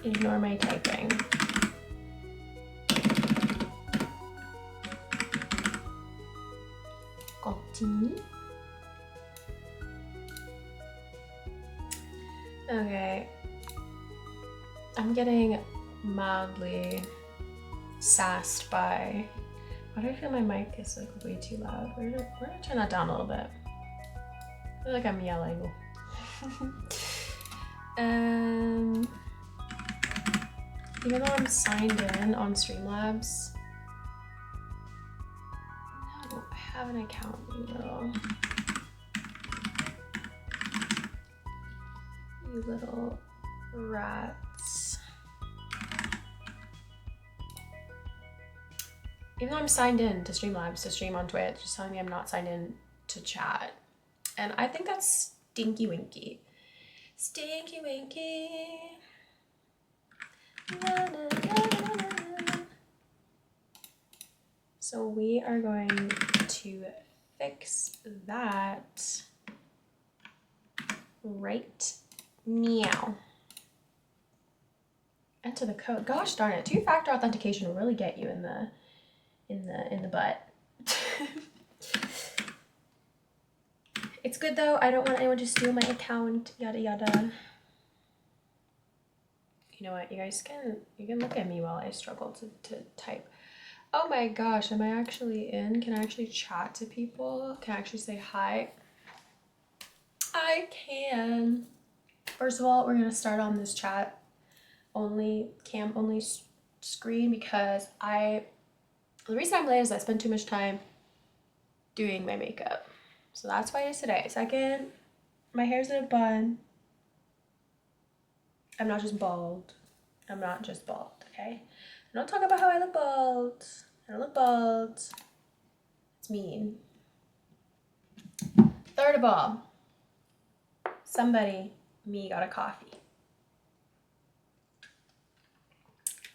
Ignore my typing. Continue. Okay. I'm getting mildly sassed by. Why do I feel my mic is like way too loud? We're gonna turn that down a little bit. I feel like I'm yelling. Even though I'm signed in on Streamlabs, no, I have an account, you little rats. Even though I'm signed in to Streamlabs to stream on Twitch, it's telling me I'm not signed in to chat. And I think that's stinky winky. Stinky winky. Na, na, na, na, na. So we are going to fix that right now. Enter the code. Gosh darn it, 2-factor authentication will really get you in the butt. It's good though. I don't want anyone to steal my account. Yada yada. You know what? You guys can look at me while I struggle to type. Oh my gosh, am I actually in? Can I actually chat to people? Can I actually say hi? I can. First of all, we're gonna start on this chat only, cam only screen because the reason I'm late is I spent too much time doing my makeup. So that's why it's today. Second, my hair's in a bun. I'm not just bald. I'm not just bald, okay? I don't talk about how I look bald. I don't look bald. It's mean. Third of all, me got a coffee.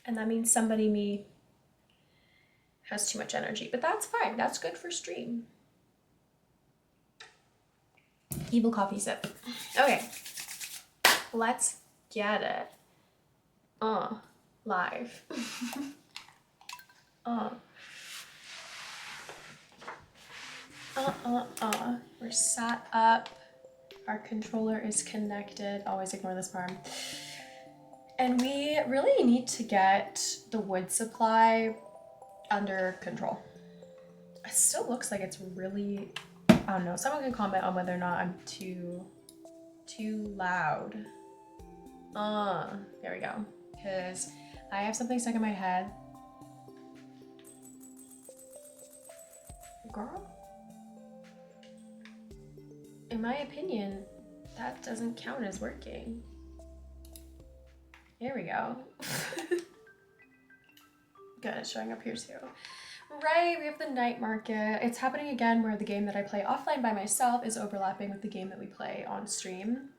And that means me has too much energy, but that's fine. That's good for stream. Evil coffee sip. Okay, let's get it. Live. We're sat up. Our controller is connected. Always ignore this part. And we really need to get the wood supply under control. It still looks like it's really, I don't know. Someone can comment on whether or not I'm too loud. There we go. Because I have something stuck in my head. Girl, in my opinion, that doesn't count as working. There we go. Good, it's showing up here too. Right, we have the night market. It's happening again where the game that I play offline by myself is overlapping with the game that we play on stream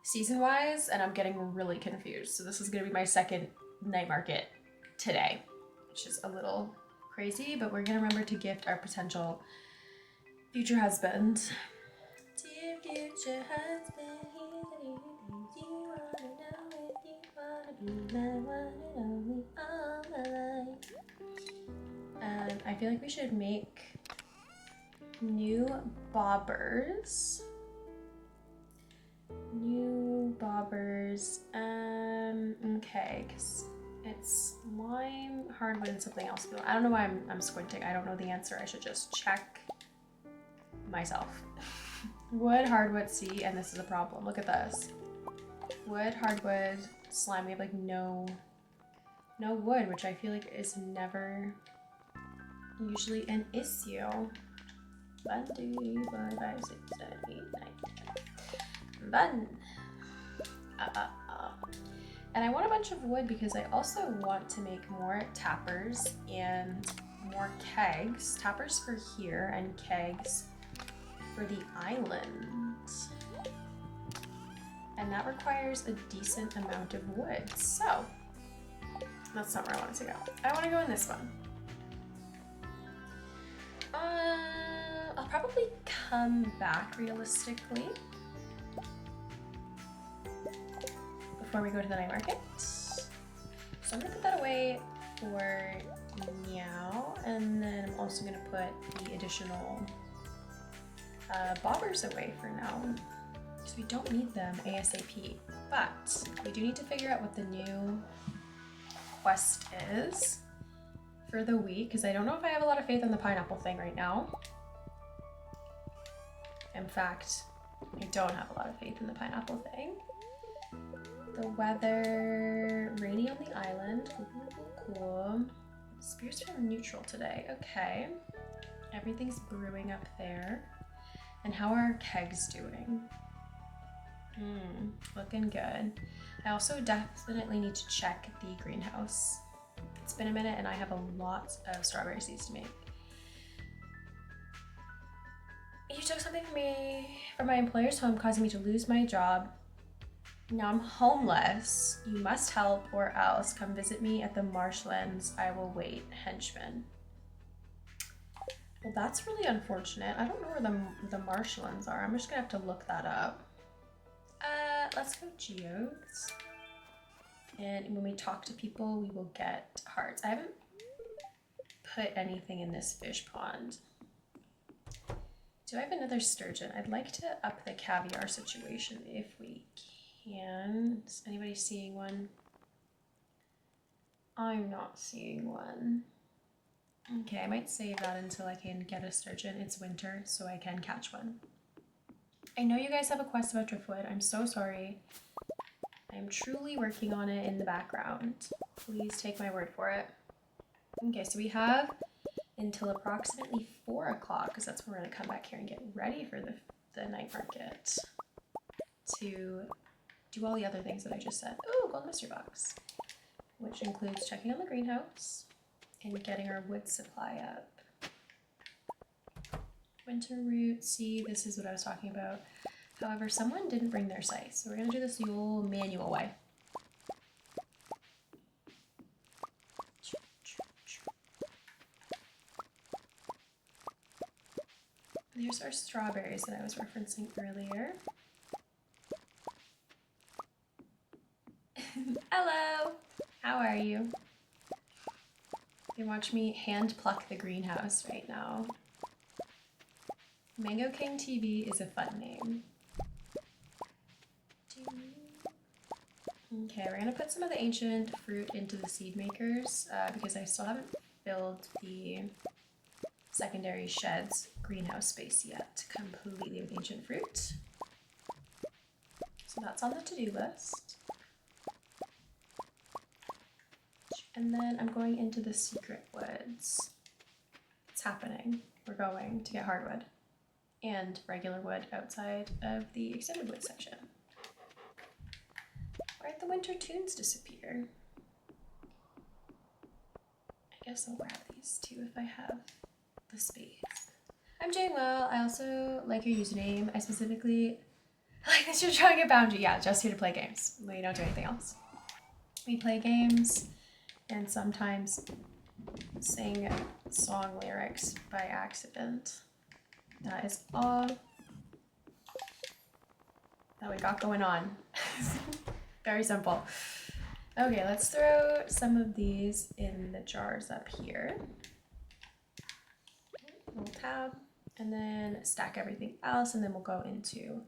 season-wise, and I'm getting really confused. So this is gonna be my second night market today, which is a little crazy, but we're gonna remember to gift our potential future husband. Dear future husband, here's a few things you wanna know if you wanna be my one and only all my life. And I feel like we should make new bobbers. Okay, because it's lime, hardwood, and something else. I don't know why I'm squinting. I don't know the answer. I should just check myself. Wood, hardwood, see, and this is a problem. Look at this. Wood, hardwood, slime. We have like no wood, which I feel like is never usually an issue. 1, 2, 3, 4, 5, 6, 7, 8, 9, 10. 1. And I want a bunch of wood because I also want to make more tappers and more kegs. Tappers for here and kegs for the island. And that requires a decent amount of wood. So that's not where I want it to go. I want to go in this one. I'll probably come back realistically before we go to the night market. So I'm gonna put that away for now, and then I'm also gonna put the additional bobbers away for now, because we don't need them ASAP. But we do need to figure out what the new quest is for the week, because I don't know if I have a lot of faith in the pineapple thing right now. In fact, I don't have a lot of faith in the pineapple thing. The weather, rainy on the island, cool. Spirits are neutral today, okay. Everything's brewing up there. And how are our kegs doing? Looking good. I also definitely need to check the greenhouse. It's been a minute and I have a lot of strawberry seeds to make. You took something from my employer's home, causing me to lose my job. Now I'm homeless. You must help, or else come visit me at the marshlands. I will wait. Henchman. Well, that's really unfortunate. I don't know where the marshlands are. I'm just gonna have to look that up. Let's go geodes. And when we talk to people, we will get hearts. I haven't put anything in this fish pond. Do I have another sturgeon? I'd like to up the caviar situation if we can. Is anybody seeing one? I'm not seeing one. Okay, I might save that until I can get a sturgeon. It's winter, so I can catch one. I know you guys have a quest about driftwood. I'm so sorry. I'm truly working on it in the background. Please take my word for it. Okay, so we have until approximately 4 o'clock, because that's when we're going to come back here and get ready for the night market to do all the other things that I just said. Ooh, gold mystery box, which includes checking on the greenhouse and getting our wood supply up. Winter root, see, this is what I was talking about. However, someone didn't bring their scythe, so we're going to do this the old manual way. There's our strawberries that I was referencing earlier. Hello! How are you? You can watch me hand pluck the greenhouse right now. Mango King TV is a fun name. Okay, we're gonna put some of the ancient fruit into the seed makers because I still haven't filled the secondary sheds greenhouse space yet completely with ancient fruit. So that's on the to-do list. And then I'm going into the secret woods. It's happening. We're going to get hardwood and regular wood outside of the extended wood section. Where'd the winter tunes disappear? I guess I'll grab these two if I have the space. I'm doing well. I also like your username. I specifically like that you're trying a boundary. Yeah, just here to play games. We don't do anything else. We play games and sometimes sing song lyrics by accident. That is all that we got going on. Very simple. Okay, let's throw some of these in the jars up here. Little tab, and then stack everything else, and then we'll go into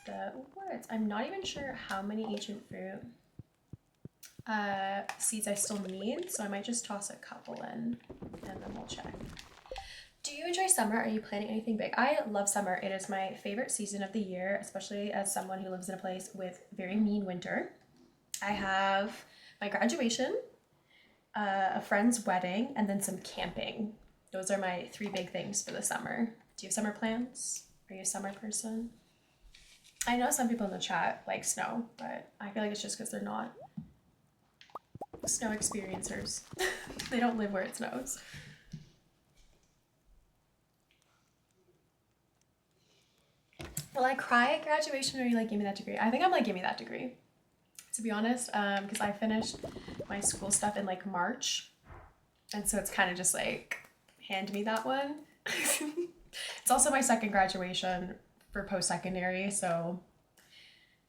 the woods. I'm not even sure how many ancient fruit seeds I still need, so I might just toss a couple in, and then we'll check. Do you enjoy summer? Are you planning anything big? I love summer. It is my favorite season of the year, especially as someone who lives in a place with very mean winter. I have my graduation, a friend's wedding, and then some camping. Those are my 3 big things for the summer. Do you have summer plans? Are you a summer person? I know some people in the chat like snow, but I feel like it's just because they're not snow experiencers. They don't live where it snows. Will I cry at graduation or you like give me that degree? I think I'm like give me that degree, to be honest, because I finished my school stuff in like March, and so it's kind of just like hand me that one. It's also my second graduation for post-secondary, so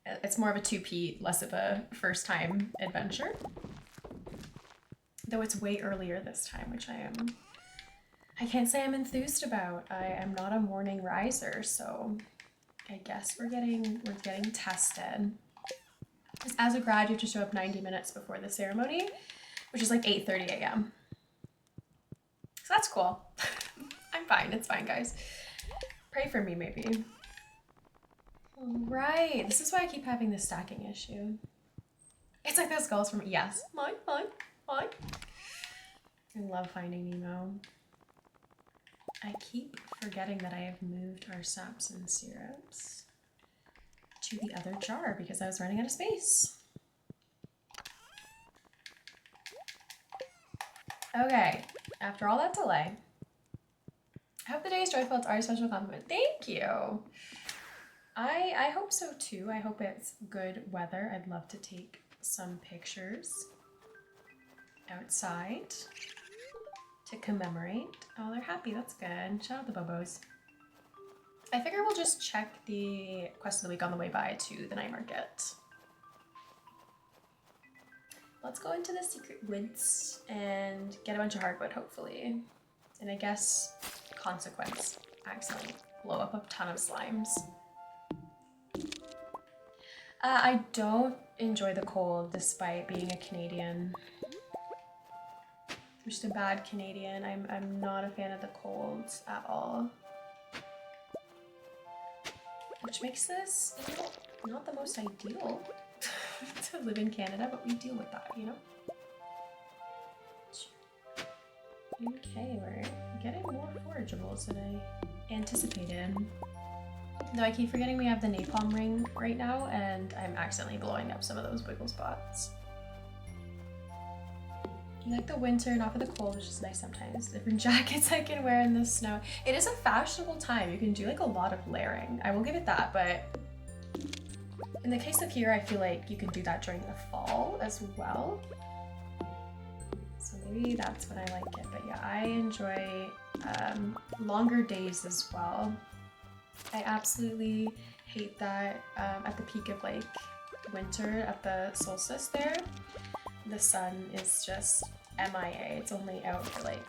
It's more of a 2P, less of a first time adventure. Though it's way earlier this time, which I can't say I'm enthused about. I am not a morning riser, so I guess we're getting tested. Because as a grad, you have to show up 90 minutes before the ceremony, which is like 8:30 a.m. So that's cool. I'm fine. It's fine, guys. Pray for me, maybe. Right. This is why I keep having this stacking issue. It's like those goals from yes. Mine. I love Finding Nemo. I keep forgetting that I have moved our saps and syrups to the other jar because I was running out of space. Okay, after all that delay, I hope the day is joyful. It's already a special compliment. Thank you. I hope so too. I hope it's good weather. I'd love to take some pictures outside to commemorate. Oh, they're happy. That's good. Shout out the Bobos. I figure we'll just check the quest of the week on the way by to the night market. Let's go into the secret woods and get a bunch of hardwood, hopefully. And I guess consequence, accidentally blow up a ton of slimes. I don't enjoy the cold despite being a Canadian. I'm just a bad Canadian. I'm not a fan of the cold at all. Which makes this, you know, not the most ideal to live in Canada, but we deal with that, you know? Okay, we're getting more forageables than I anticipated. Though I keep forgetting we have the napalm ring right now, and I'm accidentally blowing up some of those wiggle spots. I like the winter, not for the cold, which is nice sometimes. Different jackets I can wear in the snow. It is a fashionable time. You can do like a lot of layering. I will give it that, but in the case of here, I feel like you can do that during the fall as well. So maybe that's when I like it. But yeah, I enjoy longer days as well. I absolutely hate that at the peak of like winter, at the solstice there, the sun is just MIA. It's only out for like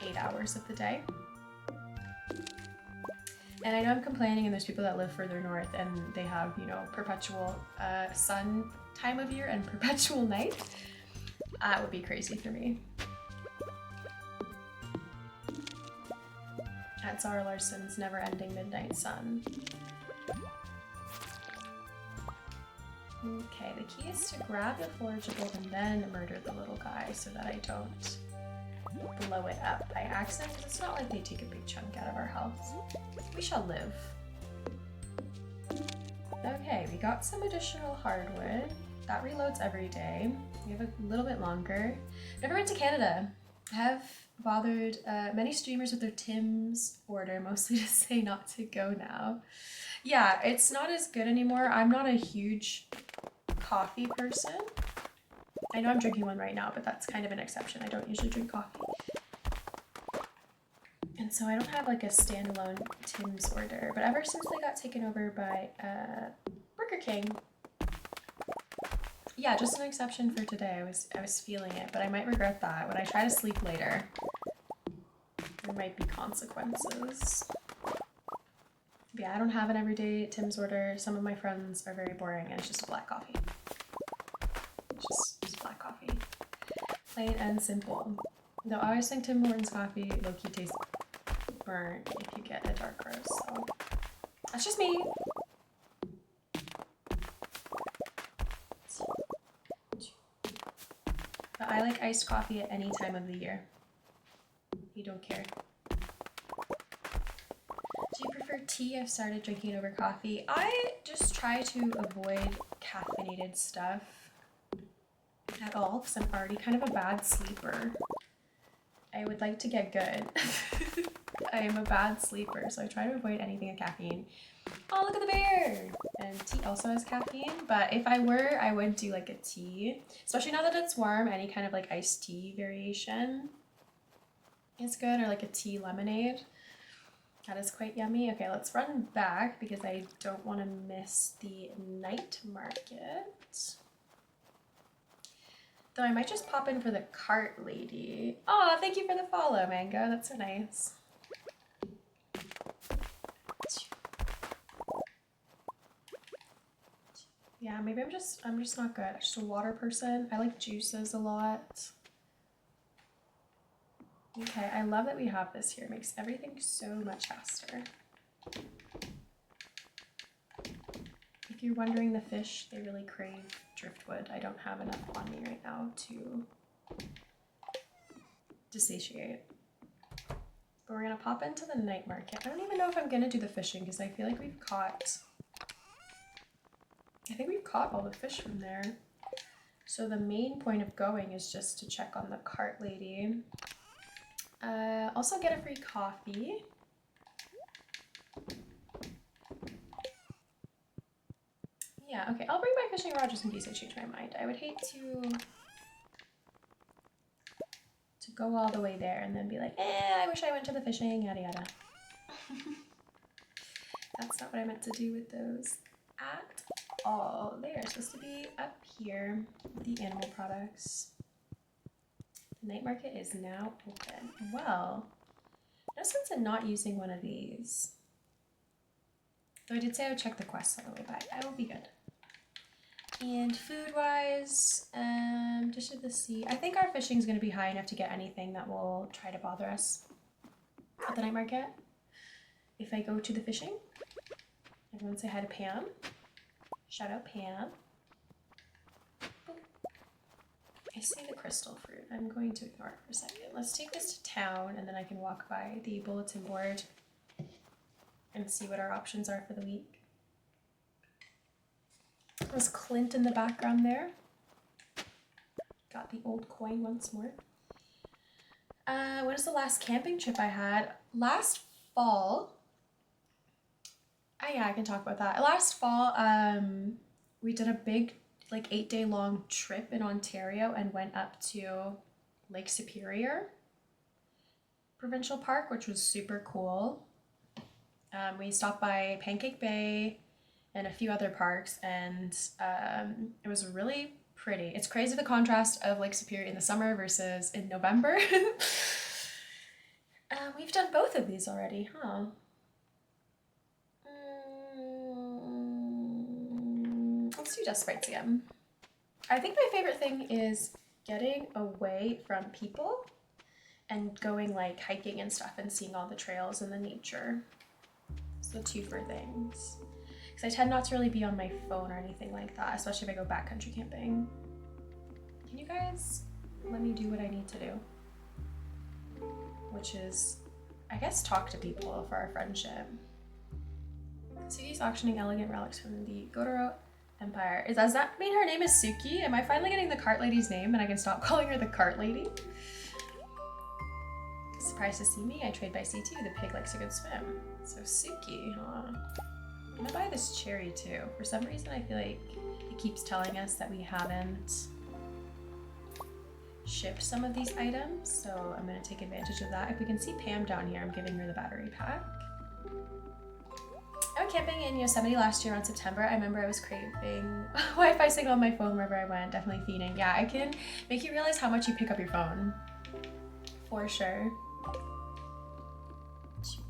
8 hours of the day. And I know I'm complaining, and there's people that live further north and they have, you know, perpetual sun time of year and perpetual night. That would be crazy for me. At Zara Larson's never-ending midnight sun. Okay, the key is to grab the forageable and then murder the little guy so that I don't blow it up by accident, because it's not like they take a big chunk out of our health. We shall live. Okay, we got some additional hardwood. That reloads every day. We have a little bit longer. Never went to Canada. I have bothered many streamers with their Tim's order, mostly to say not to go now. Yeah, it's not as good anymore. I'm not a huge coffee person. I know I'm drinking one right now, but that's kind of an exception. I don't usually drink coffee. And so I don't have like a standalone Tim's order, but ever since they got taken over by Burger King, yeah, just an exception for today. I was feeling it, but I might regret that. When I try to sleep later, there might be consequences. But yeah, I don't have an everyday Tim's order. Some of my friends are very boring, and it's just black coffee. Just black coffee. Plain and simple. Though I always think Tim Hortons coffee low-key tastes burnt if you get a dark roast, so that's just me. But I like iced coffee at any time of the year. You don't care. Do you prefer tea? I've started drinking it over coffee. I just try to avoid caffeinated stuff at all because I'm already kind of a bad sleeper. I would like to get good. I am a bad sleeper, so I try to avoid anything with caffeine. Oh, look at the bear! And tea also has caffeine, but if I were, I would do like a tea. Especially now that it's warm, any kind of like iced tea variation is good, or like a tea lemonade. That is quite yummy. Okay, let's run back because I don't want to miss the night market. Though I might just pop in for the cart lady. Oh, thank you for the follow, Mango. That's so nice. Yeah, maybe I'm just not good. I'm just a water person. I like juices a lot. Okay, I love that we have this here. It makes everything so much faster. If you're wondering, the fish, they really crave driftwood. I don't have enough on me right now to satiate. But we're gonna pop into the night market. I don't even know if I'm gonna do the fishing because I feel like I think we've caught all the fish from there. So the main point of going is just to check on the cart lady. Also get a free coffee. Yeah, okay, I'll bring my fishing rod just in case I change my mind. I would hate to go all the way there and then be like, I wish I went to the fishing, yada yada. That's not what I meant to do with those at all. They are supposed to be up here with the animal products. The night market is now open. Well, no sense in not using one of these. Though I did say I would check the quests on the way by. I will be good. And food-wise, Dish of the Sea. I think our fishing is going to be high enough to get anything that will try to bother us at the night market. If I go to the fishing, everyone say hi to Pam. Shout out Pam. I see the crystal fruit. I'm going to ignore it for a second. Let's take this to town and then I can walk by the bulletin board and see what our options are for the week. There's Clint in the background there. Got the old coin once more. What is the last camping trip I had? Last fall. Oh yeah, I can talk about that. Last fall, we did a big, like 8-day long trip in Ontario and went up to Lake Superior Provincial Park, which was super cool. We stopped by Pancake Bay and a few other parks, and it was really pretty. It's crazy the contrast of Lake Superior in the summer versus in November. We've done both of these already, huh? Let's do Dust Sprites again. I think my favorite thing is getting away from people and going like hiking and stuff and seeing all the trails and the nature. So two for things. Because I tend not to really be on my phone or anything like that, especially if I go backcountry camping. Can you guys let me do what I need to do? Which is, I guess, talk to people for our friendship. Suki's auctioning elegant relics from the Godoro Empire. Does that mean her name is Suki? Am I finally getting the cart lady's name and I can stop calling her the cart lady? Surprised to see me? I trade by C2. The pig likes a good swim. So Suki, huh? I'm gonna buy this cherry too. For some reason I feel like it keeps telling us that we haven't shipped some of these items, so I'm gonna take advantage of that. If we can see Pam down here, I'm giving her the battery pack. I went camping in Yosemite last year around September. I remember I was craving Wi-Fi signal on my phone wherever I went, definitely feeding. Yeah, I can make you realize how much you pick up your phone. For sure.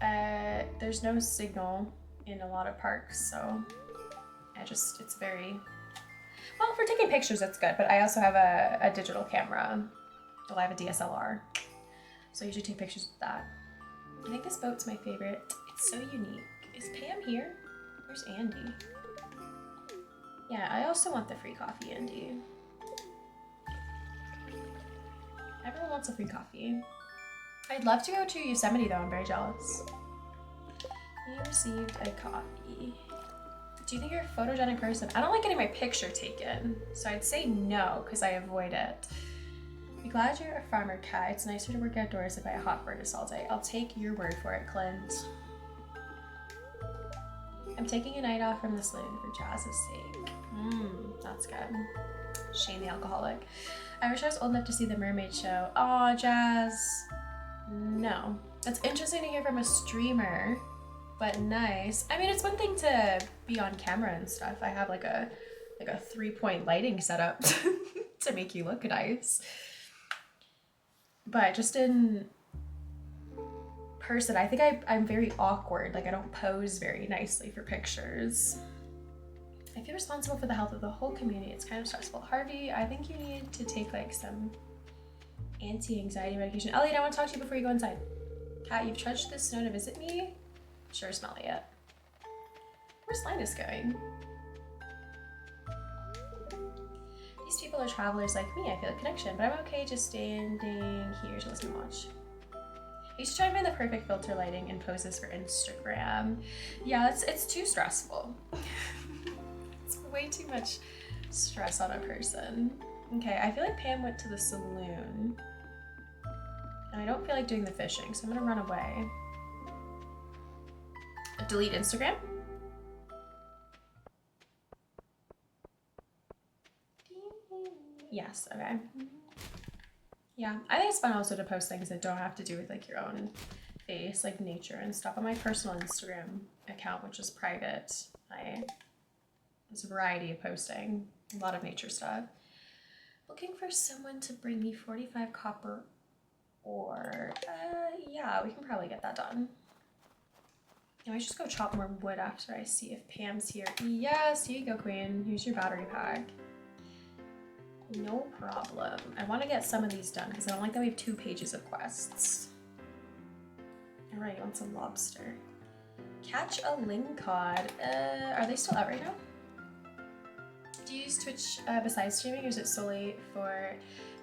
There's no signal in a lot of parks, so it's very, well, for taking pictures it's good, but I also have a digital camera. Well, I have a DSLR, so I usually take pictures with that. I think this boat's my favorite. It's so unique. Is Pam here? Where's Andy? Yeah, I also want the free coffee, Andy. Everyone wants a free coffee. I'd love to go to Yosemite though, I'm very jealous. You received a copy. Do you think you're a photogenic person? I don't like getting my picture taken, so I'd say no, because I avoid it. Be glad you're a farmer cat. It's nicer to work outdoors than by a hot furnace all day. I'll take your word for it, Clint. I'm taking a night off from the saloon for Jazz's sake. That's good. Shane the alcoholic. I wish I was old enough to see the Mermaid show. Aw, Jazz. No. That's interesting to hear from a streamer, but nice. I mean, it's one thing to be on camera and stuff. I have like a 3-point lighting setup to make you look nice. But just in person, I think I'm very awkward. Like I don't pose very nicely for pictures. I feel responsible for the health of the whole community. It's kind of stressful. Harvey, I think you need to take like some anti-anxiety medication. Elliot, I want to talk to you before you go inside. Kat, you've trudged the snow to visit me? Sure, smell it yet. Where's Linus going? These people are travelers like me. I feel a connection, but I'm okay just standing here to listen and watch. You should try to find the perfect filter lighting and poses for Instagram. Yeah, it's too stressful. It's way too much stress on a person. Okay, I feel like Pam went to the saloon. And I don't feel like doing the fishing, so I'm gonna run away. Delete Instagram? Yes, okay. Yeah, I think it's fun also to post things that don't have to do with like your own face, like nature and stuff. On my personal Instagram account, which is private, there's a variety of posting, a lot of nature stuff. Looking for someone to bring me 45 copper ore. Yeah, we can probably get that done. I might just go chop more wood after I see if Pam's here. Yes, here you go, Queen. Here's your battery pack. No problem. I want to get some of these done because I don't like that we have 2 pages of quests. Alright, you want some lobster. Catch a lingcod. Are they still out right now? Do you use Twitch besides streaming, or is it solely for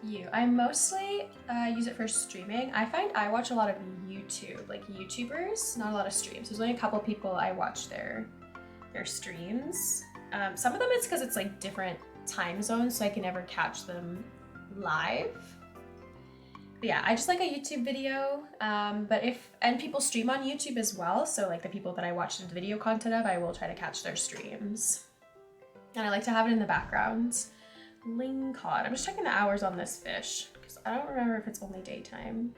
you? I mostly use it for streaming. I find I watch a lot of YouTube, like YouTubers, not a lot of streams. There's only a couple people I watch their streams. Some of them it's because it's like different time zones, so I can never catch them live. But yeah, I just like a YouTube video. And people stream on YouTube as well, so like the people that I watch the video content of, I will try to catch their streams. And I like to have it in the background. Lingcod. I'm just checking the hours on this fish because I don't remember if it's only daytime.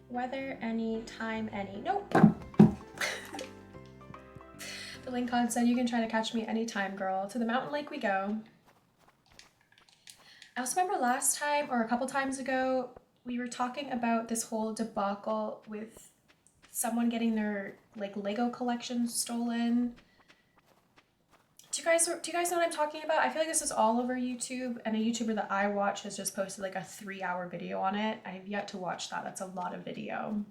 Weather, any, time, any. Nope. The Lingcod said you can try to catch me anytime, girl. To the mountain lake we go. I also remember last time, or a couple times ago, we were talking about this whole debacle with someone getting their like Lego collection stolen. Do you guys know what I'm talking about? I feel like this is all over YouTube, and a YouTuber that I watch has just posted like a 3-hour video on it. I have yet to watch that. That's a lot of video.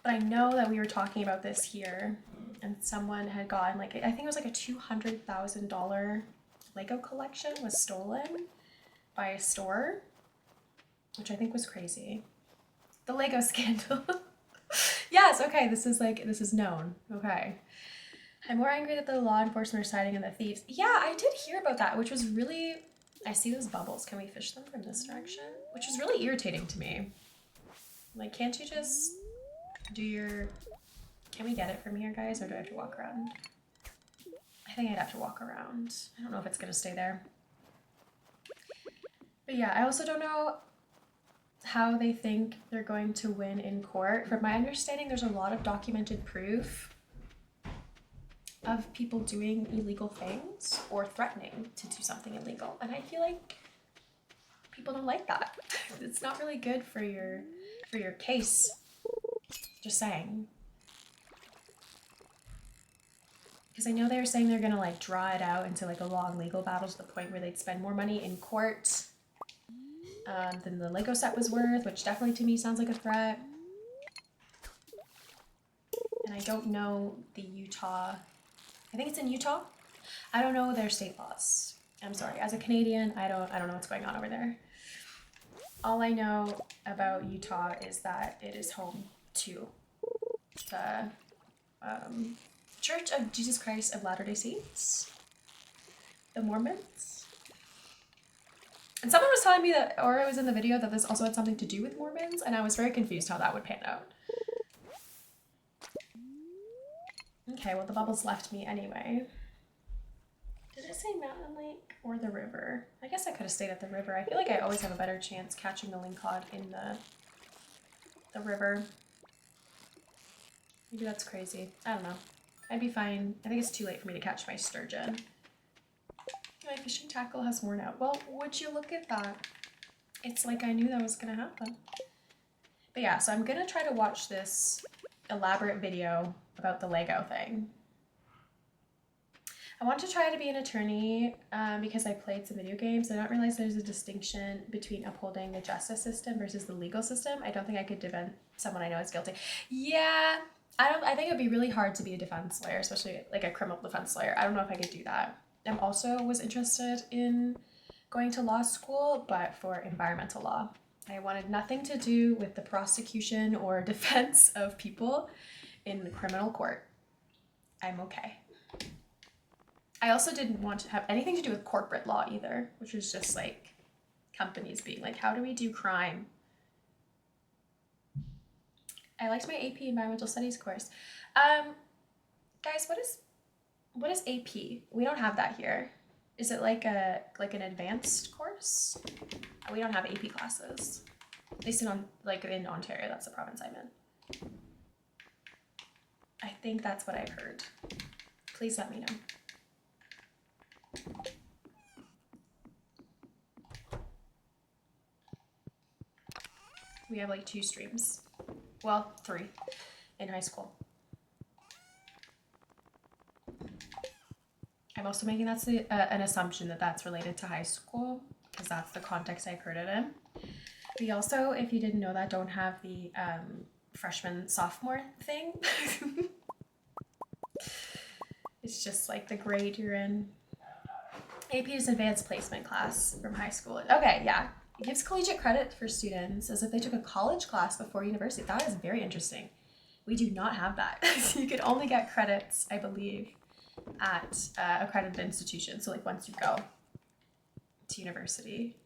But I know that we were talking about this here, and someone had gotten like, I think it was like a $200,000 Lego collection was stolen by a store, which I think was crazy. The Lego scandal. Yes, okay, this is known. Okay. I'm more angry that the law enforcement are siding in the thieves. Yeah, I did hear about that, which was really... I see those bubbles. Can we fish them from this direction? Which was really irritating to me. Like, can't you just do your... Can we get it from here, guys, or do I have to walk around? I think I'd have to walk around. I don't know if it's gonna stay there. But yeah, I also don't know how they think they're going to win in court. From my understanding, there's a lot of documented proof of people doing illegal things or threatening to do something illegal. And I feel like people don't like that. It's not really good for your case. Just saying. Because I know they were saying they're gonna like draw it out into like a long legal battle to the point where they'd spend more money in court than the Lego set was worth, which definitely to me sounds like a threat. And I don't know the Utah... I think it's in Utah. I don't know their state laws. I'm sorry. As a Canadian, I don't know what's going on over there. All I know about Utah is that it is home to the Church of Jesus Christ of Latter-day Saints, the Mormons. And someone was telling me that, or it was in the video, that this also had something to do with Mormons, and I was very confused how that would pan out. Okay, well the bubbles left me anyway. Did it say mountain lake or the river? I guess I could have stayed at the river. I feel like I always have a better chance catching the lingcod in the the river. Maybe that's crazy. I don't know. I'd be fine. I think it's too late for me to catch my sturgeon. My fishing tackle has worn out. Well, would you look at that? It's like I knew that was gonna happen. But yeah, so I'm gonna try to watch this elaborate video about the Lego thing. I want to try to be an attorney because I played some video games. I don't realize there's a distinction between upholding the justice system versus the legal system. I don't think I could defend someone I know is guilty. Yeah, I think it would be really hard to be a defense lawyer, especially like a criminal defense lawyer. I don't know if I could do that. I also was interested in going to law school, but for environmental law. I wanted nothing to do with the prosecution or defense of people in the criminal court. I'm okay. I also didn't want to have anything to do with corporate law either, which is just like companies being like, how do we do crime? I liked my AP Environmental Studies course. Guys, what is AP? We don't have that here. Is it like an advanced course? We don't have AP classes. At least in Ontario, that's the province I'm in. I think that's what I've heard. Please let me know. We have like 2 streams. Well, 3 in high school. I'm also making that an assumption that that's related to high school because that's the context I've heard it in. We also, if you didn't know that, don't have the freshman-sophomore thing. It's just like the grade you're in. AP is advanced placement class from high school. Okay, yeah. It gives collegiate credit for students as if they took a college class before university. That is very interesting. We do not have that. You could only get credits, I believe, at accredited institutions. So like once you go to university.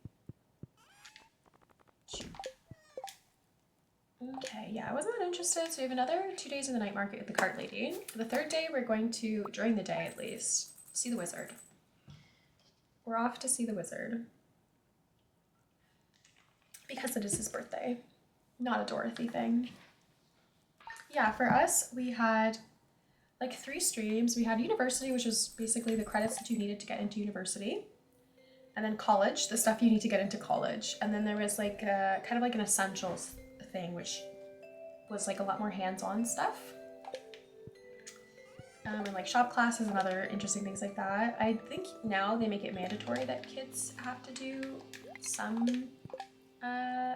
Okay, yeah, I wasn't that interested. So we have another 2 days in the night market with the cart lady. The 3rd day, we're going to, during the day at least, see the wizard. We're off to see the wizard. Because it is his birthday, not a Dorothy thing. Yeah, for us, we had like 3 streams. We had university, which was basically the credits that you needed to get into university. And then college, the stuff you need to get into college. And then there was like kind of like an essentials thing, which was like a lot more hands-on stuff. And like shop classes and other interesting things like that. I think now they make it mandatory that kids have to do some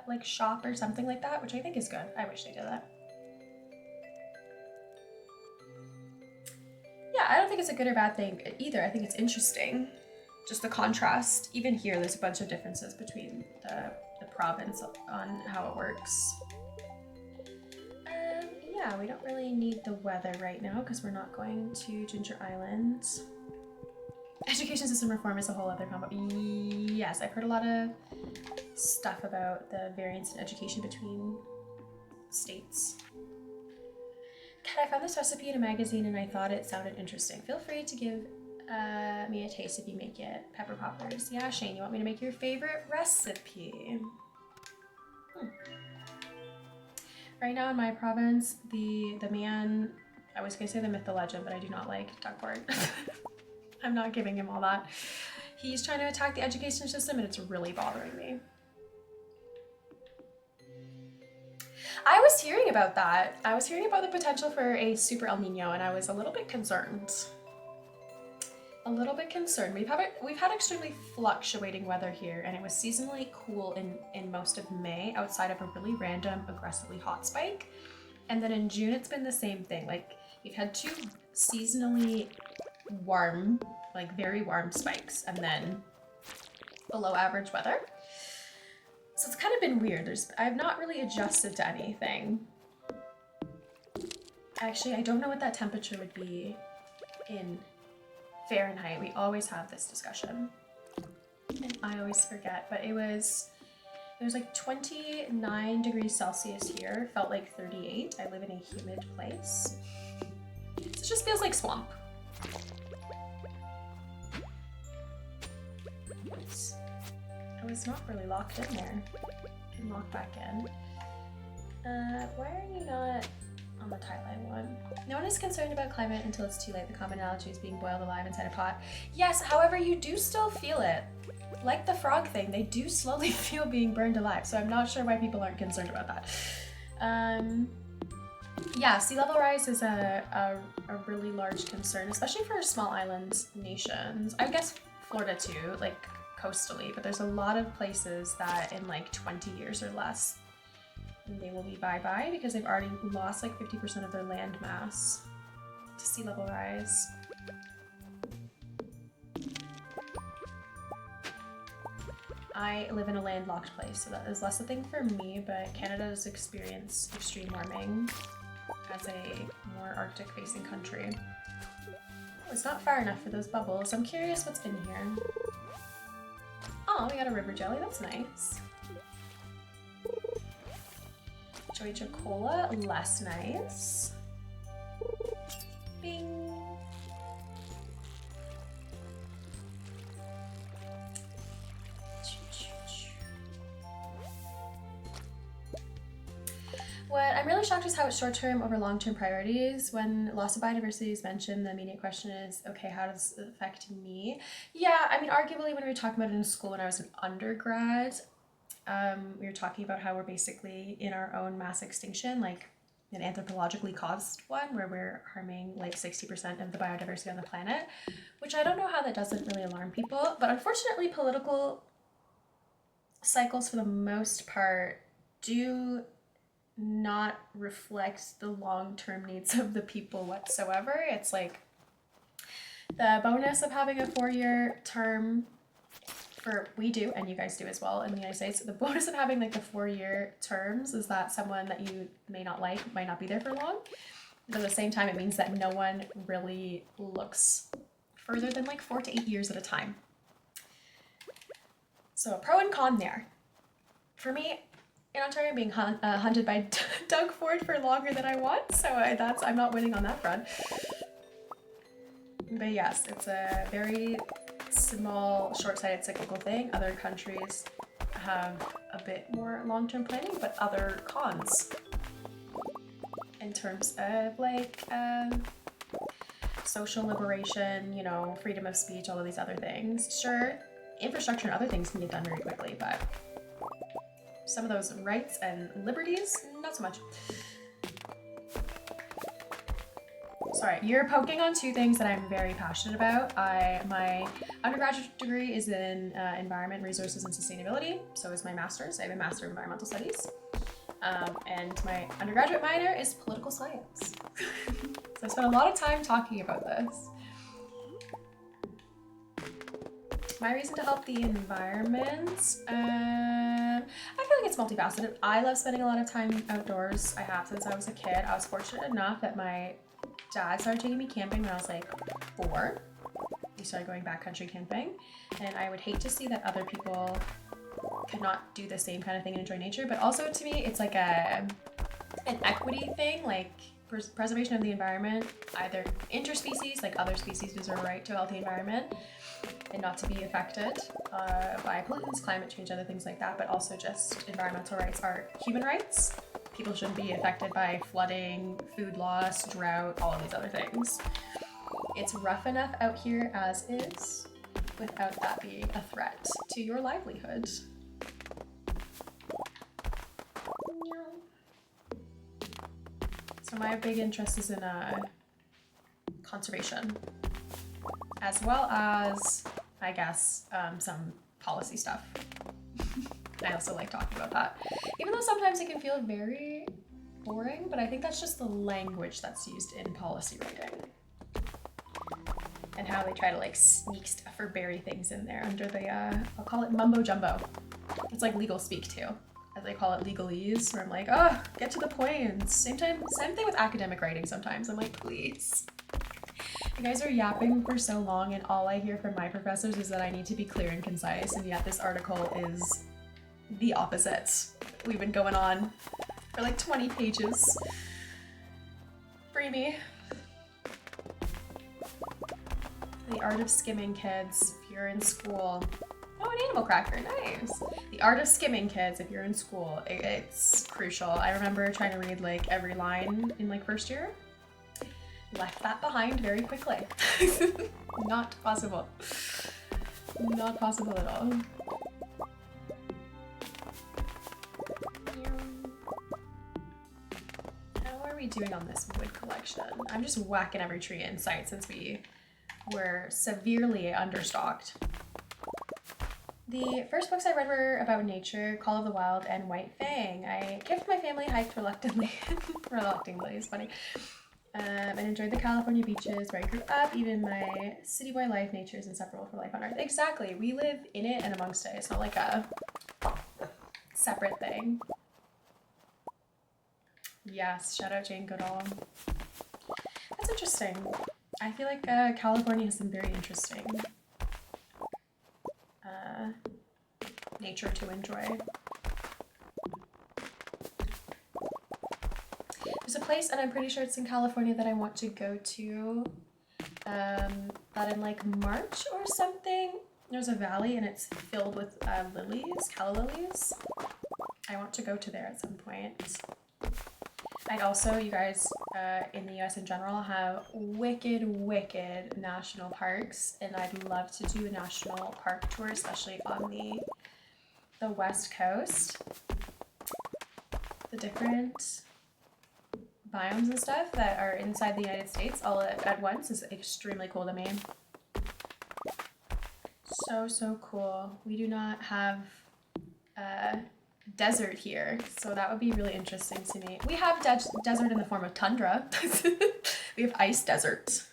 like shop or something like that, which I think is good. I wish they did that. Yeah, I don't think it's a good or bad thing either. I think it's interesting. Just the contrast. Even here, there's a bunch of differences between the province on how it works. Yeah, we don't really need the weather right now because we're not going to Ginger Island. Education system reform is a whole other combo. Yes, I've heard a lot of stuff about the variance in education between states. Kat, I found this recipe in a magazine and I thought it sounded interesting. Feel free to give me a taste if you make it. Pepper poppers. Yeah, Shane, you want me to make your favorite recipe? Right now in my province, the man, I was gonna say the myth, the legend, but I do not like Duckworth. I'm not giving him all that. He's trying to attack the education system and it's really bothering me. I was hearing about that. I was hearing about the potential for a super El Nino and I was a little bit concerned. We've had extremely fluctuating weather here and it was seasonally cool in most of May outside of a really random aggressively hot spike. And then in June it's been the same thing. Like we've had 2 seasonally warm, like very warm spikes and then below average weather. So it's kind of been weird. I've not really adjusted to anything. Actually, I don't know what that temperature would be in Fahrenheit. We always have this discussion. And I always forget, but it was like 29 degrees Celsius here. Felt like 38. I live in a humid place. So it just feels like swamp. I was not really locked in there. I can lock back in. Why are you not on the Thailand one? No one is concerned about climate until it's too late. The common analogy is being boiled alive inside a pot. Yes, however, you do still feel it. Like the frog thing, they do slowly feel being burned alive, so I'm not sure why people aren't concerned about that. Yeah, sea level rise is a really large concern, especially for small island nations. I guess Florida too, like coastally, but there's a lot of places that in like 20 years or less, they will be bye-bye because they've already lost like 50% of their land mass to sea level rise. I live in a landlocked place, so that is less a thing for me, but Canada does experience extreme warming as a more Arctic-facing country. Oh, it's not far enough for those bubbles. I'm curious what's in here. Oh, we got a river jelly. That's nice. Joy Cola, less nice. Bing. What I'm really shocked is how it's short-term over long-term priorities. When loss of biodiversity is mentioned, the immediate question is, okay, how does it affect me? Yeah, I mean, arguably when we were talking about it in school when I was an undergrad, we were talking about how we're basically in our own mass extinction, like an anthropologically caused one, where we're harming like 60% of the biodiversity on the planet, which I don't know how that doesn't really alarm people. But unfortunately, political cycles for the most part do not reflect the long-term needs of the people whatsoever. It's like the bonus of having a 4-year term for we do, and you guys do as well in the United States. The bonus of having like the 4-year terms is that someone that you may not like might not be there for long. But at the same time, it means that no one really looks further than like 4 to 8 years at a time. So a pro and con there. For me, in Ontario, being hunted by Doug Ford for longer than I want, so I'm not winning on that front. But yes, it's a very small, short-sighted, cyclical thing. Other countries have a bit more long-term planning, but other cons in terms of like social liberation, you know, freedom of speech, all of these other things. Sure, infrastructure and other things can get done very quickly, but some of those rights and liberties, not so much. Sorry, you're poking on two things that I'm very passionate about. My undergraduate degree is in environment, resources, and sustainability. So is my master's. I have a master of environmental studies. And my undergraduate minor is political science. So I spent a lot of time talking about this. My reason to help the environment, I feel like it's multifaceted. I love spending a lot of time outdoors. I have since I was a kid. I was fortunate enough that my dad started taking me camping when I was like 4. We started going backcountry camping, and I would hate to see that other people could not do the same kind of thing and enjoy nature. But also to me, it's like an equity thing, like preservation of the environment. Either interspecies, like other species deserve a right to a healthy environment and not to be affected by pollutants, climate change, other things like that, but also just environmental rights are human rights. People shouldn't be affected by flooding, food loss, drought, all of these other things. It's rough enough out here as is, without that being a threat to your livelihood. So my big interest is in conservation, as well as, I guess, some policy stuff. I also like talking about that. Even though sometimes it can feel very boring, but I think that's just the language that's used in policy writing. And how they try to like sneak stuff or bury things in there under the, I'll call it mumbo jumbo. It's like legal speak too, as they call it legalese, where I'm like, oh, get to the point. Same thing with academic writing sometimes. I'm like, please. You guys are yapping for so long, and all I hear from my professors is that I need to be clear and concise, and yet this article is the opposite. We've been going on for like 20 pages. Free me. The art of skimming, kids. If you're in school, Oh, an animal cracker, nice. The Art of Skimming, kids, if you're in school, it's crucial. I remember trying to read like every line in like first year. Left that behind very quickly. Not possible. Not possible at all. How are we doing on this wood collection? I'm just whacking every tree in sight since we were severely understocked. The first books I read were about nature, Call of the Wild, and White Fang. I kept my family hiked reluctantly. Reluctantly is funny. And enjoyed the California beaches where I grew up. Even my city boy life, nature is inseparable from life on Earth. Exactly. We live in it and amongst it. It's not like a separate thing. Yes, shout out Jane Goodall. That's interesting. I feel like California has some very interesting nature to enjoy. There's a place, and I'm pretty sure it's in California, that I want to go to that in like March or something. There's a valley and it's filled with lilies, calla lilies. I want to go to there at some point. I'd also, you guys, in the US in general, have wicked national parks, and I'd love to do a national park tour, especially on the West Coast. The different biomes and stuff that are inside the United States all at once is extremely cool to me. So cool. We do not have desert here, so that would be really interesting to me. We have desert in the form of tundra. We have ice desert.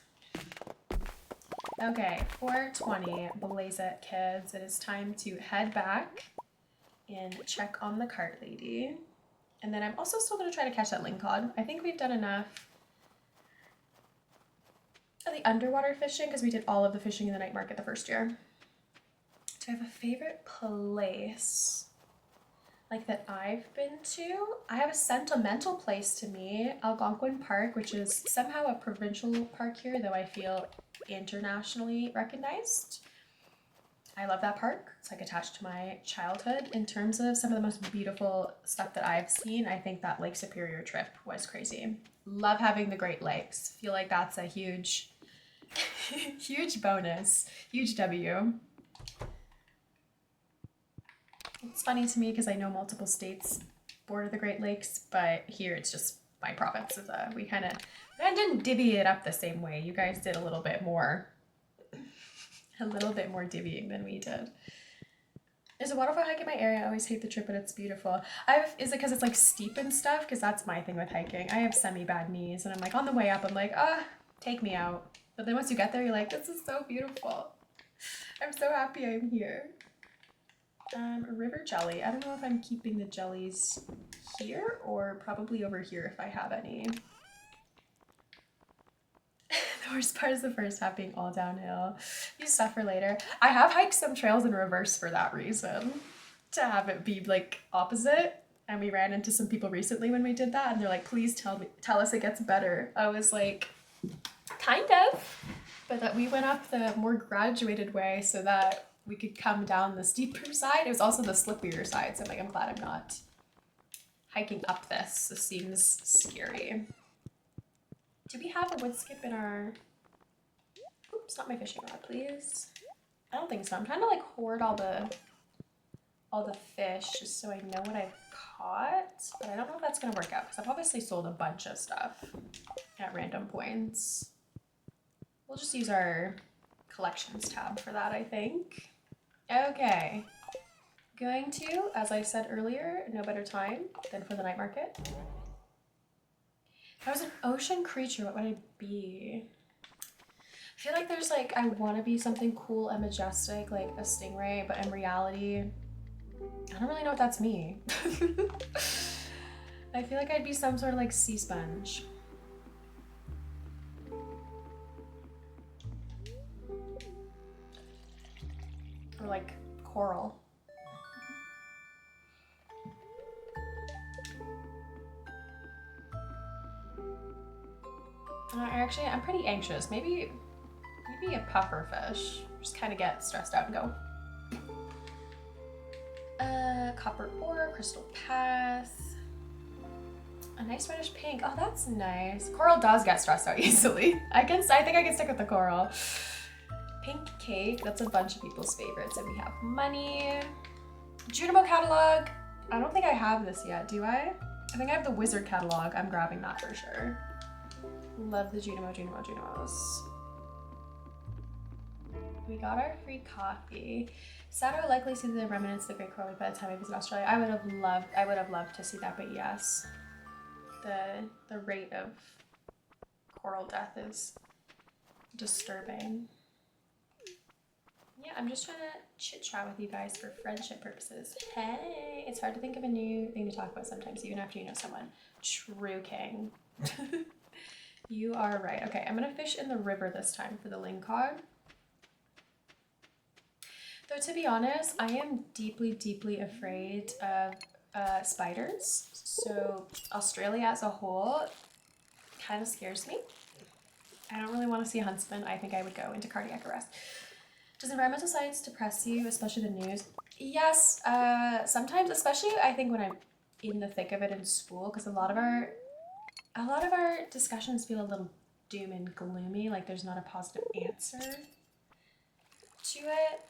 Okay, 4:20, blaze it, kids. It is time to head back and check on the cart lady. And then I'm also still going to try to catch that lingcod. I think we've done enough of the underwater fishing because we did all of the fishing in the night market the first year. Do I have a favorite place like that I've been to? I have a sentimental place to me, Algonquin Park, which is somehow a provincial park here, though I feel internationally recognized. I love that park. It's like attached to my childhood. In terms of some of the most beautiful stuff that I've seen, I think that Lake Superior trip was crazy. Love having the Great Lakes. Feel like that's a huge, huge bonus, huge W. It's funny to me because I know multiple states border the Great Lakes, but here it's just my province. We kind of didn't divvy it up the same way. You guys did a little bit more divvying than we did. There's a waterfall hike in my area. I always hate the trip, but it's beautiful. Is it because it's like steep and stuff? Because that's my thing with hiking. I have semi-bad knees, and I'm like on the way up, I'm like, take me out. But then once you get there, you're like, this is so beautiful. I'm so happy I'm here. River jelly. I don't know if I'm keeping the jellies here or probably over here if I have any. The worst part is the first half being all downhill. You suffer later. I have hiked some trails in reverse for that reason. To have it be like opposite. And we ran into some people recently when we did that, and they're like, please tell us it gets better. I was like, kind of. But that we went up the more graduated way so that we could come down the steeper side. It was also the slipperier side, so I'm like, I'm glad I'm not hiking up this. This seems scary. Do we have a wood skip in our... Oops, not my fishing rod, please. I don't think so. I'm trying to like hoard all the fish just so I know what I've caught, but I don't know if that's gonna work out because I've obviously sold a bunch of stuff at random points. We'll just use our collections tab for that, I think. Okay. Going to, as I said earlier, no better time than for the night market. If I was an ocean creature, what would I be? I feel like there's like, I want to be something cool and majestic, like a stingray, but in reality, I don't really know if that's me. I feel like I'd be some sort of like sea sponge. Or like coral. I'm pretty anxious. Maybe a puffer fish. Just kind of get stressed out and go. Copper ore, crystal path. A nice reddish pink. Oh, that's nice. Coral does get stressed out easily. I think I can stick with the coral. Pink cake. That's a bunch of people's favorites. And we have money. Junimo catalog. I don't think I have this yet, do I? I think I have the wizard catalog. I'm grabbing that for sure. Love the Junimos. We got our free coffee. Sad I will likely see the remnants of the Great Coral Reef by the time I visit Australia. I would have loved to see that, but yes. The rate of coral death is disturbing. Yeah, I'm just trying to chit chat with you guys for friendship purposes. Hey, it's hard to think of a new thing to talk about sometimes, even after you know someone. True king. You are right. Okay, I'm gonna fish in the river this time for the lingcod. Though to be honest, I am deeply, deeply afraid of spiders. So Australia as a whole kind of scares me. I don't really want to see a huntsman. I think I would go into cardiac arrest. Does environmental science depress you, especially the news? Yes, sometimes, especially I think when I'm in the thick of it in school, because a lot of our discussions feel a little doom and gloomy, like there's not a positive answer to it.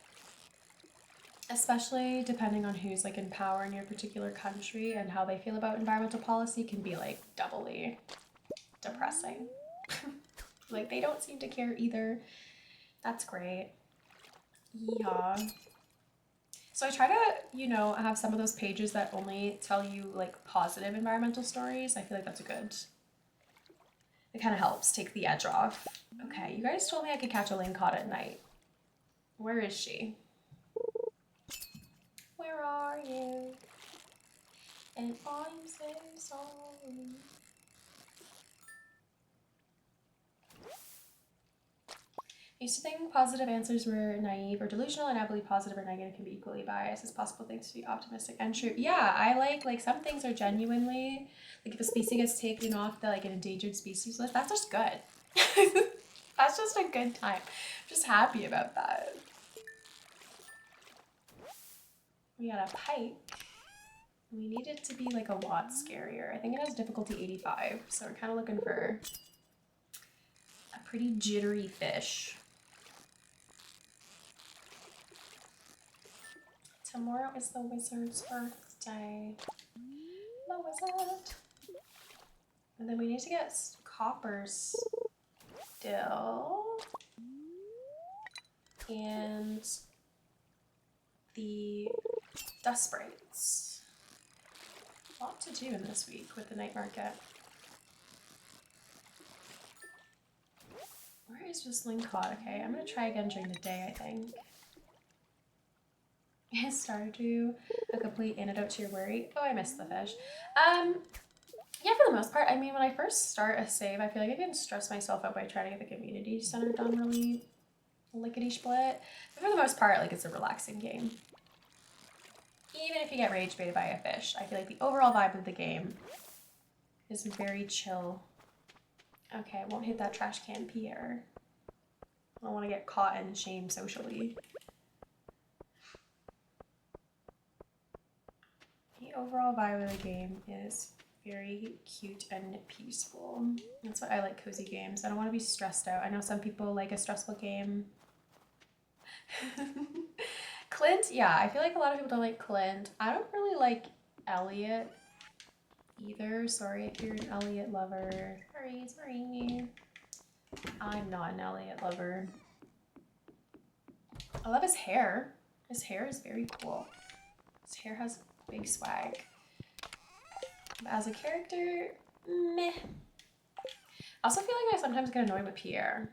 Especially depending on who's like in power in your particular country and how they feel about environmental policy can be like doubly depressing. Like they don't seem to care either. That's great. Yeah. So I try to, you know, have some of those pages that only tell you like positive environmental stories. I feel like that's a good, it kind of helps take the edge off. Okay, you guys told me I could catch a lingcod at night. Where is she? Where are you? And I'm so sorry. I used to think positive answers were naive or delusional, and I believe positive or negative can be equally biased. It's possible things to be optimistic and true. Yeah, I like some things are genuinely, like if a species gets taken off the like an endangered species list, that's just good. That's just a good time. I'm just happy about that. We got a pike. We need it to be like a lot scarier. I think it has difficulty 85, so we're kind of looking for a pretty jittery fish. Tomorrow is the wizard's birthday. The wizard. And then we need to get copper still. And the dust sprites. A lot to do in this week with the night market. Where is this lingcod? Okay, I'm gonna try again during the day, I think. Stardew, a complete antidote to your worry. Oh, I missed the fish. Yeah, for the most part, I mean, when I first start a save, I feel like I can stress myself out by trying to get the community center done really lickety-split. But for the most part, like, it's a relaxing game. Even if you get rage baited by a fish, I feel like the overall vibe of the game is very chill. Okay, I won't hit that trash can, Pierre. I don't want to get caught and shamed socially. The overall vibe of the game is very cute and peaceful. That's why I like cozy games. I don't want to be stressed out. I know some people like a stressful game. Clint, yeah, I feel like a lot of people don't like Clint. I don't really like Elliot either. Sorry if you're an Elliot lover. Sorry. I'm not an Elliot lover. I love his hair. His hair is very cool. His hair has big swag. But as a character, meh. I also feel like I sometimes get annoyed with Pierre.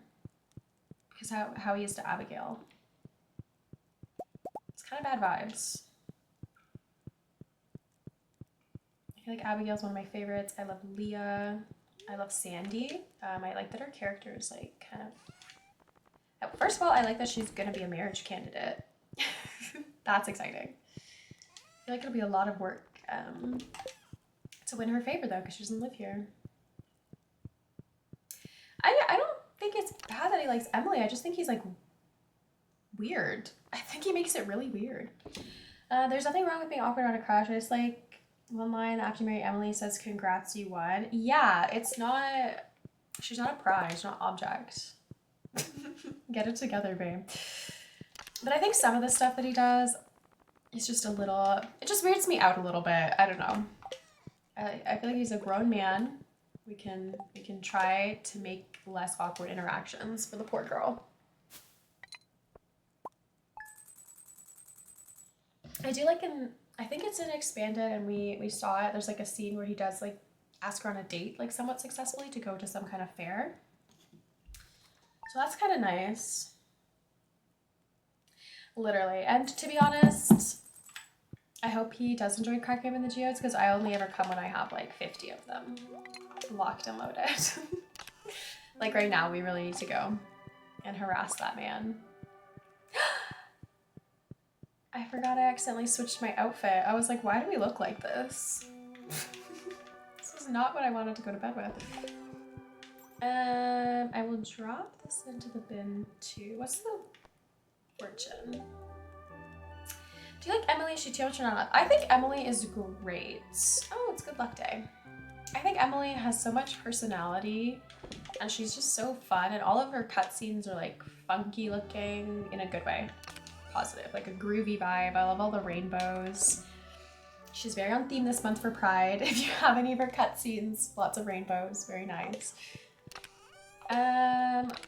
Because how he is to Abigail. It's kind of bad vibes. I feel like Abigail's one of my favorites. I love Leah. I love Sandy. I like that her character is like kind of... First of all, I like that she's going to be a marriage candidate. That's exciting. I feel like it'll be a lot of work to win her favor though, because she doesn't live here. I don't think it's bad that he likes Emily. I just think he's like weird. I think he makes it really weird. There's nothing wrong with being awkward on a crush. I just like one line after Mary Emily says, "Congrats, you won." Yeah, it's not. She's not a prize, not object. Get it together, babe. But I think some of the stuff that he does is just a little. It just weirds me out a little bit. I don't know. I feel like he's a grown man. We can try to make less awkward interactions for the poor girl. I do like I think it's in Expanded, and we saw it. There's like a scene where he does like ask her on a date, like somewhat successfully, to go to some kind of fair. So that's kind of nice. Literally. And to be honest, I hope he does enjoy Crack Game in the Geodes, because I only ever come when I have like 50 of them locked and loaded. Like right now, we really need to go and harass that man. I forgot I accidentally switched my outfit. I was like, why do we look like this? This is not what I wanted to go to bed with. I will drop this into the bin too. What's the fortune? Do you like Emily? Is she too much or not? I think Emily is great. Oh, it's good luck day. I think Emily has so much personality, and she's just so fun, and all of her cutscenes are like funky looking in a good way. Positive, like a groovy vibe. I love all the rainbows. She's very on theme this month for Pride. If you have any of her cutscenes, lots of rainbows, very nice.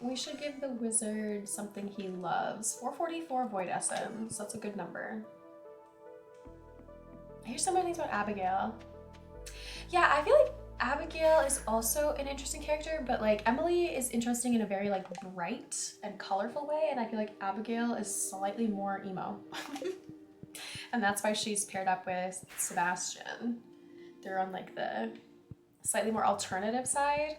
We should give the wizard something he loves. 444 Void Essence, that's a good number. Here's some more things about Abigail. Yeah, I feel like Abigail is also an interesting character, but like Emily is interesting in a very like bright and colorful way, and I feel like Abigail is slightly more emo. And that's why she's paired up with Sebastian. They're on like the slightly more alternative side.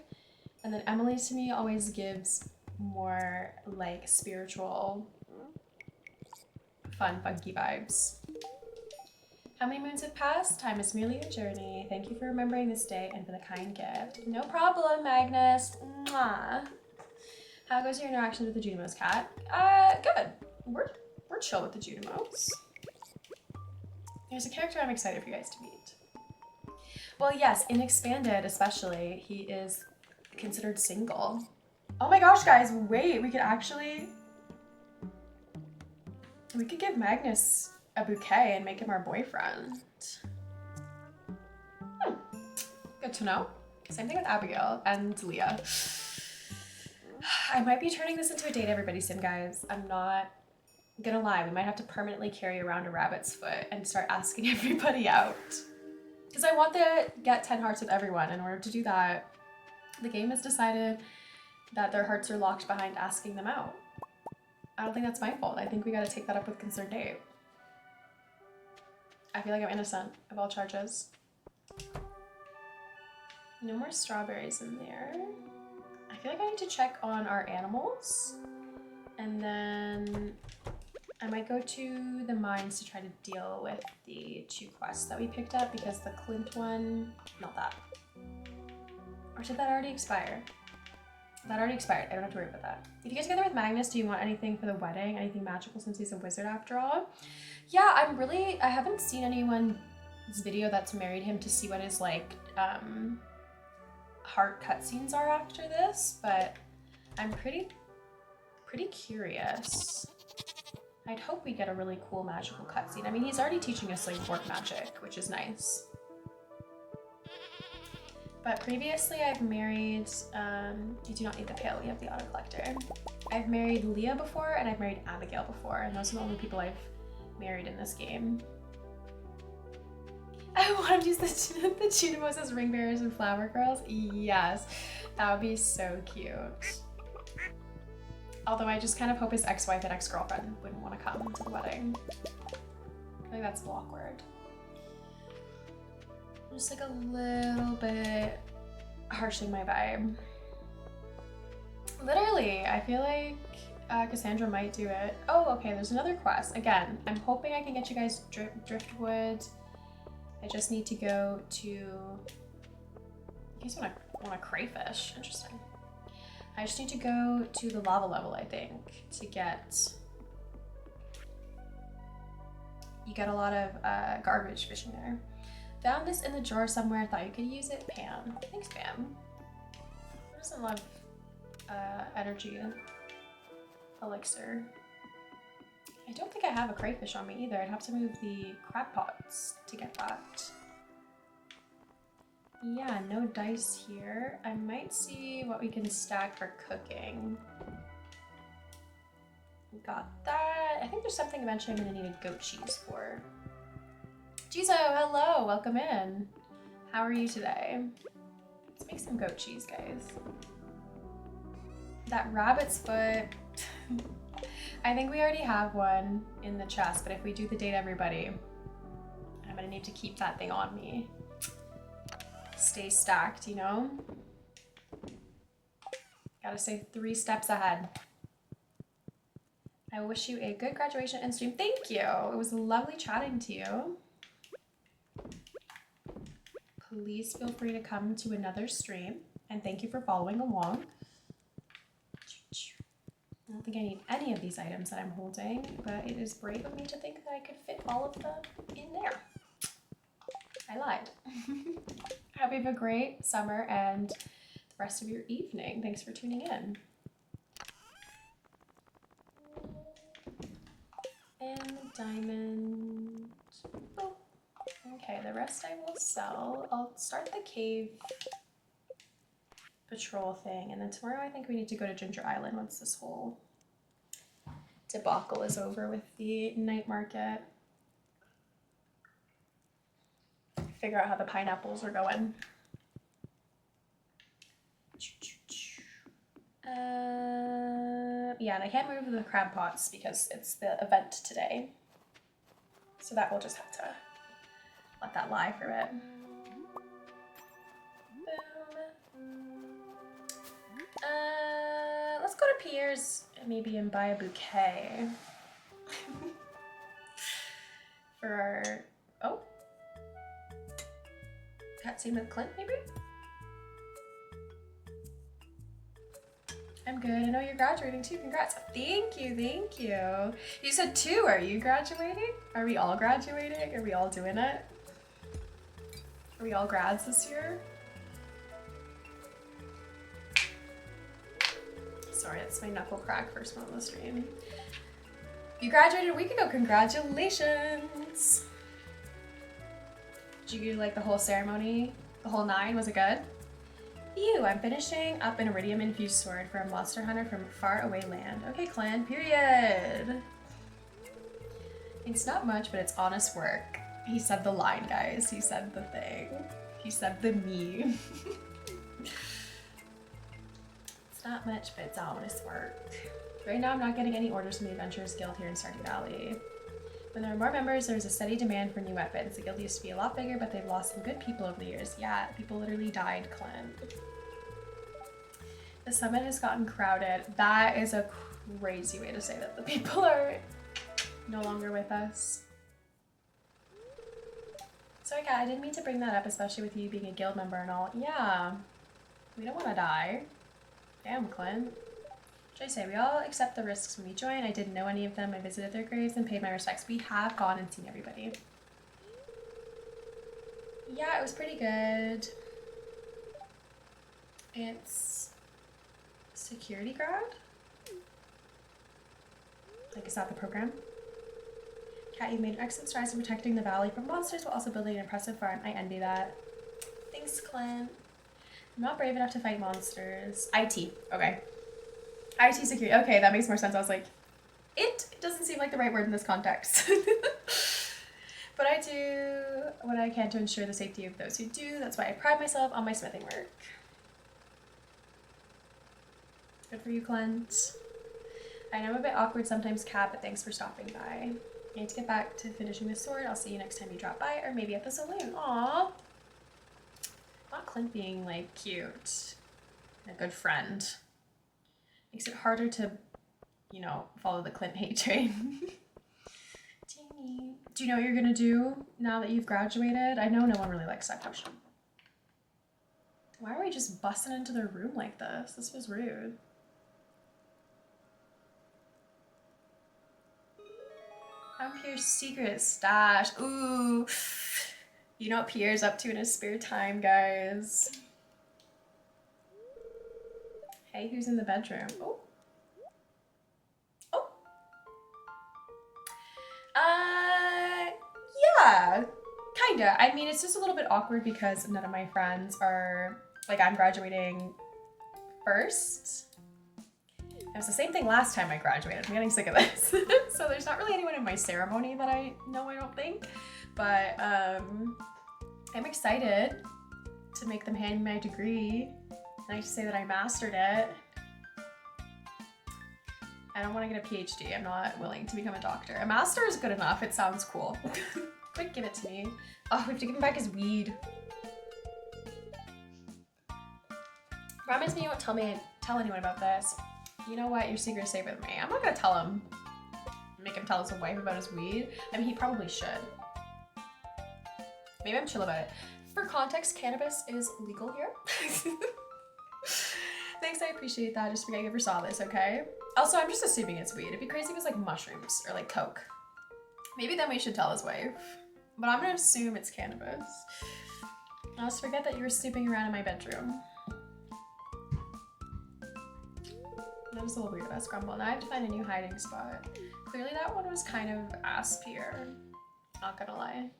And then Emily to me always gives more like spiritual, fun, funky vibes. How many moons have passed? Time is merely a journey. Thank you for remembering this day and for the kind gift. No problem, Magnus. Mwah. How goes your interaction with the Junimos cat? Good. We're chill with the Junimos. There's a character I'm excited for you guys to meet. Well, yes, in Expanded especially, he is considered single. Oh my gosh, guys, wait, we could give Magnus a bouquet and make him our boyfriend. Good to know. Same thing with Abigail and Leah. I might be turning this into a date everybody sim, guys. I'm not gonna lie, we might have to permanently carry around a rabbit's foot and start asking everybody out. Because I want to get 10 hearts with everyone. In order to do that, the game has decided that their hearts are locked behind asking them out. I don't think that's my fault. I think we gotta take that up with Concerned Dave. I feel like I'm innocent of all charges. No more strawberries in there. I feel like I need to check on our animals. And then I might go to the mines to try to deal with the 2 quests that we picked up, because the Clint one, not that. Or did that already expire? That already expired. I don't have to worry about that. If you get together with Magnus, do you want anything for the wedding? Anything magical, since he's a wizard after all? Yeah, I haven't seen anyone's video that's married him to see what his like heart cutscenes are after this, but I'm pretty curious. I'd hope we get a really cool magical cutscene. I mean, he's already teaching us like work magic, which is nice. But previously I've married, you do not need the pail, you have the auto collector. I've married Leah before, and I've married Abigail before, and those are the only people I've married in this game. I want to use the Junimos as ring bearers and flower girls. Yes, that would be so cute. Although I just kind of hope his ex-wife and ex-girlfriend wouldn't want to come to the wedding. I think that's a little awkward. Just like a little bit harshing my vibe. Literally, I feel like Cassandra might do it. Oh, okay, there's another quest. Again, I'm hoping I can get you guys driftwood. I just need to go to... You guys want a crayfish? Interesting. I just need to go to the lava level, I think, to get You get a lot of garbage fishing there. Found this in the drawer somewhere. Thought you could use it. Pam. Thanks, Pam. Who doesn't love energy elixir? I don't think I have a crayfish on me either. I'd have to move the crab pots to get that. Yeah, no dice here. I might see what we can stack for cooking. Got that. I think there's something eventually I'm gonna need a goat cheese for. Jizo, hello, welcome in. How are you today? Let's make some goat cheese, guys. That rabbit's foot. I think we already have one in the chest, but if we do the date everybody, I'm gonna need to keep that thing on me. Stay stacked, you know? Gotta stay 3 steps ahead. I wish you a good graduation and stream. Thank you. It was lovely chatting to you. Please feel free to come to another stream, and thank you for following along. I don't think I need any of these items that I'm holding, but it is brave of me to think that I could fit all of them in there. I lied. Hope you have a great summer and the rest of your evening. Thanks for tuning in. And the diamond. Oh. Okay, the rest I will sell. I'll start the cave patrol thing, and then tomorrow I think we need to go to Ginger Island once this whole debacle is over with the night market. Figure out how the pineapples are going. Yeah, and I can't move the crab pots because it's the event today. So that we'll just have to let that lie for a bit. Let's go to Pierre's maybe and buy a bouquet. For our, oh. Cutscene with Clint, maybe? I'm good. I know you're graduating too. Congrats. Thank you, thank you. You said 2. Are you graduating? Are we all graduating? Are we all doing it? Are we all grads this year? Sorry, that's my knuckle crack first one on the stream. You graduated a week ago. Congratulations. Did you do like the whole ceremony? The whole 9? Was it good? Ew, I'm finishing up an iridium infused sword for a monster hunter from far away land. Okay, clan, period. It's not much, but it's honest work. He said the line, guys. He said the thing. He said the me. It's not much, but it's honest work. Right now, I'm not getting any orders from the Adventurers Guild here in Stardew Valley. When there are more members, there's a steady demand for new weapons. The guild used to be a lot bigger, but they've lost some good people over the years. Yeah, people literally died, Clint. The summit has gotten crowded. That is a crazy way to say that the people are no longer with us. Sorry, Kat, I didn't mean to bring that up, especially with you being a guild member and all. Yeah, we don't want to die. Damn, Clint. Should I say, we all accept the risks when we join. I didn't know any of them. I visited their graves and paid my respects. We have gone and seen everybody. Yeah, it was pretty good. It's security grad? Like, is that the program? Kat, you've made an excellent strides in protecting the valley from monsters while also building an impressive farm. I envy that. Thanks, Clint. I'm not brave enough to fight monsters. IT. Okay. IT security. Okay, that makes more sense. I was like, it doesn't seem like the right word in this context. But I do what I can to ensure the safety of those who do. That's why I pride myself on my smithing work. Good for you, Clint. I know I'm a bit awkward sometimes, Kat, but thanks for stopping by. I need to get back to finishing this sword. I'll see you next time you drop by, or maybe at the saloon. Aww. Not Clint being, like, cute. A good friend. Makes it harder to, you know, follow the Clint hate train. Do you know what you're gonna do now that you've graduated? I know no one really likes that question. Why are we just busting into their room like this? This was rude. Found Pierre's secret stash. Ooh. You know what Pierre's up to in his spare time, guys. Hey, who's in the bedroom? Oh. Oh. Yeah. Kinda. I mean, it's just a little bit awkward because none of my friends are, like, I'm graduating first. It was the same thing last time I graduated. I'm getting sick of this. So there's not really anyone in my ceremony that I know, I don't think. But I'm excited to make them hand me my degree. Nice to say that I mastered it. I don't want to get a PhD. I'm not willing to become a doctor. A master is good enough. It sounds cool. Quick, give it to me. Oh, we have to give him back his weed. Promise me you won't tell anyone about this. You know what? Your secret's safe with me. I'm not gonna tell him. Make him tell his wife about his weed. I mean, he probably should. Maybe I'm chill about it. For context, cannabis is legal here. Thanks, I appreciate that. Just forget you ever saw this, okay? Also, I'm just assuming it's weed. It'd be crazy if it was like mushrooms or like coke. Maybe then we should tell his wife. But I'm gonna assume it's cannabis. I'll just forget that you were snooping around in my bedroom. That was a little weird about Grumble. Now I have to find a new hiding spot. Clearly that one was kind of ass Pierre. Not gonna lie.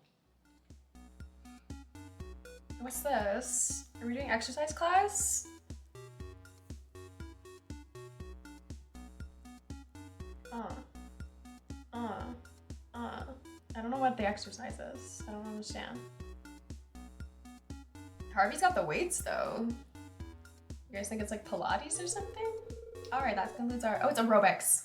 What's this? Are we doing exercise class? I don't know what the exercise is. I don't understand. Harvey's got the weights though. You guys think it's like Pilates or something? Alright, that concludes our, oh, it's aerobics.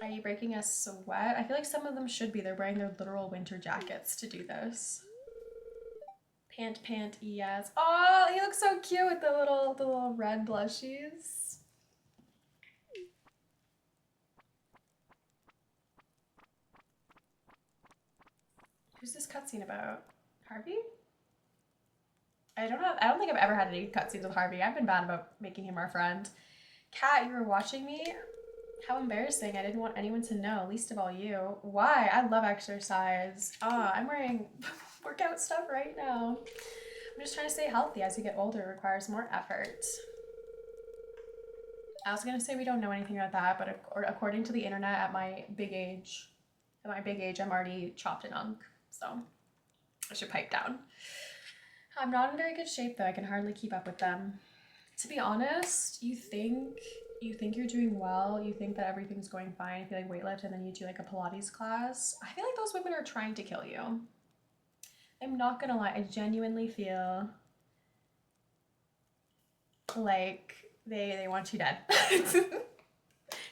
Are you breaking a sweat? I feel like some of them should be. They're wearing their literal winter jackets to do this. Pant, yes. Oh, he looks so cute with the little red blushies. Who's this cutscene about? Harvey? I don't think I've ever had any cutscenes with Harvey. I've been bad about making him our friend. Kat, you were watching me? How embarrassing. I didn't want anyone to know, least of all you. Why? I love exercise. I'm wearing workout stuff right now. I'm just trying to stay healthy. As you get older, it requires more effort. I was gonna say we don't know anything about that, but according to the internet, at my big age, I'm already chopped and unk, so I should pipe down. I'm not in very good shape though. I can hardly keep up with them. To be honest, you think you're doing well, you think that everything's going fine if you like weightlift and then you do like a Pilates class. I feel like those women are trying to kill you. I'm not gonna lie, I genuinely feel like they want you dead.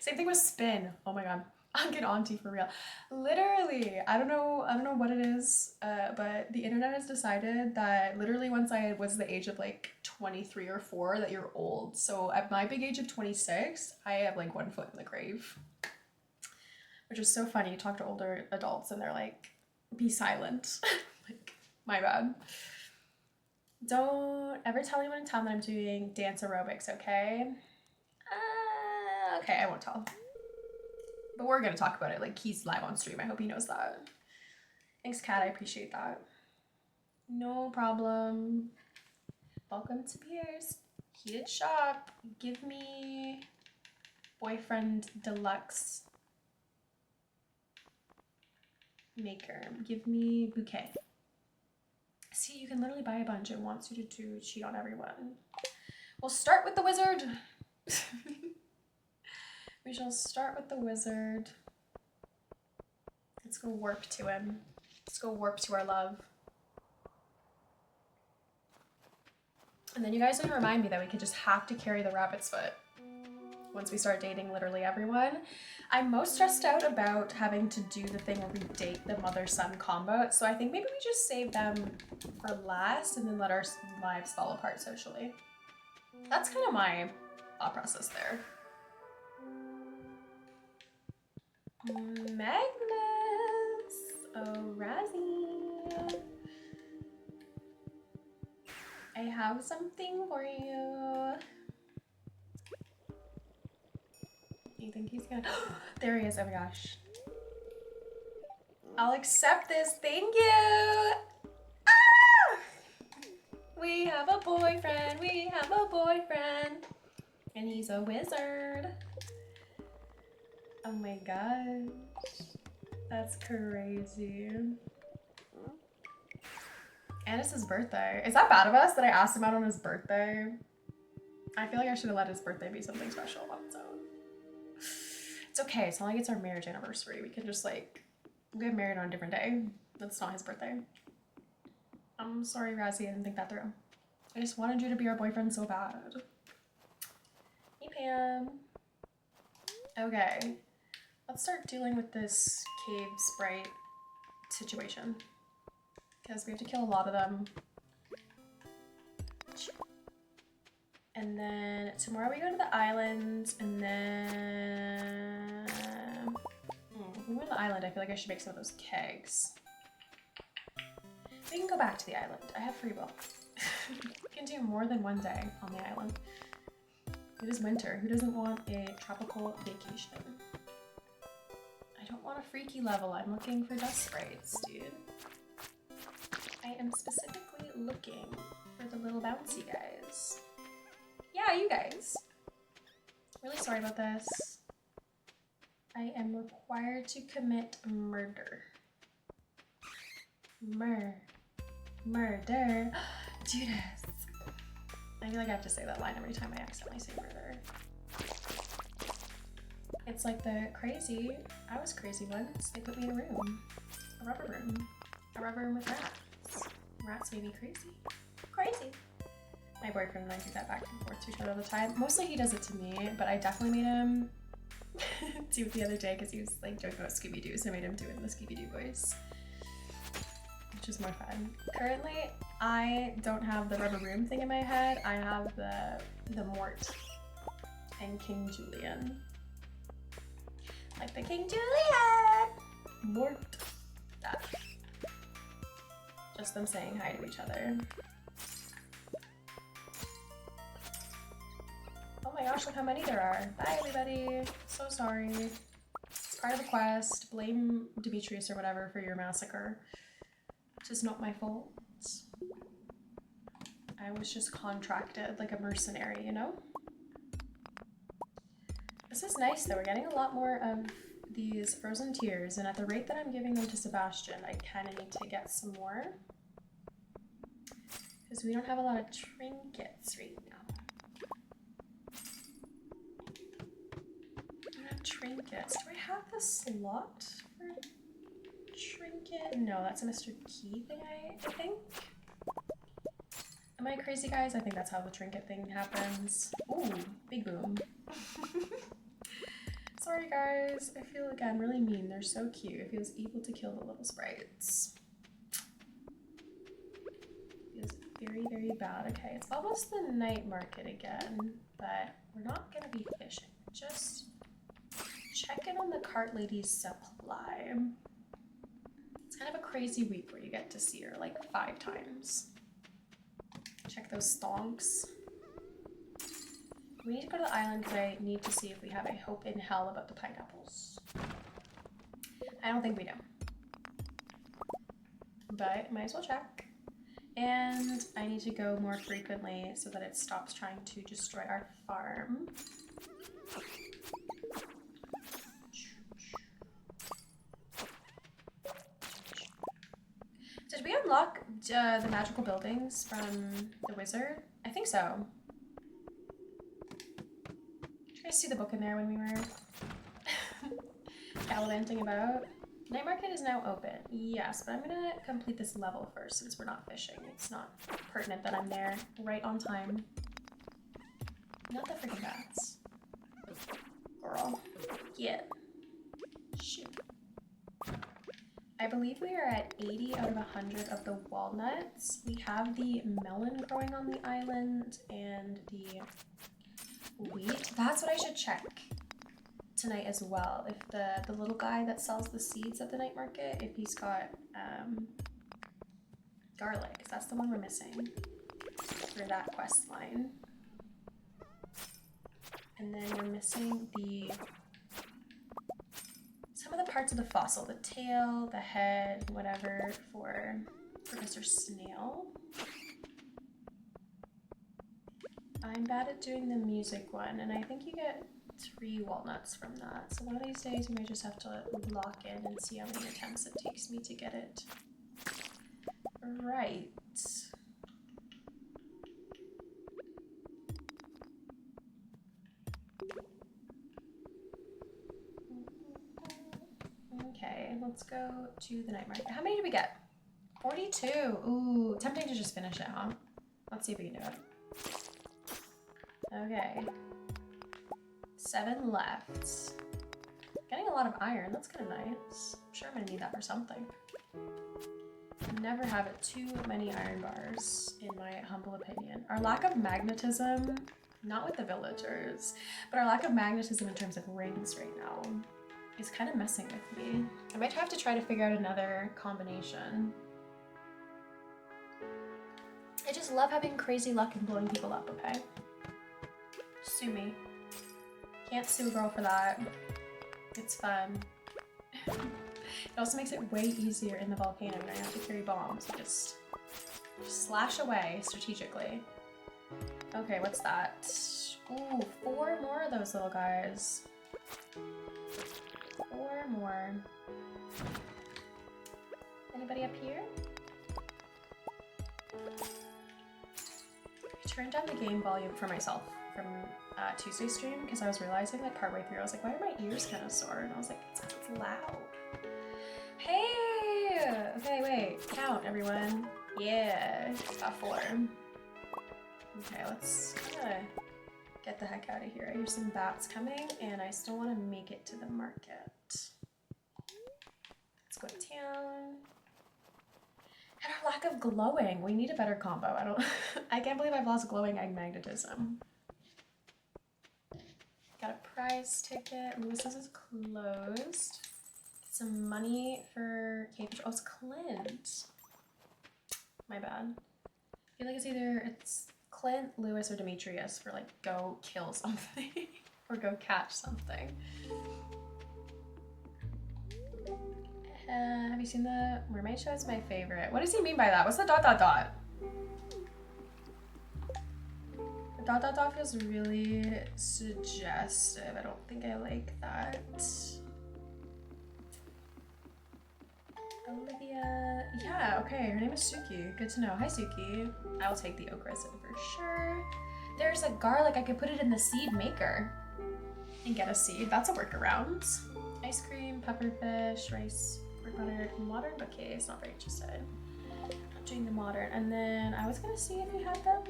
Same thing with spin. Oh my god. I'll get auntie for real. Literally, I don't know what it is, but the internet has decided that literally once I was the age of like 23 or 4 that you're old. So at my big age of 26, I have like one foot in the grave. Which is so funny. You talk to older adults and they're like, be silent. Like, my bad. Don't ever tell anyone in town that I'm doing dance aerobics, okay? Okay, I won't tell. But we're gonna talk about it, like he's live on stream. I hope he knows that. Thanks, Kat, I appreciate that. No problem. Welcome to Pierre's Heated Shop. Give me boyfriend deluxe maker. Give me bouquet. See, you can literally buy a bunch. It wants you to cheat on everyone. We'll start with the wizard. We shall start with the wizard. Let's go warp to him. Let's go warp to our love. And then you guys need to remind me that we could just have to carry the rabbit's foot once we start dating literally everyone. I'm most stressed out about having to do the thing where we date the mother-son combo, so I think maybe we just save them for last and then let our lives fall apart socially. That's kind of my thought process there. Magnus! Oh, Razzie! I have something for you. Anything think he's gonna. There he is. Oh my gosh. I'll accept this. Thank you. Ah! We have a boyfriend. We have a boyfriend. And he's a wizard. Oh my gosh. That's crazy. And it's his birthday. Is that bad of us that I asked him out on his birthday? I feel like I should have let his birthday be something special on its own. It's okay. It's not like it's our marriage anniversary. We can just like get married on a different day. That's not his birthday. I'm sorry, Razzie. I didn't think that through. I just wanted you to be our boyfriend so bad. Hey, Pam. Okay. Let's start dealing with this cave sprite situation. Because we have to kill a lot of them. And then tomorrow we go to the island, and then when we go to the island, I feel like I should make some of those kegs. We can go back to the island. I have free will. We can do more than one day on the island. It is winter. Who doesn't want a tropical vacation? I don't want a freaky level. I'm looking for dust sprites, dude. I am specifically looking for the little bouncy guys. Yeah, you guys. Really sorry about this. I am required to commit murder. Murder. Judas. I feel like I have to say that line every time I accidentally say murder. It's like the crazy. I was crazy once. They put me in a room. A rubber room. A rubber room with rats. Rats made me crazy. Crazy. My boyfriend and I do that back and forth to each other all the time. Mostly he does it to me, but I definitely made him do it the other day because he was like joking about Scooby-Doo, so I made him do it in the Scooby-Doo voice, which is more fun. Currently, I don't have the rubber room thing in my head. I have the Mort and King Julian. Like the King Julian! Mort. That. Just them saying hi to each other. Oh my gosh, look how many there are. Bye, everybody. So sorry. It's part of the quest. Blame Demetrius or whatever for your massacre. It's just not my fault. I was just contracted like a mercenary, you know? This is nice though. We're getting a lot more of these frozen tears, and at the rate that I'm giving them to Sebastian, I kind of need to get some more. Because we don't have a lot of trinkets right now. Trinkets. Do I have the slot for trinket? No, that's a Mr. Key thing, I think. Am I crazy, guys? I think that's how the trinket thing happens. Ooh, big boom. Sorry, guys. I feel, again, really mean. They're so cute. It feels evil to kill the little sprites. Feels very, very bad. Okay, it's almost the night market again, but we're not going to be fishing. Just check in on the cart lady's supply. It's kind of a crazy week where you get to see her like 5 times. Check those stonks. We need to go to the island because I need to see if we have a hope in hell about the pineapples. I don't think we do. But might as well check. And I need to go more frequently so that it stops trying to destroy our farm. Did we unlock the magical buildings from the wizard? I think so. Did you guys see the book in there when we were gallivanting about? Night market is now open. Yes, but I'm gonna complete this level first since we're not fishing. It's not pertinent that I'm there right on time. Not the freaking bats. Girl. Get. Shoot. I believe we are at 80 out of 100 of the walnuts. We have the melon growing on the island and the wheat. That's what I should check tonight as well. If the little guy that sells the seeds at the night market, if he's got garlic, 'cause that's the one we're missing for that quest line. And then we're missing the some of the parts of the fossil, the tail, the head, whatever, for Professor Snail. I'm bad at doing the music one, and I think you get 3 walnuts from that. So one of these days we might just have to lock in and see how many attempts it takes me to get it right. Okay, let's go to the night market. How many did we get? 42. Ooh, tempting to just finish it, huh? Let's see if we can do it. Okay. 7 left. Getting a lot of iron, that's kind of nice. I'm sure I'm gonna need that for something. Never have it too many iron bars, in my humble opinion. Our lack of magnetism, not with the villagers, but our lack of magnetism in terms of rings right now is kind of messing with me. I might have to try to figure out another combination. I just love having crazy luck and blowing people up, okay? Sue me. Can't sue a girl for that. It's fun. It also makes it way easier in the volcano. You don't have to carry bombs. You just slash away strategically. Okay, what's that? Ooh, 4 more of those little guys. 4 more. Anybody up here? I turned down the game volume for myself from Tuesday stream because I was realizing like partway through I was like, why are my ears kind of sore? And I was like, it's because it's loud. Hey! Okay, wait. Count, everyone. Yeah. Got 4. Okay, let's get the heck out of here. I hear some bats coming and I still want to make it to the market. Let's go to town. And our lack of glowing. We need a better combo. I can't believe I've lost glowing egg magnetism. Got a prize ticket. Lewis's is closed. Get some money for Cambridge. Oh, it's Clint. My bad. I feel like it's Clint, Lewis, or Demetrius for like go kill something or go catch something. Have you seen the mermaid show? It's my favorite. What does he mean by that? What's the ... The ... feels really suggestive. I don't think I like that. Olivia. Yeah, okay. Her name is Suki. Good to know. Hi, Suki. I'll take the oak resin for sure. There's a garlic. I could put it in the seed maker and get a seed. That's a workaround. Ice cream, pufferfish, rice, pork butter, modern bouquets. Not very interested. Not doing the modern. And then I was gonna see if you had them.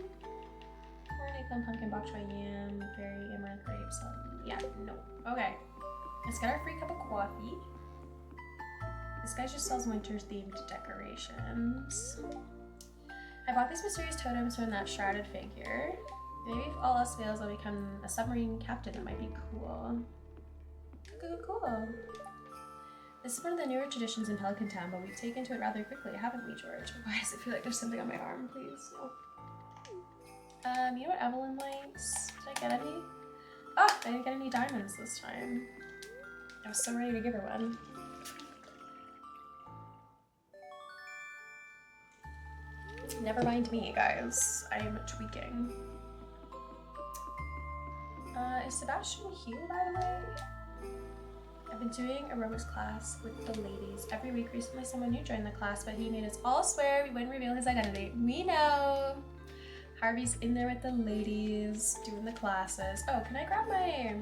Corn, eggplant, pumpkin, bok choy, yam, berry, amaranth, grapes. Yeah, no. Okay. Let's get our free cup of coffee. This guy just sells winter-themed decorations. I bought these mysterious totems from that shrouded figure. Maybe if all else fails, I'll become a submarine captain. That might be cool. Cool. This is one of the newer traditions in Pelican Town, but we've taken to it rather quickly, haven't we, George? Why does it feel like there's something on my arm, please? No. You know what Evelyn likes? Did I get any? Oh, I didn't get any diamonds this time. I was so ready to give her one. Never mind me, guys. I am tweaking. Is Sebastian here, by the way? I've been doing aerobics class with the ladies every week. Recently, someone new joined the class, but he made us all swear we wouldn't reveal his identity. We know! Harvey's in there with the ladies, doing the classes. Oh, can I grab my...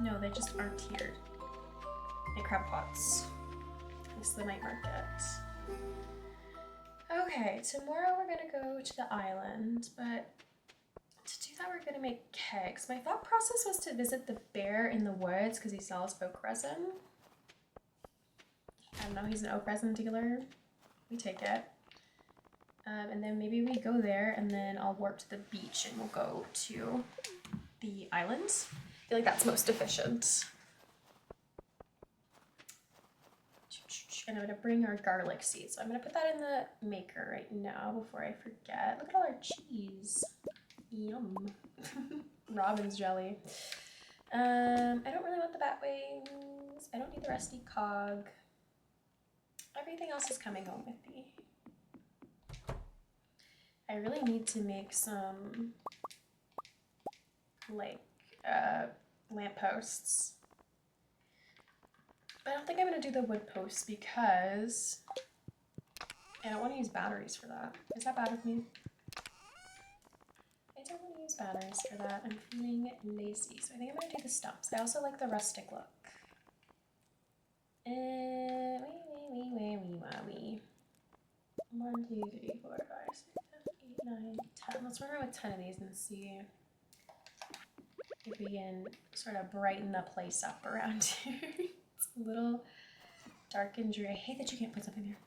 No, they just aren't here. My crab pots. This is the night market. Okay, tomorrow we're gonna go to the island, but to do that we're gonna make kegs. My thought process was to visit the bear in the woods because he sells oak resin. I don't know, he's an oak resin dealer. We take it. And then maybe we go there and then I'll warp to the beach and we'll go to the island. I feel like that's most efficient. And I'm gonna bring our garlic seeds. So I'm gonna put that in the maker right now before I forget. Look at all our cheese. Yum. Robin's jelly. I don't really want the bat wings. I don't need the rusty cog. Everything else is coming home with me. I really need to make some like lampposts. But I don't think I'm gonna do the wood posts because I don't want to use batteries for that. Is that bad of me? I don't want to use batteries for that. I'm feeling lazy, so I think I'm gonna do the stumps. I also like the rustic look. Wee. 1, 2, 3, 4, 5, 6, 7, 8, 9, 10. Let's run around with 10 of these and see if we can sort of brighten the place up around here. It's a little dark and dreary. I hate that you can't put something there.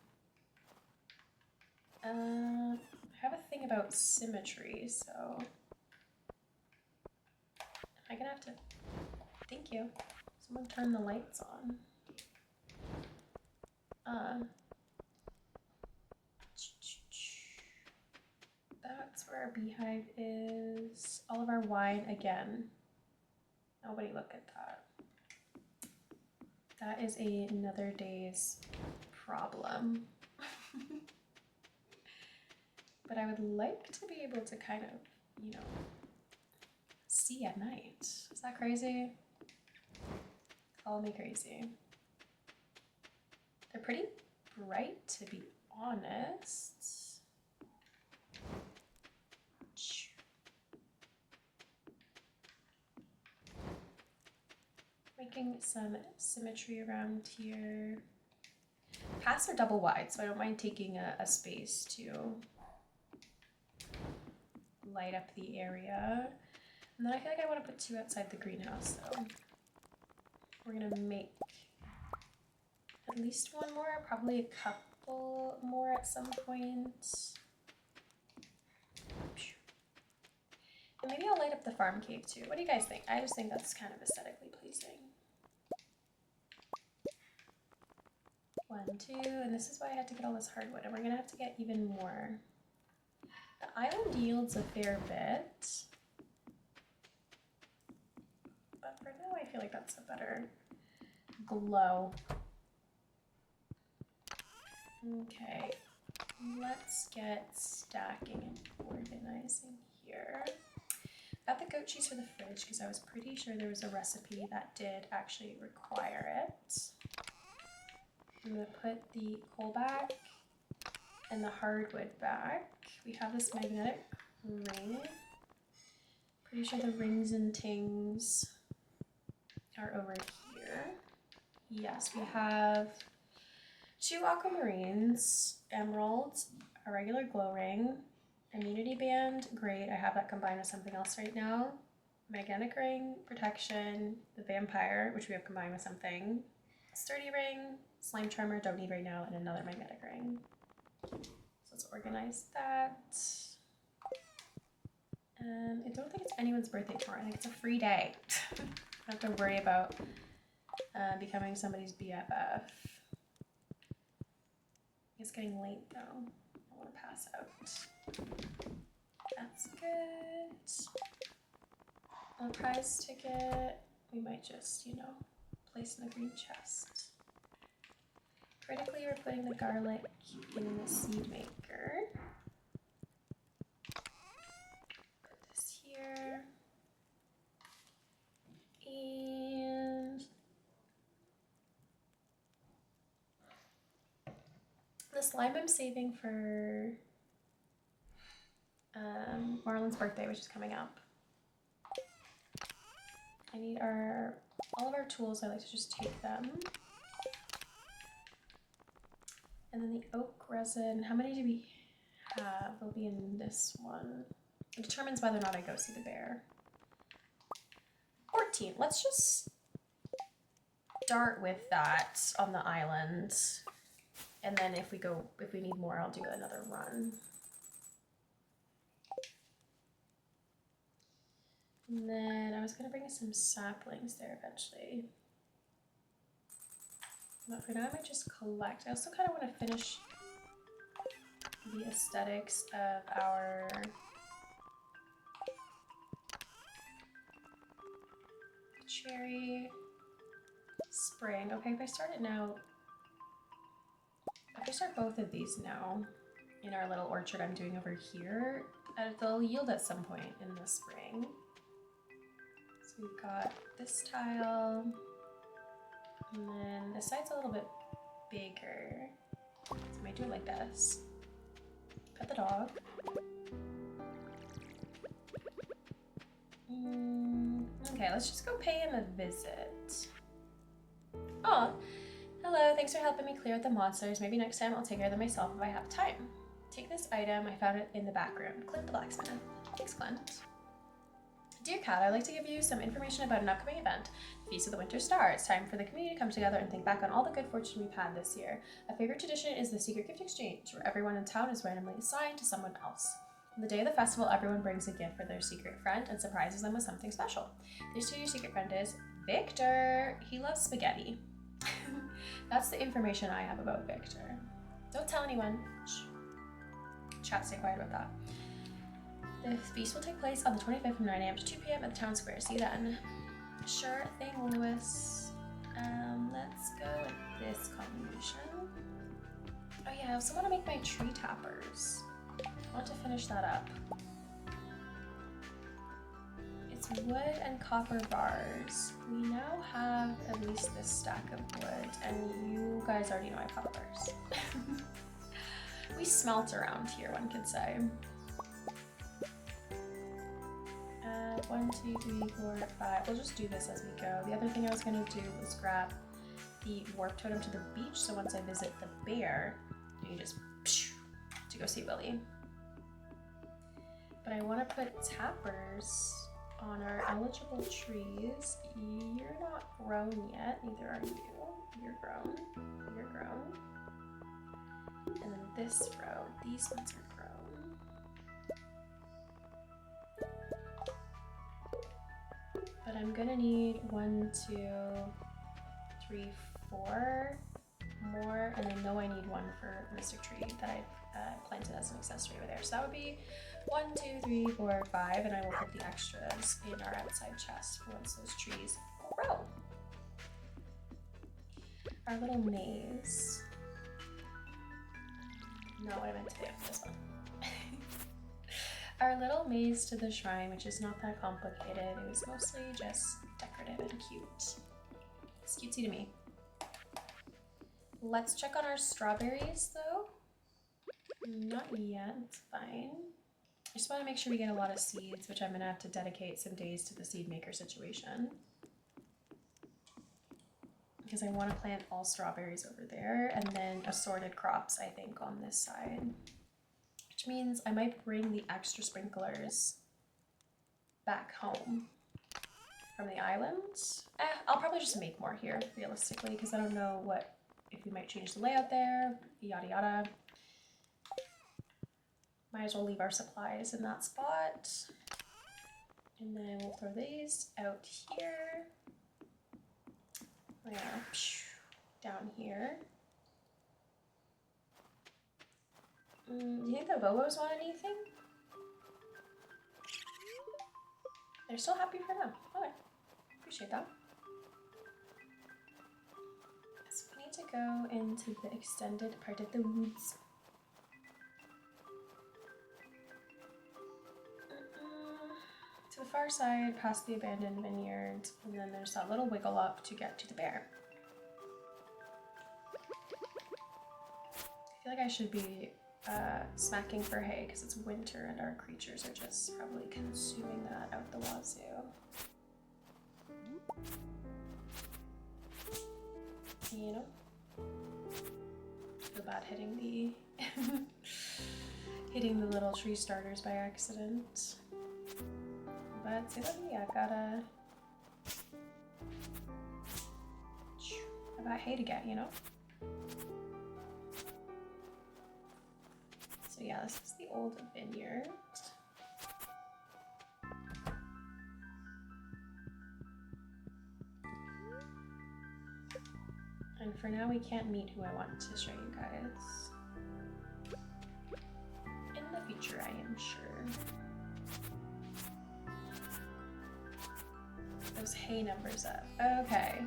I have a thing about symmetry, so I'm gonna have to. Thank you. Someone turn the lights on. That's where our beehive is. All of our wine again. Nobody look at that. That is another day's problem. But I would like to be able to kind of, you know, see at night. Is that crazy? Call me crazy. They're pretty bright, to be honest. Making some symmetry around here. Paths are double wide, so I don't mind taking a space to light up the area. And then I feel like I want to put 2 outside the greenhouse, so we're gonna make at least 1 more, probably a couple more at some point. And maybe I'll light up the farm cave too. What do you guys think? I just think that's kind of aesthetically pleasing. 1, 2, and this is why I had to get all this hardwood, and we're gonna have to get even more. The island yields a fair bit, but for now I feel like that's a better glow. Okay, let's get stacking and organizing here. Got the goat cheese for the fridge because I was pretty sure there was a recipe that did actually require it. I'm gonna put the coal back and the hardwood back. We have this magnetic ring. Pretty sure the rings and tings are over here. Yes, we have 2 aquamarines, emeralds, a regular glow ring, immunity band, great, I have that combined with something else right now. Magnetic ring, protection, the vampire, which we have combined with something, sturdy ring, slime charmer, don't need right now, and another magnetic ring. So let's organize that. I don't think it's anyone's birthday tomorrow. I think it's a free day. I don't have to worry about becoming somebody's BFF. It's getting late though. I want to pass out. That's good. A prize ticket. We might just, you know, place in the green chest. Critically, we're putting the garlic in the seed maker. Put this here. And the slime I'm saving for Marlon's birthday, which is coming up. I need all of our tools. I like to just take them. And then the oak resin, how many do we have? They'll be in this one. It determines whether or not I go see the bear. 14. Let's just start with that on the island. And then if we need more, I'll do another run. And then I was gonna bring some saplings there eventually. But for now I might just collect. I also kind of want to finish the aesthetics of our cherry. Spring. Okay, if I start it now, if I start both of these now in our little orchard I'm doing over here, they'll yield at some point in the spring. So we've got this tile, and then this side's a little bit bigger. So I might do it like this. Pet the dog. Okay, let's just go pay him a visit. Oh, hello, thanks for helping me clear out the monsters. Maybe next time I'll take care of them myself if I have time. Take this item, I found it in the back room. Clint the blacksmith. Thanks, Clint. Dear Cat, I'd like to give you some information about an upcoming event, the Feast of the Winter Star. It's time for the community to come together and think back on all the good fortune we've had this year. A favorite tradition is the secret gift exchange, where everyone in town is randomly assigned to someone else. On the day of the festival, everyone brings a gift for their secret friend and surprises them with something special. This year, your secret friend is Victor. He loves spaghetti. That's the information I have about Victor. Don't tell anyone. Shh. Chat, stay quiet about that. The feast will take place on the 25th from 9 a.m. to 2 p.m. at the town square. See you then. Sure thing, Lewis. Let's go with this combination. Oh yeah, I also want to make my tree tappers. I want to finish that up. It's wood and copper bars. We now have at least this stack of wood, and you guys already know I have coppers. We smelt around here, one could say. 1, 2, 3, 4, 5. We'll just do this as we go. The other thing I was going to do was grab the warp totem to the beach, so once I visit the bear, you can just to go see Willy. But I want to put tappers on our eligible trees. You're not grown yet, neither are you. You're grown. You're grown. And then this row, these ones are grown. But I'm gonna need 1, 2, 3, 4 more, and I know I need one for Mystic Tree that I've planted as an accessory over there. So that would be 1, 2, 3, 4, 5, and I will put the extras in our outside chest for once those trees grow. Our little maze. Not what I meant to do for this one. Our little maze to the shrine, which is not that complicated. It was mostly just decorative and cute. It's cutesy to me. Let's check on our strawberries though. Not yet, it's fine. I just want to make sure we get a lot of seeds, which I'm gonna have to dedicate some days to the seed maker situation. Because I want to plant all strawberries over there and then assorted crops, I think, on this side. Which means I might bring the extra sprinklers back home from the island. I'll probably just make more here, realistically, because I don't know if we might change the layout there, yada yada. Might as well leave our supplies in that spot. And then we'll throw these out here. We're gonna down here. Do you think the Bobos want anything? They're still happy for them. Okay, appreciate that. So we need to go into the extended part of the woods. To the far side, past the abandoned vineyard, and then there's that little wiggle up to get to the bear. I feel like I should be smacking for hay because it's winter and our creatures are just probably consuming that out the wazoo. You know? Feel bad hitting the hitting the little tree starters by accident. But say that me, I've got hay to get, you know? So yeah, this is the old vineyard. And for now, we can't meet who I want to show you guys. In the future, I am sure. Those hay numbers up. Okay.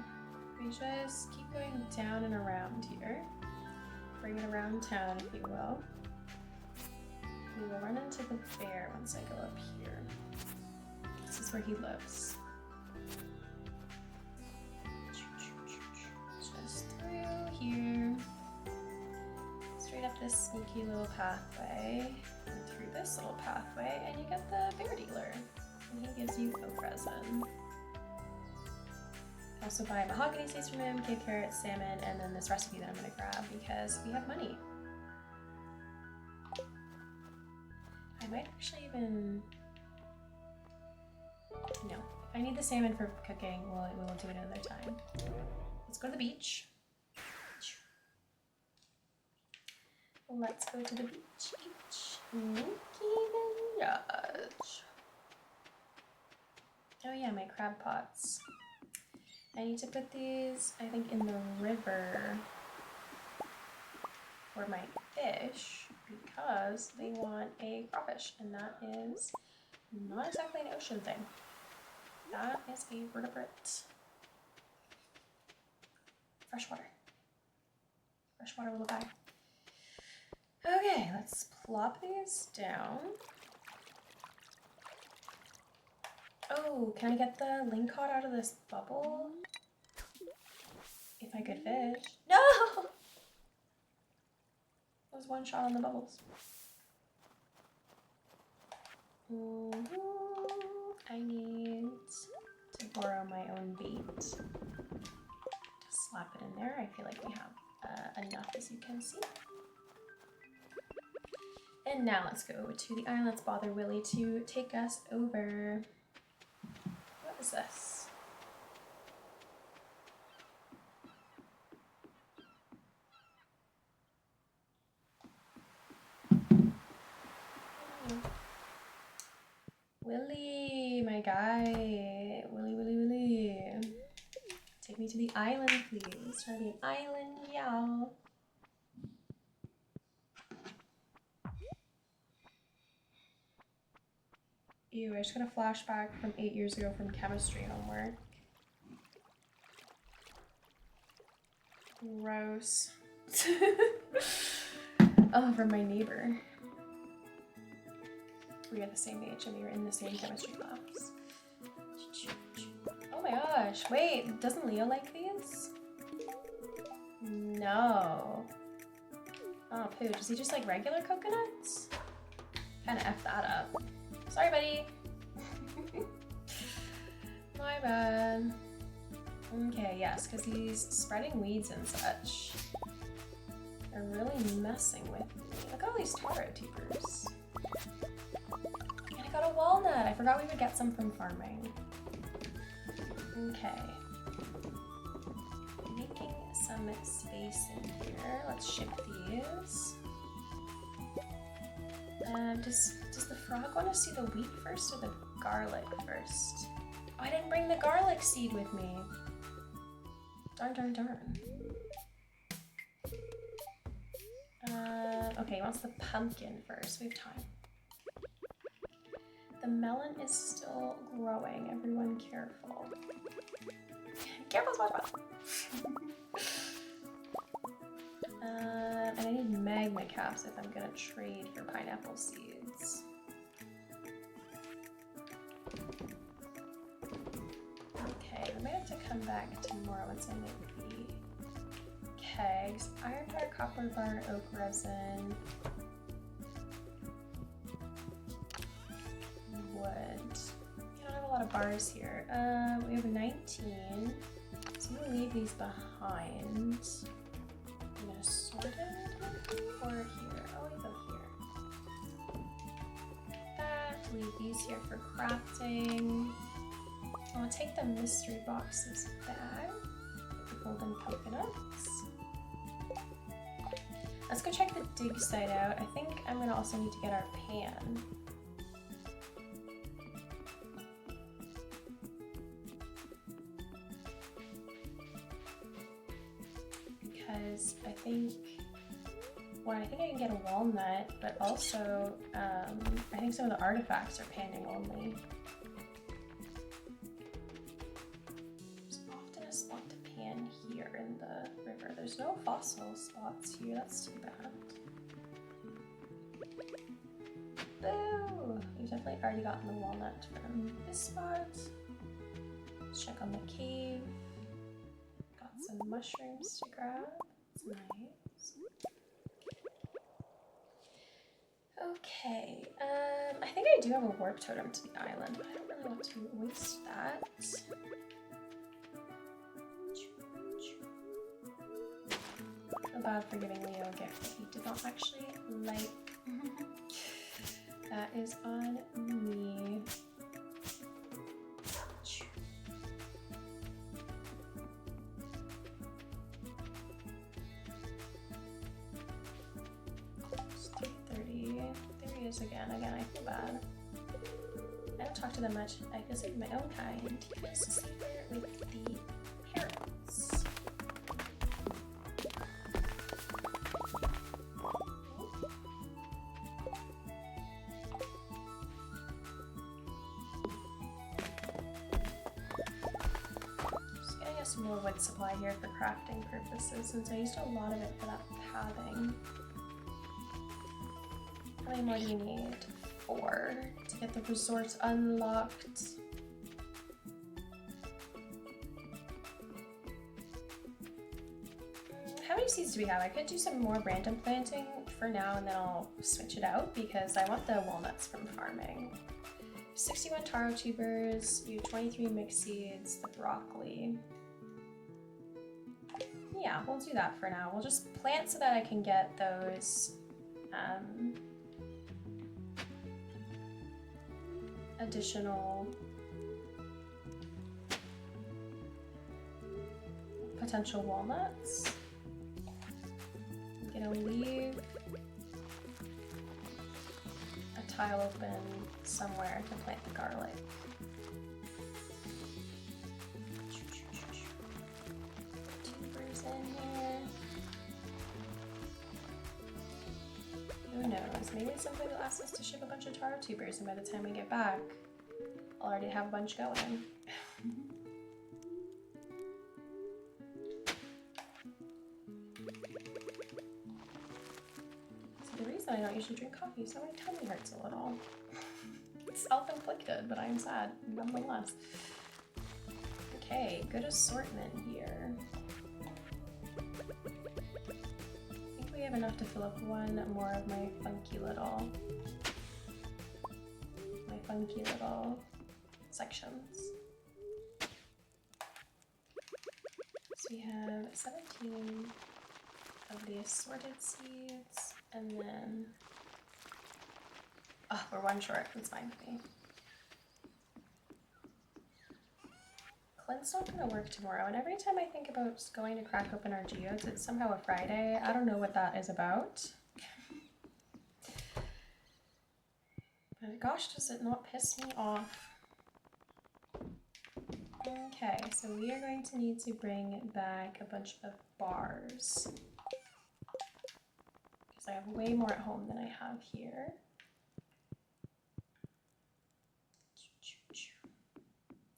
We just keep going down and around here. Bring it around town, if you will. We will run into the bear once I go up here. This is where he lives. Just through here. Straight up this sneaky little pathway. And through this little pathway, and you get the bear dealer. And he gives you oak resin. Also buy mahogany seeds from him, cave carrots, salmon, and then this recipe that I'm gonna grab because we have money. I might actually even... No. If I need the salmon for cooking, we will do it another time. Let's go to the beach. Let's go to the beach. Nicki Minaj. Oh yeah, my crab pots. I need to put these, I think, in the river for my fish because they want a crawfish, and that is not exactly an ocean thing. That is a vertebrate. Freshwater. Freshwater little guy. Okay, let's plop these down. Oh, can I get the lingcod out of this bubble? If I could fish. No! That was one shot on the bubbles. I need to borrow my own bait. Just slap it in there. I feel like we have enough, as you can see. And now let's go to the island. Let's bother Willy to take us over. What is this? Willy, my guy. Willy. Take me to the island, please. Try to be an island, y'all. Ew, I just got a flashback from 8 years ago from chemistry homework. Gross. Oh, from my neighbor. We are the same age and we were in the same chemistry class. Oh my gosh, wait, doesn't Leo like these? No. Oh, poo, does he just like regular coconuts? Kinda F that up. Sorry, buddy. My bad. Okay, yes, because he's spreading weeds and such. They're really messing with me. Look at all these taro tubers. And I got a walnut. I forgot we would get some from farming. Okay. Making some space in here. Let's ship these. Does the frog want to see the wheat first or the garlic first? Oh, I didn't bring the garlic seed with me. Darn. Okay, he wants the pumpkin first. We have time. The melon is still growing. Everyone careful. Careful, SpongeBob! And I need magma caps if I'm gonna trade for pineapple seeds. Okay, we might have to come back tomorrow once I make the kegs. Iron bar, copper bar, oak resin, wood. We don't have a lot of bars here. We have 19. So I'm gonna leave these behind. I'm gonna sort it or here. I'll leave them here. That. Leave these here for crafting. I'll take the mystery boxes back. The golden coconuts. Let's go check the dig site out. I think I'm gonna also need to get our pan. Because I think I can get a walnut, but also I think some of the artifacts are panning only. There's often a spot to pan there's no fossil spots here. That's too bad. Boo! We've definitely already gotten the walnut from this spot. Let's check on the cave. Got some mushrooms to grab. That's nice. Okay, I think I do have a warp totem to the island, but I don't really want to waste that. I feel bad for giving Leo a gift that he did not actually like. That is on me. Again, I feel bad. I don't talk to them much. I feel safe with my own kind. He feels safer with the parrots. Just getting us some more wood supply here for crafting purposes, since I used a lot of it for that pathing. How many more do you need? 4 to get the resort unlocked. How many seeds do we have? I could do some more random planting for now and then I'll switch it out because I want the walnuts from farming. 61 taro tubers, you 23 mixed seeds, the broccoli. Yeah, we'll do that for now. We'll just plant so that I can get those additional potential walnuts. I'm gonna leave a tile open somewhere to plant the garlic. Tubers in here. Who knows? Maybe somebody will ask us to ship a bunch of taro tubers, and by the time we get back, I'll already have a bunch going. So the reason I don't usually drink coffee is so my tummy hurts a little. It's self-inflicted, but I'm sad nonetheless. Okay, good assortment here. We have enough to fill up one more of my funky little sections. So we have 17 of the assorted seeds, and then we're one short. That's fine with me. Clint's not gonna work tomorrow, and every time I think about going to crack open our geodes, it's somehow a Friday. I don't know what that is about. But gosh, does it not piss me off. Okay, so we are going to need to bring back a bunch of bars. Because I have way more at home than I have here.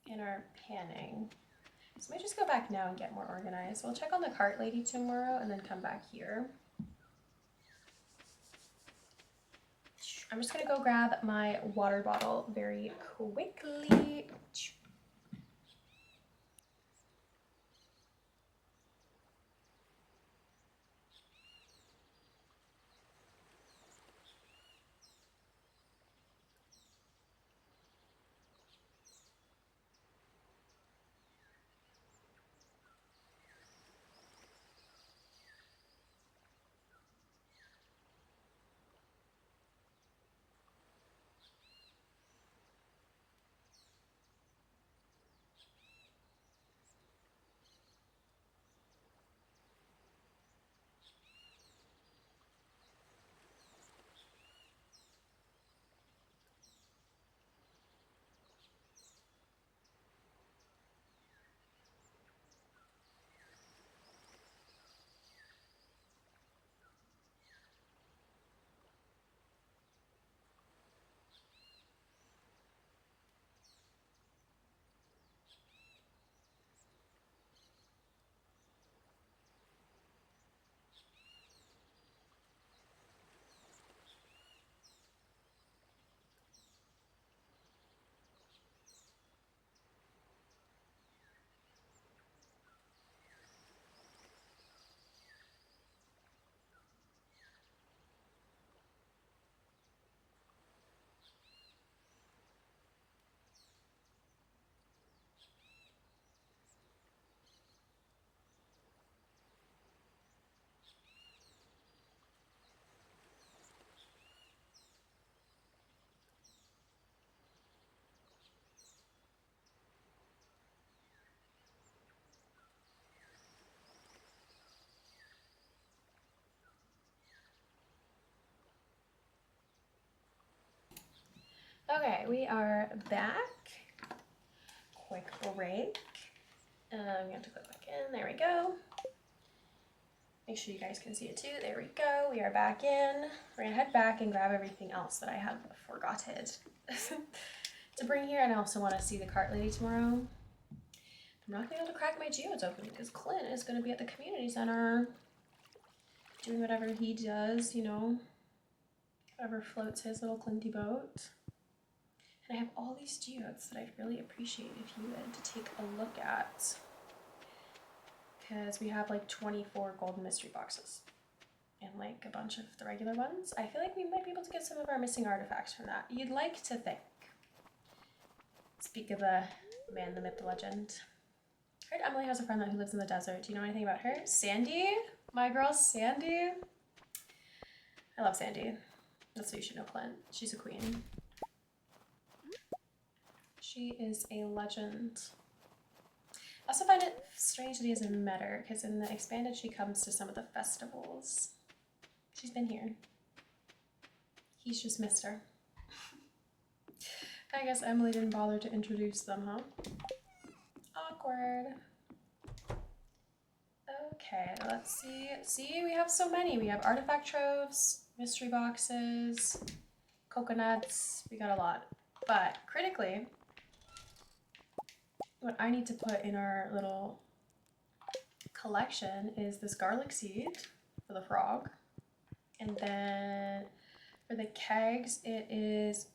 In our panning. So let me just go back now and get more organized. We'll check on the cart lady tomorrow and then come back here. I'm just gonna go grab my water bottle very quickly. Okay, we are back. Quick break. We have to click back in. There we go. Make sure you guys can see it too. There we go. We are back in. We're gonna head back and grab everything else that I have forgotten to bring here. And I also want to see the cart lady tomorrow. I'm not gonna be able to crack my geodes open because Clint is gonna be at the community center doing whatever he does, you know, whatever floats his little Clinty boat. And I have all these geodes that I'd really appreciate if you would to take a look at, because we have like 24 golden mystery boxes and like a bunch of the regular ones. I feel like we might be able to get some of our missing artifacts from that. You'd like to think. Speak of the man, the myth, the legend. I heard Emily has a friend who lives in the desert. Do you know anything about her? Sandy? My girl Sandy? I love Sandy. That's what you should know, Clint. She's a queen. She is a legend. I also find it strange that he hasn't met her, because in the expanded she comes to some of the festivals. She's been here. He's just missed her. I guess Emily didn't bother to introduce them, huh? Awkward. Okay, let's see. See, we have so many. We have artifact troves, mystery boxes, coconuts. We got a lot. But critically, what I need to put in our little collection is this garlic seed for the frog. And then for the kegs, it is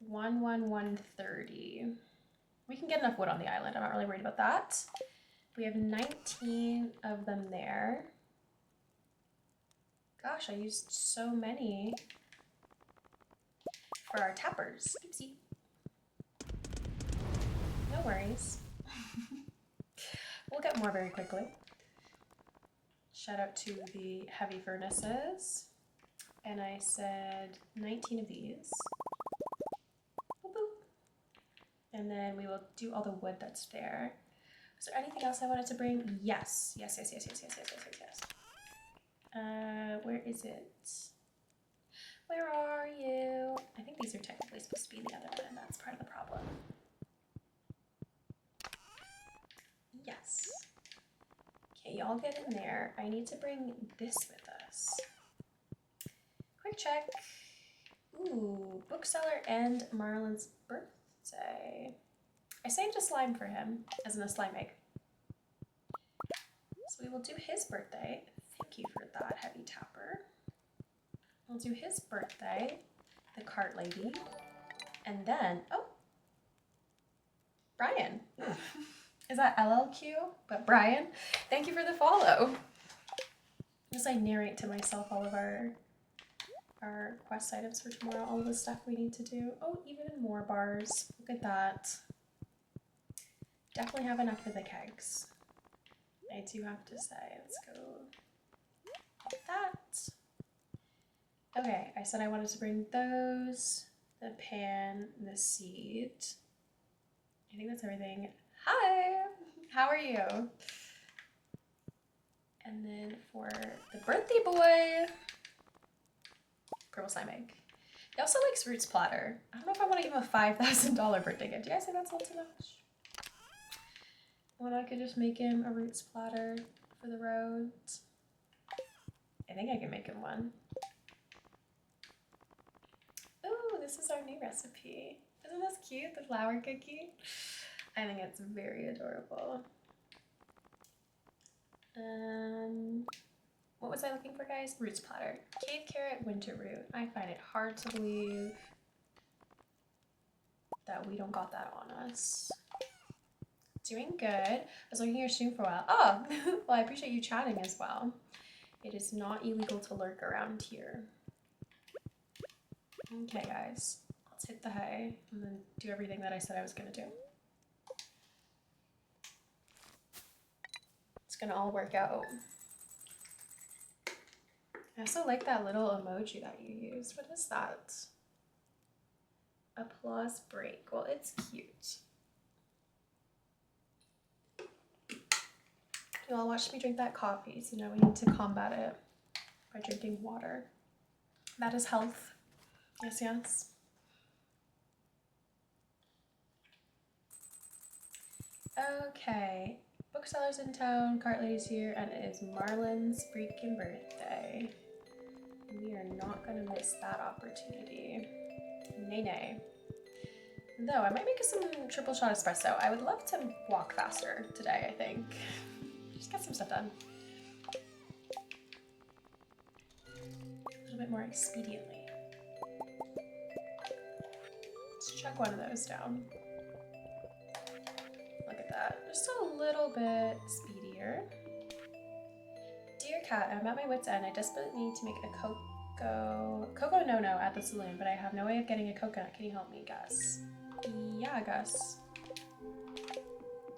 11130. We can get enough wood on the island. I'm not really worried about that. We have 19 of them there. Gosh, I used so many for our tappers. Oopsie. No worries. We'll get more very quickly. Shout out to the heavy furnaces. And I said 19 of these. Boop, boop. And then we will do all the wood that's there. Is there anything else I wanted to bring? Yes. Yes. Where is it? Where are you? I think these are technically supposed to be in the other one, and that's part of the problem. Yes. Okay, y'all get in there. I need to bring this with us. Quick check. Ooh, bookseller and Marlin's birthday. I saved a slime for him, as in a slime egg. So we will do his birthday. Thank you for that, Heavy Tapper. We'll do his birthday, the cart lady, and then, oh, Brian. Is that LLQ? But Brian, thank you for the follow. As I narrate to myself all of our quest items for tomorrow, all of the stuff we need to do. Oh, even more bars. Look at that. Definitely have enough for the kegs. I do have to say, let's go like that. Okay, I said I wanted to bring those, the pan, the seed. I think that's everything. Hi, how are you? And then for the birthday boy, purple slime egg. He also likes Roots Platter. I don't know if I want to give him a $5,000 birthday gift. Do you guys think that's a little too much? When I could just make him a Roots Platter for the road. I think I can make him one. Ooh, this is our new recipe. Isn't this cute, the flower cookie? I think it's very adorable. What was I looking for, guys? Roots Platter. Cave carrot, winter root. I find it hard to believe that we don't got that on us. Doing good. I was looking at your stream for a while. Oh, well, I appreciate you chatting as well. It is not illegal to lurk around here. Okay, guys. Let's hit the hay and then do everything that I said I was going to do. It's going to all work out. I also like that little emoji that you used. What is that? Applause break. Well, it's cute. You all watched me drink that coffee, so now we need to combat it by drinking water. That is health. Yes, yes. Okay. Bookseller's in town, cart lady's here, and it is Marlin's freaking birthday. We are not gonna miss that opportunity. Nay, nay. Though, I might make some triple shot espresso. I would love to walk faster today, I think. Just get some stuff done. A little bit more expediently. Let's chuck one of those down. Look at that. Just a little bit speedier. Dear Cat, I'm at my wit's end. I desperately need to make a Coco no-no at the saloon, but I have no way of getting a coconut. Can you help me, Gus? Yeah, Gus.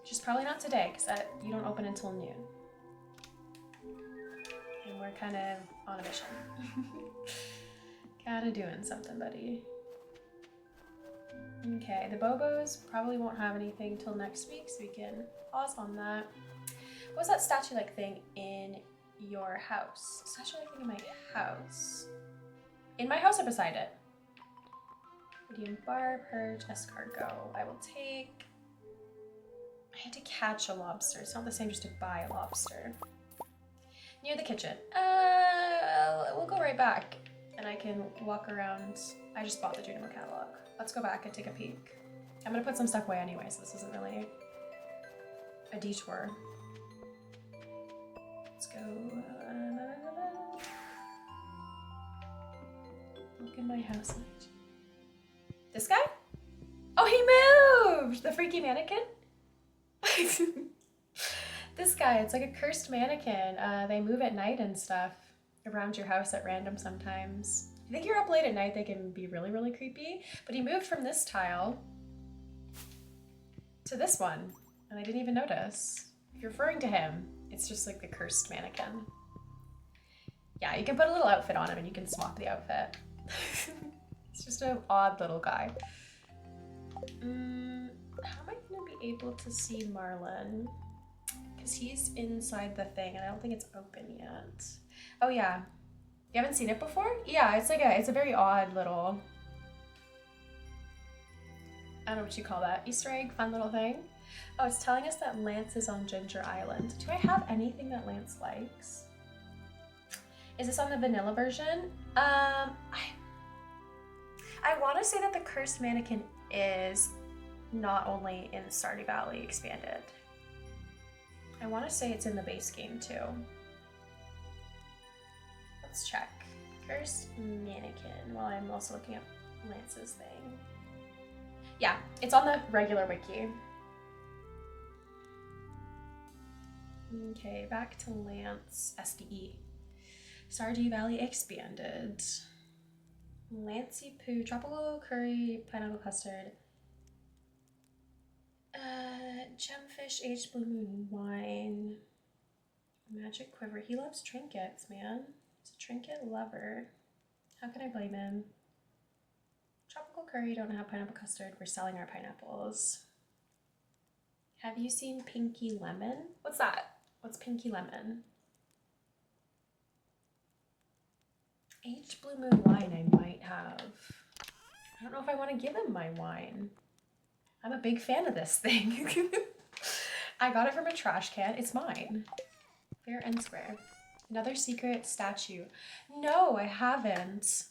Just probably not today, because you don't open until noon. And we're kind of on a mission. Kind of doing something, buddy. Okay, the Bobos probably won't have anything till next week, so we can pause on that. What was that statue-like thing in your house? Statue-like thing in my house? In my house or beside it? Medium bar, purge, escargot. I will take... I had to catch a lobster. It's not the same just to buy a lobster. Near the kitchen. We'll go right back. And I can walk around. I just bought the Junimo catalog. Let's go back and take a peek. I'm gonna put some stuff away anyway, so this isn't really a detour. Let's go. Look in my house. This guy? Oh, he moved! The freaky mannequin? This guy, it's like a cursed mannequin. They move at night and stuff around your house at random sometimes. I think you're up late at night, they can be really, really creepy. But he moved from this tile to this one, and I didn't even notice. If you're referring to him, it's just like the cursed mannequin. Yeah, you can put a little outfit on him and you can swap the outfit. It's just an odd little guy. How am I gonna be able to see Marlin? Because he's inside the thing and I don't think it's open yet. Oh yeah. You haven't seen it before? Yeah, it's a very odd little, I don't know what you call that, Easter egg, fun little thing. Oh, it's telling us that Lance is on Ginger Island. Do I have anything that Lance likes? Is this on the vanilla version? I want to say that the Cursed Mannequin is not only in Stardew Valley Expanded. I want to say it's in the base game too. Let's check. Cursed Mannequin, while I'm also looking up Lance's thing. Yeah, it's on the regular wiki. Okay, back to Lance SDE. Stardew Valley Expanded. Lancey Poo, tropical curry, pineapple custard. Gemfish, aged blue moon wine. Magic quiver. He loves trinkets, man. He's a trinket lover. How can I blame him? Tropical curry, don't have pineapple custard. We're selling our pineapples. Have you seen Pinky Lemon? What's that? What's Pinky Lemon? Aged blue moon wine I might have. I don't know if I want to give him my wine. I'm a big fan of this thing. I got it from a trash can. It's mine. Fair and square. Another secret statue. No, I haven't.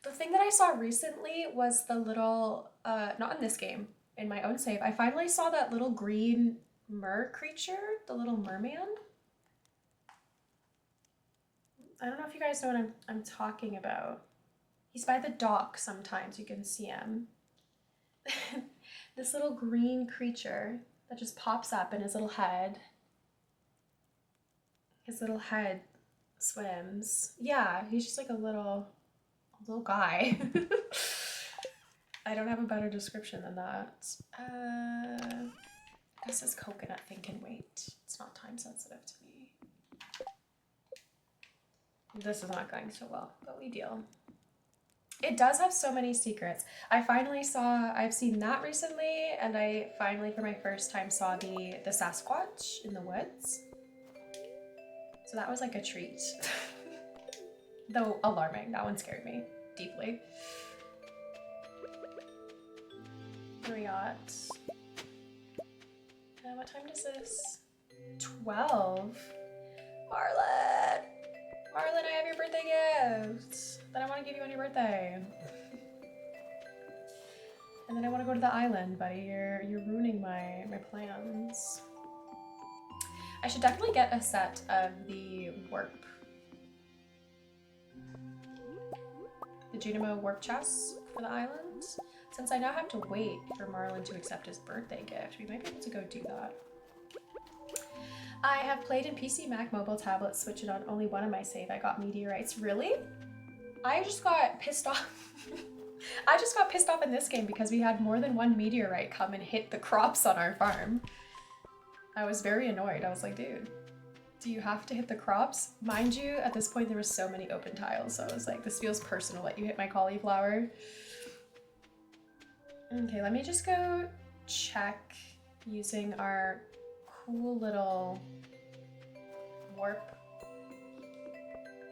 The thing that I saw recently was the little, not in this game, in my own save, I finally saw that little green mer creature, the little merman. I don't know if you guys know what I'm talking about. He's by the dock sometimes, you can see him. This little green creature that just pops up in his little head. His little head swims. Yeah, he's just like a little guy. I don't have a better description than that. I guess this coconut thing can wait. It's not time sensitive to me. This is not going so well, but we deal. It does have so many secrets. I've seen that recently, and I finally, for my first time, saw the Sasquatch in the woods. So that was like a treat. Though alarming, that one scared me deeply. We got What time does this? 12. Marlon! Marlon, I have your birthday gift that I want to give you on your birthday. And then I want to go to the island, buddy. You're ruining my plans. I should definitely get a set of the warp. The Junimo warp chests for the island. Since I now have to wait for Marlon to accept his birthday gift, we might be able to go do that. I have played in PC, Mac, mobile, tablet, Switch, and on only one of my save I got meteorites. Really? I just got pissed off. I just got pissed off in this game because we had more than one meteorite come and hit the crops on our farm. I was very annoyed. I was like, dude, do you have to hit the crops? Mind you, at this point there were so many open tiles, so I was like, this feels personal that you hit my cauliflower. Okay, let me just go check using our cool little warp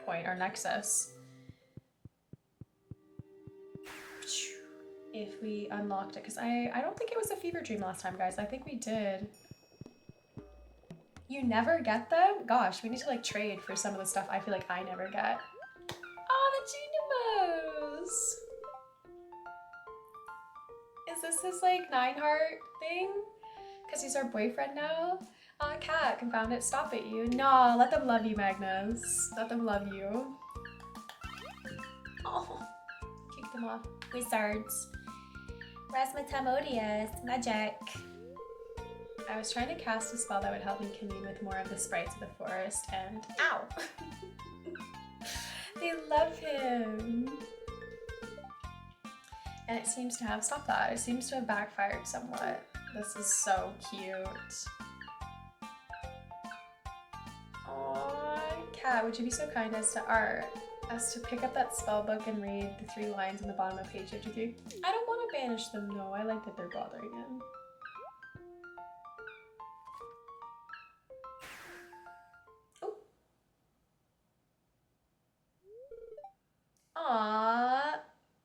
point, our nexus. If we unlocked it, because I don't think it was a fever dream last time, guys. I think we did. You never get them? Gosh, we need to like trade for some of the stuff I feel like I never get. Oh, the Junimos! Is this his like 9-heart thing? Because he's our boyfriend now? Aw, Cat, confound it, stop it, you. Nah, let them love you, Magnus. Let them love you. Oh, kick them off. Wizards. Rasmatamodius, magic. I was trying to cast a spell that would help me commune with more of the sprites of the forest, and ow! They love him! And it seems to have stopped that. It seems to have backfired somewhat. This is so cute. Aww, Cat, would you be so kind as to pick up that spell book and read the 3 lines on the bottom of page 53? I don't want to banish them, no. I like that they're bothering him. Oh. Aww.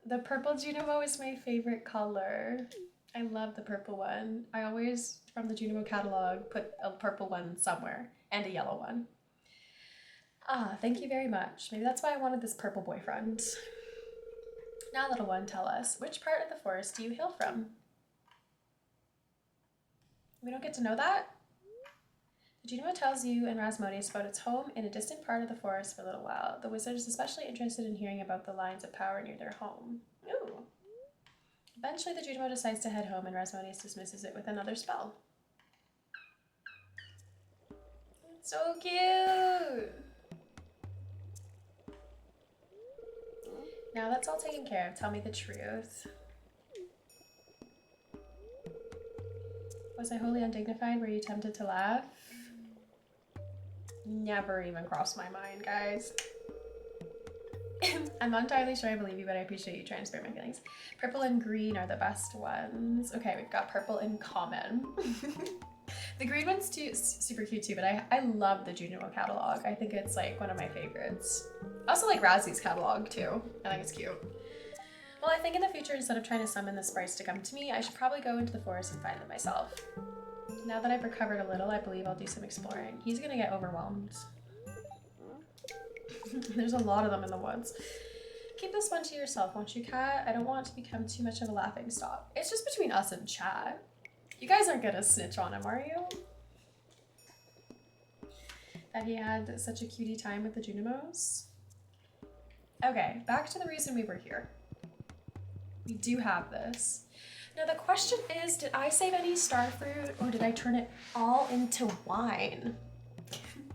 The purple Junimo is my favorite color. I love the purple one. I always, from the Junimo catalog, put a purple one somewhere and a yellow one. Ah, thank you very much. Maybe that's why I wanted this purple boyfriend. Now, little one, tell us, which part of the forest do you hail from? We don't get to know that? The Junimo tells you and Rasmodius about its home in a distant part of the forest for a little while. The wizard is especially interested in hearing about the lines of power near their home. Ooh. Eventually, the Junimo decides to head home and Rasmodius dismisses it with another spell. It's so cute! Now that's all taken care of, tell me the truth. Was I wholly undignified? Were you tempted to laugh? Never even crossed my mind, guys. I'm not entirely sure I believe you, but I appreciate you trying to spare my feelings. Purple and green are the best ones. Okay, we've got purple in common. The green one's super cute too, but I love the Junimo catalog. I think it's like one of my favorites. I also like Razzy's catalog too. I think it's cute. Well, I think in the future, instead of trying to summon the sprites to come to me, I should probably go into the forest and find them myself. Now that I've recovered a little, I believe I'll do some exploring. He's gonna get overwhelmed. There's a lot of them in the woods. Keep this one to yourself, won't you, Cat? I don't want to become too much of a laughing stock. It's just between us and chat. You guys aren't gonna snitch on him, are you? That he had such a cutie time with the Junimos? Okay, back to the reason we were here. We do have this. Now the question is, did I save any starfruit or did I turn it all into wine?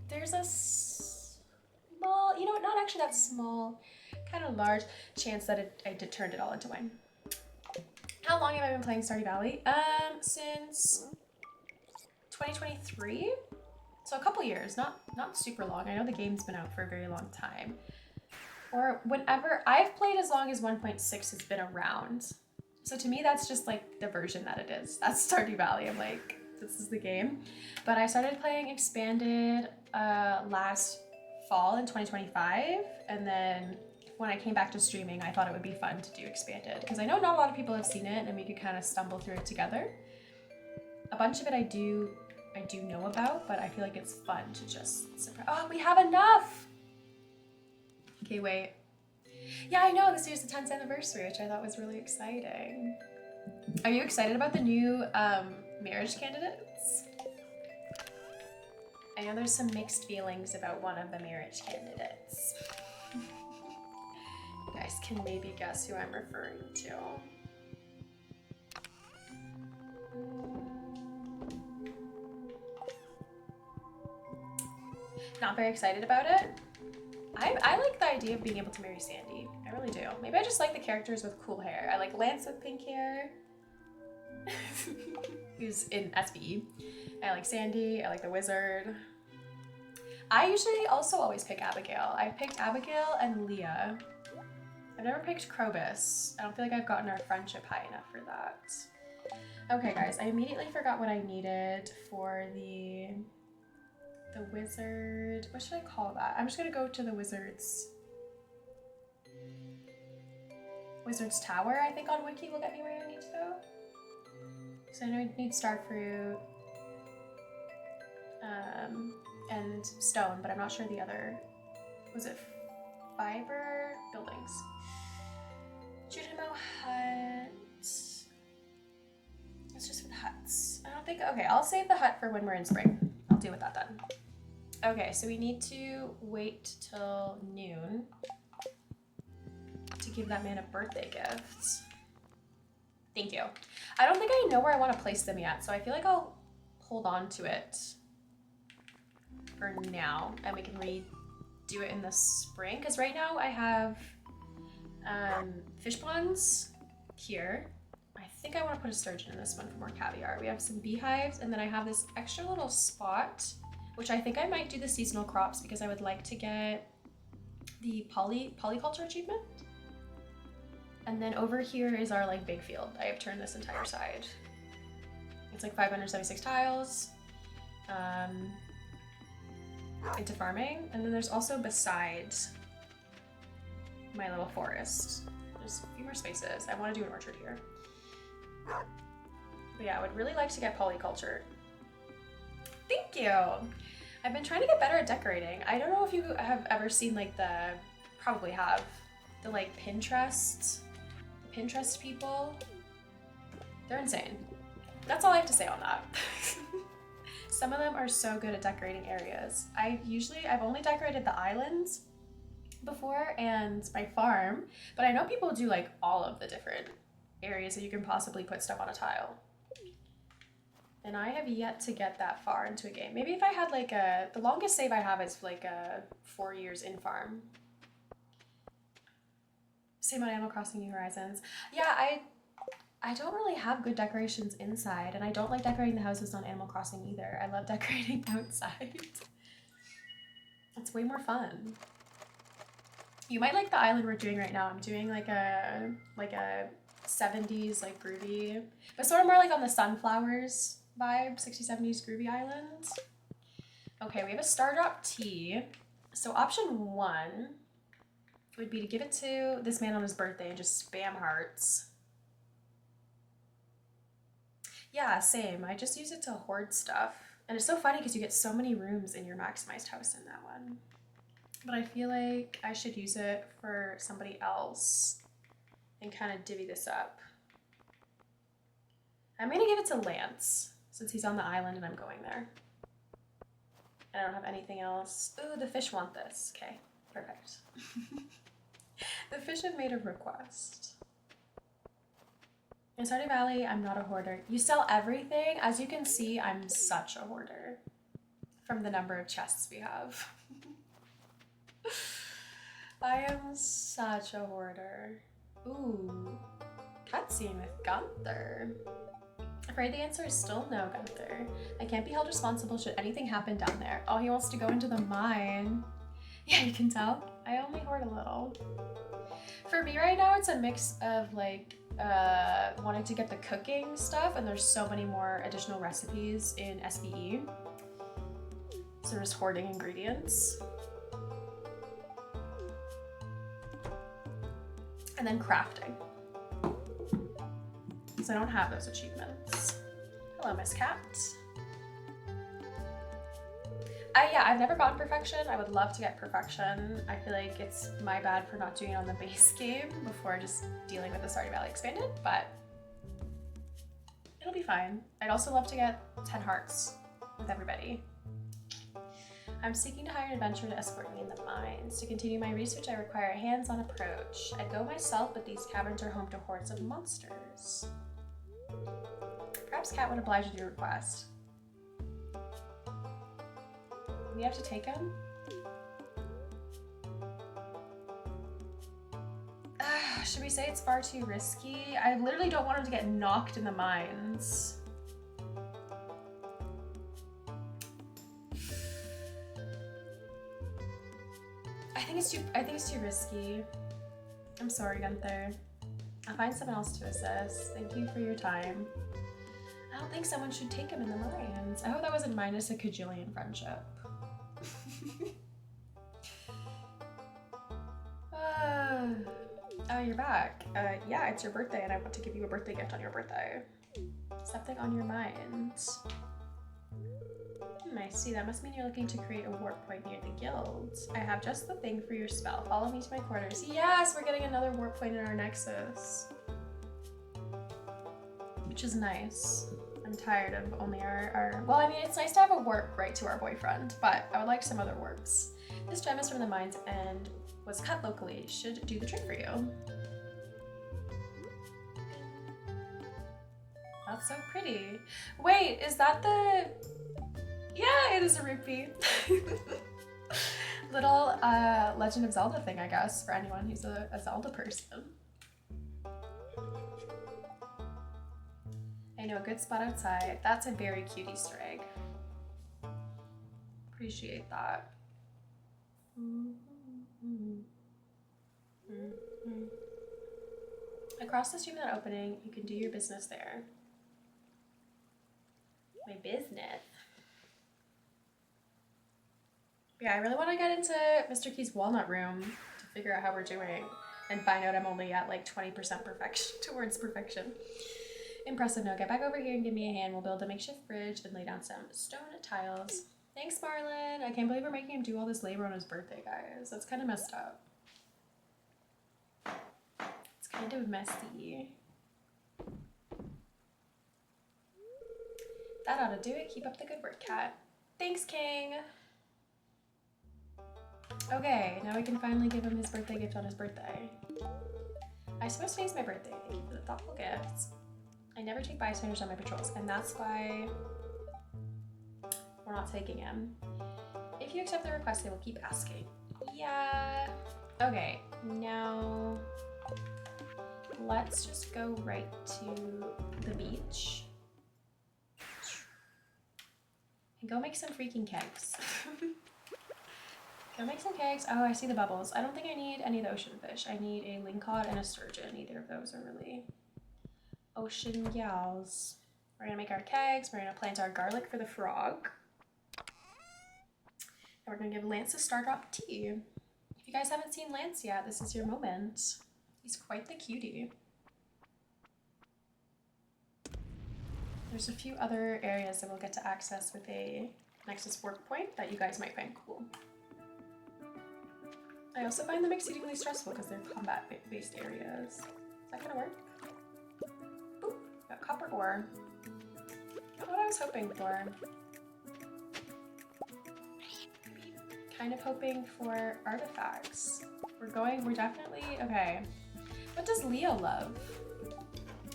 There's a small, you know what, not actually that small, kind of large chance that I did turn it all into wine. How long have I been playing Stardew Valley? Since 2023? So a couple years, not super long. I know the game's been out for a very long time. Or whenever, I've played as long as 1.6 has been around. So to me, that's just like the version that it is. That's Stardew Valley. I'm like, this is the game. But I started playing Expanded last fall in 2025. And then when I came back to streaming, I thought it would be fun to do Expanded. Because I know not a lot of people have seen it and we could kind of stumble through it together. A bunch of it I do I do know about, but I feel like it's fun to just surprise. Oh, we have enough! Okay, wait. Yeah, I know, this year's the 10th anniversary, which I thought was really exciting. Are you excited about the new marriage candidates? I know there's some mixed feelings about one of the marriage candidates. You guys can maybe guess who I'm referring to. Not very excited about it. I like the idea of being able to marry Sandy. I really do. Maybe I just like the characters with cool hair. I like Lance with pink hair. Who's in SVE. I like Sandy. I like the wizard. I usually also always pick Abigail. I've picked Abigail and Leah. I've never picked Krobus. I don't feel like I've gotten our friendship high enough for that. Okay, guys, I immediately forgot what I needed for the wizard. What should I call that? I'm just gonna go to the wizard's tower. I think on Wiki will get me where I need to go. So I know I need starfruit and stone, but I'm not sure the other. Was it fiber? Buildings. Junimo hut. It's just for the huts. I don't think. Okay, I'll save the hut for when we're in spring. I'll deal with that then. Okay, so we need to wait till noon to give that man a birthday gift. Thank you. I don't think I know where I want to place them yet, so I feel like I'll hold on to it for now, and we can redo it in the spring. Because right now I have fish ponds here. I think I want to put a sturgeon in this one for more caviar. We have some beehives, and then I have this extra little spot, which I think I might do the seasonal crops because I would like to get the polyculture achievement. And then over here is our like big field. I have turned this entire side. It's like 576 tiles into farming. And then there's also beside my little forest, there's a few more spaces. I want to do an orchard here. But yeah, I would really like to get polyculture. Thank you. I've been trying to get better at decorating. I don't know if you have ever seen like probably have, the like Pinterest people. They're insane. That's all I have to say on that. Some of them are so good at decorating areas. I've only decorated the islands before and my farm, but I know people do like all of the different areas that you can possibly put stuff on a tile. And I have yet to get that far into a game. Maybe if I had like the longest save I have is like 4 years in farm. Same on Animal Crossing New Horizons. Yeah, I don't really have good decorations inside, and I don't like decorating the houses on Animal Crossing either. I love decorating outside. It's way more fun. You might like the island we're doing right now. I'm doing like a 70s like groovy, but sort of more like on the sunflowers vibe, 60s, 70s groovy island. Okay, we have a Stardrop tea. So option 1 would be to give it to this man on his birthday and just spam hearts. Yeah, same. I just use it to hoard stuff. And it's so funny because you get so many rooms in your maximized house in that one. But I feel like I should use it for somebody else and kind of divvy this up. I'm gonna give it to Lance since he's on the island and I'm going there. I don't have anything else. Ooh, the fish want this. Okay, perfect. The fish have made a request. In Stardew Valley, I'm not a hoarder. You sell everything. As you can see, I'm such a hoarder from the number of chests we have. I am such a hoarder. Ooh, cutscene with Gunther. Afraid the answer is still no, Gunther. I can't be held responsible should anything happen down there. Oh, he wants to go into the mine. Yeah, you can tell. I only hoard a little. For me right now, it's a mix of like wanting to get the cooking stuff, and there's so many more additional recipes in SVE. So just hoarding ingredients. And then crafting. So I don't have those achievements. Hello, Miss Cat. Yeah, I've never gotten perfection. I would love to get perfection. I feel like it's my bad for not doing it on the base game before just dealing with the Stardew Valley expanded, but it'll be fine. I'd also love to get 10 hearts with everybody. I'm seeking to hire an adventurer to escort me in the mines. To continue my research, I require a hands-on approach. I'd go myself, but these caverns are home to hordes of monsters. Perhaps Cat would oblige with your request. We have to take him? Should we say it's far too risky? I literally don't want him to get knocked in the mines. I think it's too risky. I'm sorry, Gunther. I'll find someone else to assist. Thank you for your time. I don't think someone should take him in the mines. I hope that wasn't minus a cajillion friendship. Oh, you're back. Yeah, it's your birthday and I want to give you a birthday gift on your birthday. Something on your mind. I see. That must mean you're looking to create a warp point near the guild. I have just the thing for your spell. Follow me to my quarters. Yes, we're getting another warp point in our nexus. Which is nice. I'm tired of only our... Well, I mean, it's nice to have a warp right to our boyfriend, but I would like some other warps. This gem is from the mines and was cut locally. Should do the trick for you. That's so pretty. Wait, is that the... Yeah, it is a rupee. Little Legend of Zelda thing, I guess, for anyone who's a Zelda person. I know, a good spot outside. That's a very cute Easter egg. Appreciate that. Across the street from that opening, you can do your business there. My business? Yeah, I really want to get into Mr. Key's walnut room to figure out how we're doing and find out I'm only at like 20% perfection towards perfection. Impressive. Now get back over here and give me a hand. We'll build a makeshift bridge and lay down some stone tiles. Thanks, Marlon. I can't believe we're making him do all this labor on his birthday, guys. That's kind of messed up. It's kind of messy. That ought to do it. Keep up the good work, Cat. Thanks, King. Okay, now we can finally give him his birthday gift on his birthday. I suppose today's my birthday. Thank you for the thoughtful gifts. I never take bystanders on my patrols, and that's why we're not taking him. If you accept the request, they will keep asking. Yeah. Okay, now let's just go right to the beach. And go make some freaking kegs. Go make some kegs. Oh, I see the bubbles. I don't think I need any of the ocean fish. I need a lingcod and a sturgeon. Neither of those are really ocean gals. We're gonna make our kegs. We're gonna plant our garlic for the frog. And we're gonna give Lance a Stardrop tea. If you guys haven't seen Lance yet, this is your moment. He's quite the cutie. There's a few other areas that we'll get to access with a Nexus work point that you guys might find cool. I also find them exceedingly stressful because they're combat-based areas. Is that gonna work? Boop, got copper ore. Not what I was hoping for. Kind of hoping for artifacts. We're definitely, okay. What does Leo love?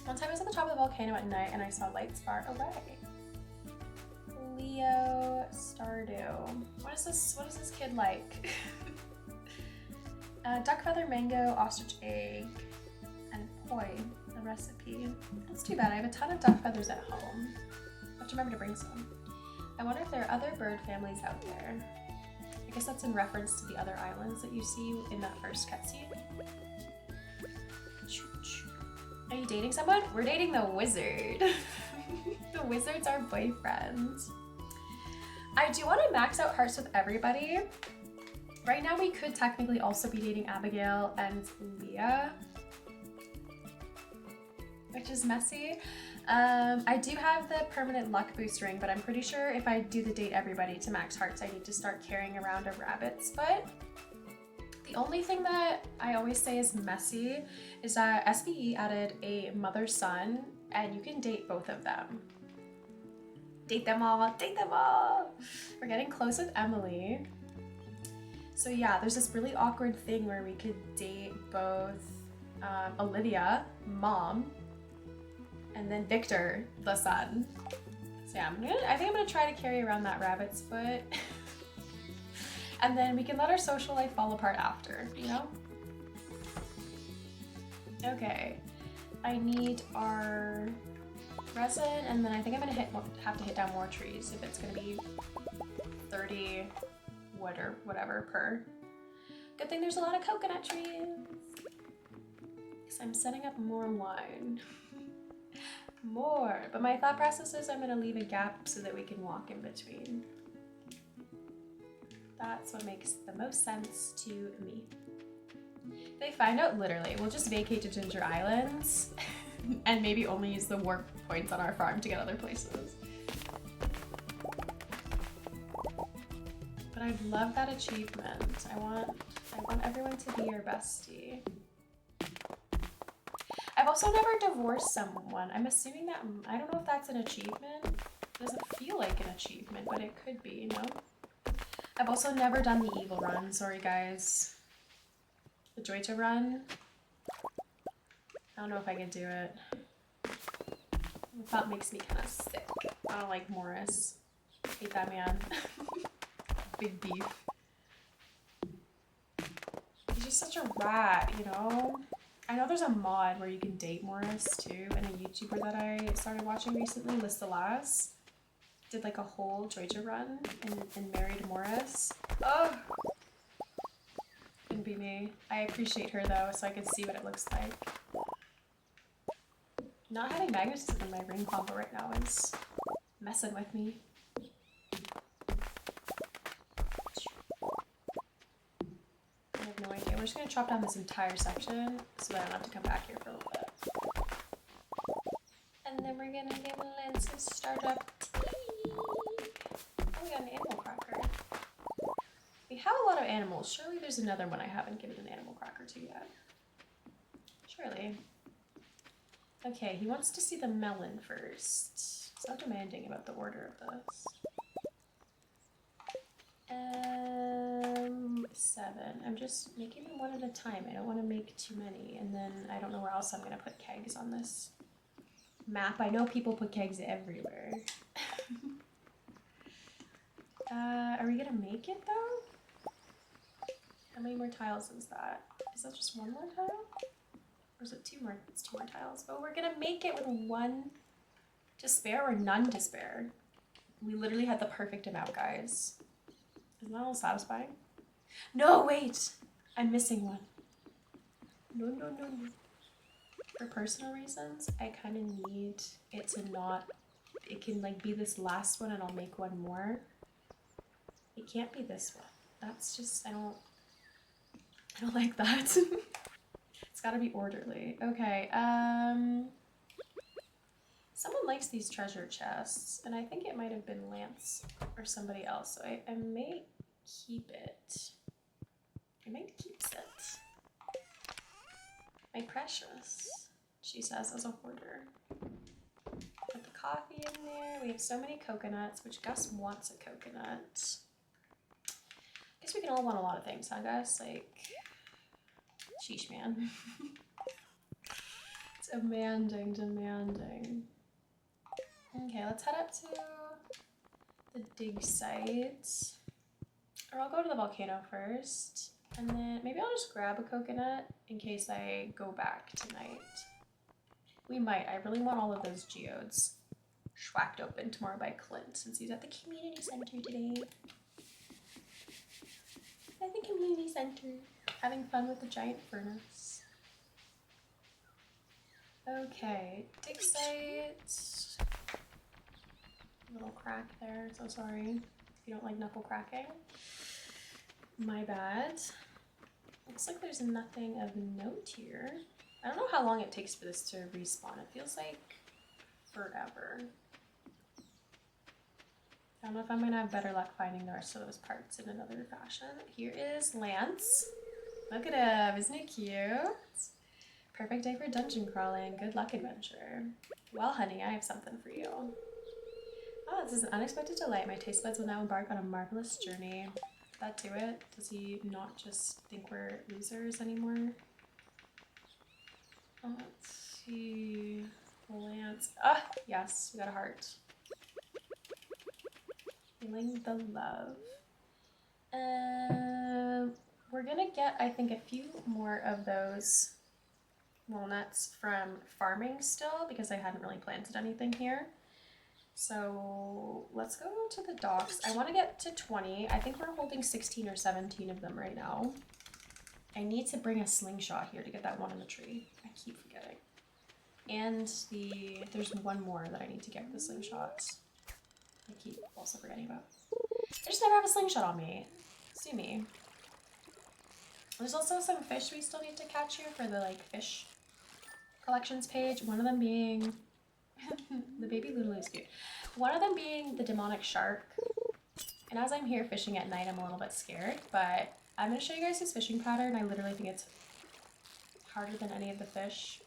One time I was at the top of the volcano at night and I saw lights far away. Leo Stardew. What is this kid like? Duck feather, mango, ostrich egg, and poi, the recipe. That's too bad. I have a ton of duck feathers at home. I have to remember to bring some. I wonder if there are other bird families out there. I guess that's in reference to the other islands that you see in that first cutscene. Are you dating someone? We're dating the wizard. The wizard's our boyfriend. I do want to max out hearts with everybody. Right now we could technically also be dating Abigail and Leah. which is messy. I do have the permanent luck boost ring, but I'm pretty sure if I do the date everybody to max hearts, I need to start carrying around a rabbit's foot. The only thing that I always say is messy is that SBE added a mother-son, and you can date both of them. Date them all, date them all! We're getting close with Emily. So yeah, there's this really awkward thing where we could date both Olivia, mom, and then Victor, the son. So yeah, I think I'm gonna try to carry around that rabbit's foot. And then we can let our social life fall apart after, you know? Okay, I need our resin, and then I think I'm gonna have to hit down more trees if it's gonna be 30 wood or whatever per. Good thing there's a lot of coconut trees. Because I'm setting up more wine. More. But my thought process is I'm gonna leave a gap so that we can walk in between. That's what makes the most sense to me. If they find out, literally, we'll just vacate to Ginger Islands and maybe only use the warp points on our farm to get other places. But I love that achievement. I want everyone to be your bestie. I've also never divorced someone. I'm assuming that, I don't know if that's an achievement. It doesn't feel like an achievement, but it could be, you know? I've also never done the evil run, sorry guys. The Joy to run. I don't know if I can do it. That makes me kind of sick. I don't like Morris. Hate that man. Big beef. He's just such a rat, you know? I know there's a mod where you can date Morris too, and a YouTuber that I started watching recently, Lista Lass, did like a whole Jojo run and married Morris. Oh! Couldn't be me. I appreciate her though, so I could see what it looks like. Not having magnetism in my ring combo right now is messing with me. I have no idea. We're just gonna chop down this entire section so that I don't have to come back here for a little bit. And then we're gonna give Lance a startup tea. Oh, we got an animal cracker. We have a lot of animals. Surely there's another one I haven't given an animal cracker to yet. Surely. Okay, he wants to see the melon first. So demanding about the order of this. 7. I'm just making them one at a time. I don't want to make too many, and then I don't know where else I'm gonna put kegs on this map. I know people put kegs everywhere. Are we gonna make it though? How many more tiles is that? Is that just one more tile? Or is it 2 more? It's 2 more tiles. Oh, we're gonna make it with 1 to spare or none to spare. We literally had the perfect amount, guys. Isn't that a little satisfying? No, wait! I'm missing one. No, no, no, no. For personal reasons, I kind of need it to not... It can like be this last one and I'll make one more. It can't be this one. That's just... I don't like that. It's gotta be orderly. Okay, someone likes these treasure chests, and I think it might have been Lance or somebody else, so I may keep it. I might keep it. My precious, she says as a hoarder. Put the coffee in there. We have so many coconuts, which Gus wants a coconut. I guess we can all want a lot of things, huh Gus? Like, sheesh man. Demanding, demanding. Okay, let's head up to the dig site. Or I'll go to the volcano first. And then maybe I'll just grab a coconut in case I go back tonight. We might. I really want all of those geodes schwacked open tomorrow by Clint since he's at the community center today. At the community center, having fun with the giant furnace. Okay, dig site. Little crack there, so sorry if you don't like knuckle cracking. My bad. Looks like there's nothing of note here. I don't know how long it takes for this to respawn. It feels like forever. I don't know if I'm gonna have better luck finding the rest of those parts in another fashion. Here is Lance. Look at him, isn't he cute? Perfect day for dungeon crawling. Good luck, adventure. Well, honey, I have something for you. Oh, this is an unexpected delight. My taste buds will now embark on a marvelous journey. Did that do it? Does he not just think we're losers anymore? Oh, let's see. Lance. Ah, yes, we got a heart. Feeling the love. We're gonna get, I think, a few more of those walnuts from farming still because I hadn't really planted anything here. So let's go to the docks. I want to get to 20. I think we're holding 16 or 17 of them right now. I need to bring a slingshot here to get that one in the tree. I keep forgetting. And there's one more that I need to get with the slingshot. I keep also forgetting about. I just never have a slingshot on me. See me. There's also some fish we still need to catch here for the like fish collections page. One of them being the baby Lulu is cute. One of them being the demonic shark. And as I'm here fishing at night, I'm a little bit scared, but I'm going to show you guys his fishing pattern. I literally think it's harder than any of the fish.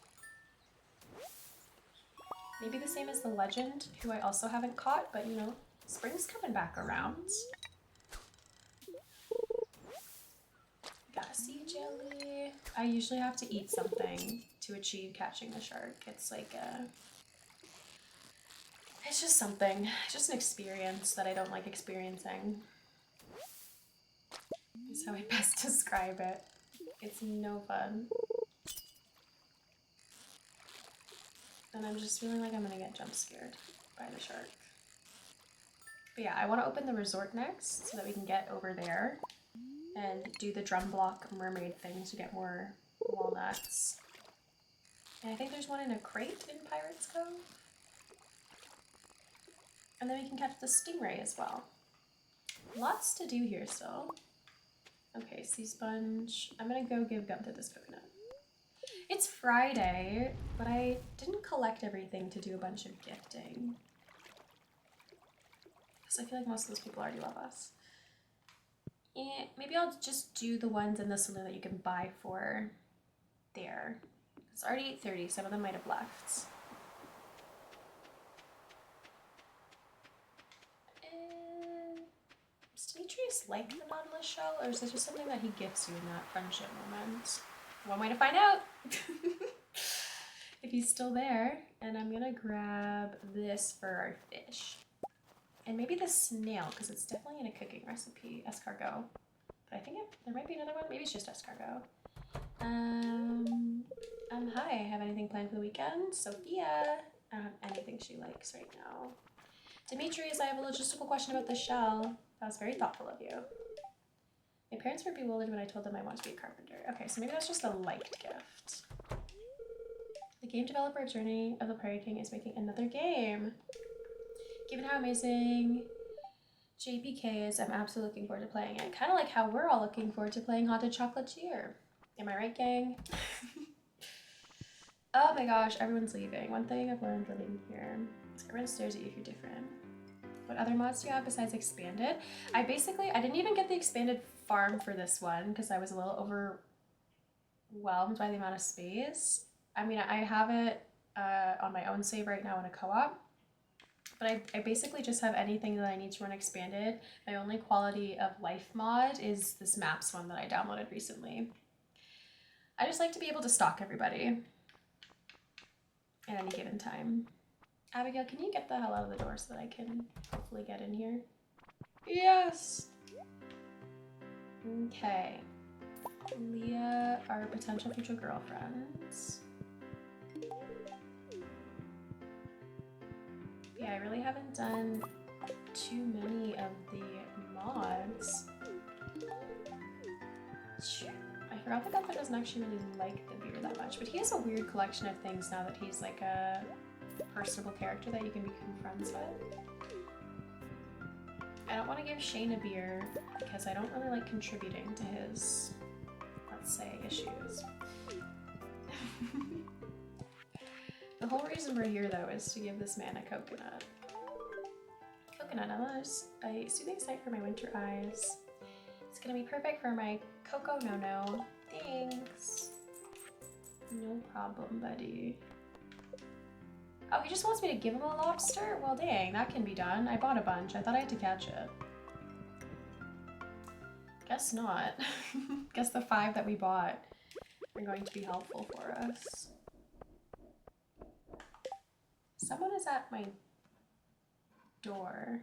Maybe the same as the legend, who I also haven't caught, but you know, spring's coming back around. Got a sea jelly. I usually have to eat something to achieve catching the shark. It's like it's just something, just an experience that I don't like experiencing. Is how I best describe it. It's no fun. And I'm just feeling like I'm gonna get jump scared by the shark. But yeah, I want to open the resort next so that we can get over there and do the drum block mermaid thing to get more walnuts. And I think there's one in a crate in Pirates Cove. And then we can catch the stingray as well. Lots to do here still. Okay, sea sponge. I'm gonna go give Gunther this coconut. It's Friday, but I didn't collect everything to do a bunch of gifting. Because I feel like most of those people already love us. And maybe I'll just do the ones in the saloon that you can buy for there. It's already 8:30, some of them might have left. Does Demetrius like the Nautilus shell, or is this just something that he gifts you in that friendship moment? One way to find out! If he's still there. And I'm gonna grab this for our fish. And maybe the snail, because it's definitely in a cooking recipe. Escargot. But I think there might be another one. Maybe it's just escargot. Hi. Have anything planned for the weekend? Sophia. I don't have anything she likes right now. Demetrius, I have a logistical question about the shell. That was very thoughtful of you. My parents were bewildered when I told them I want to be a carpenter. Okay, so maybe that's just a liked gift. The game developer Journey of the Prairie King is making another game. Given how amazing JPK is, I'm absolutely looking forward to playing it. Kind of like how we're all looking forward to playing Haunted Chocolatier. Am I right, gang? Oh my gosh, everyone's leaving. One thing I've learned living here is everyone stares at you if you're different. What other mods do you have besides expanded? I didn't even get the expanded farm for this one because I was a little overwhelmed by the amount of space. I mean, I have it on my own save right now in a co-op, but I basically just have anything that I need to run expanded. My only quality of life mod is this maps one that I downloaded recently. I just like to be able to stalk everybody at any given time. Abigail, can you get the hell out of the door so that I can hopefully get in here? Yes! Okay. Leah, our potential future girlfriends. Yeah, I really haven't done too many of the mods. I forgot that Gunther doesn't actually really like the beer that much, but he has a weird collection of things now that he's like a personable character that you can become friends with. I don't want to give Shane a beer because I don't really like contributing to his, let's say, issues. The whole reason we're here though is to give this man a coconut. Coconut Ella's a soothing sight for my winter eyes. It's gonna be perfect for my Coco No. Thanks. No problem, buddy. Oh, he just wants me to give him a lobster? Well, dang, that can be done. I bought a bunch. I thought I had to catch it. Guess not. Guess the 5 that we bought are going to be helpful for us. Someone is at my door.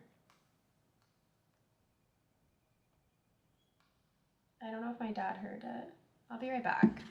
I don't know if my dad heard it. I'll be right back.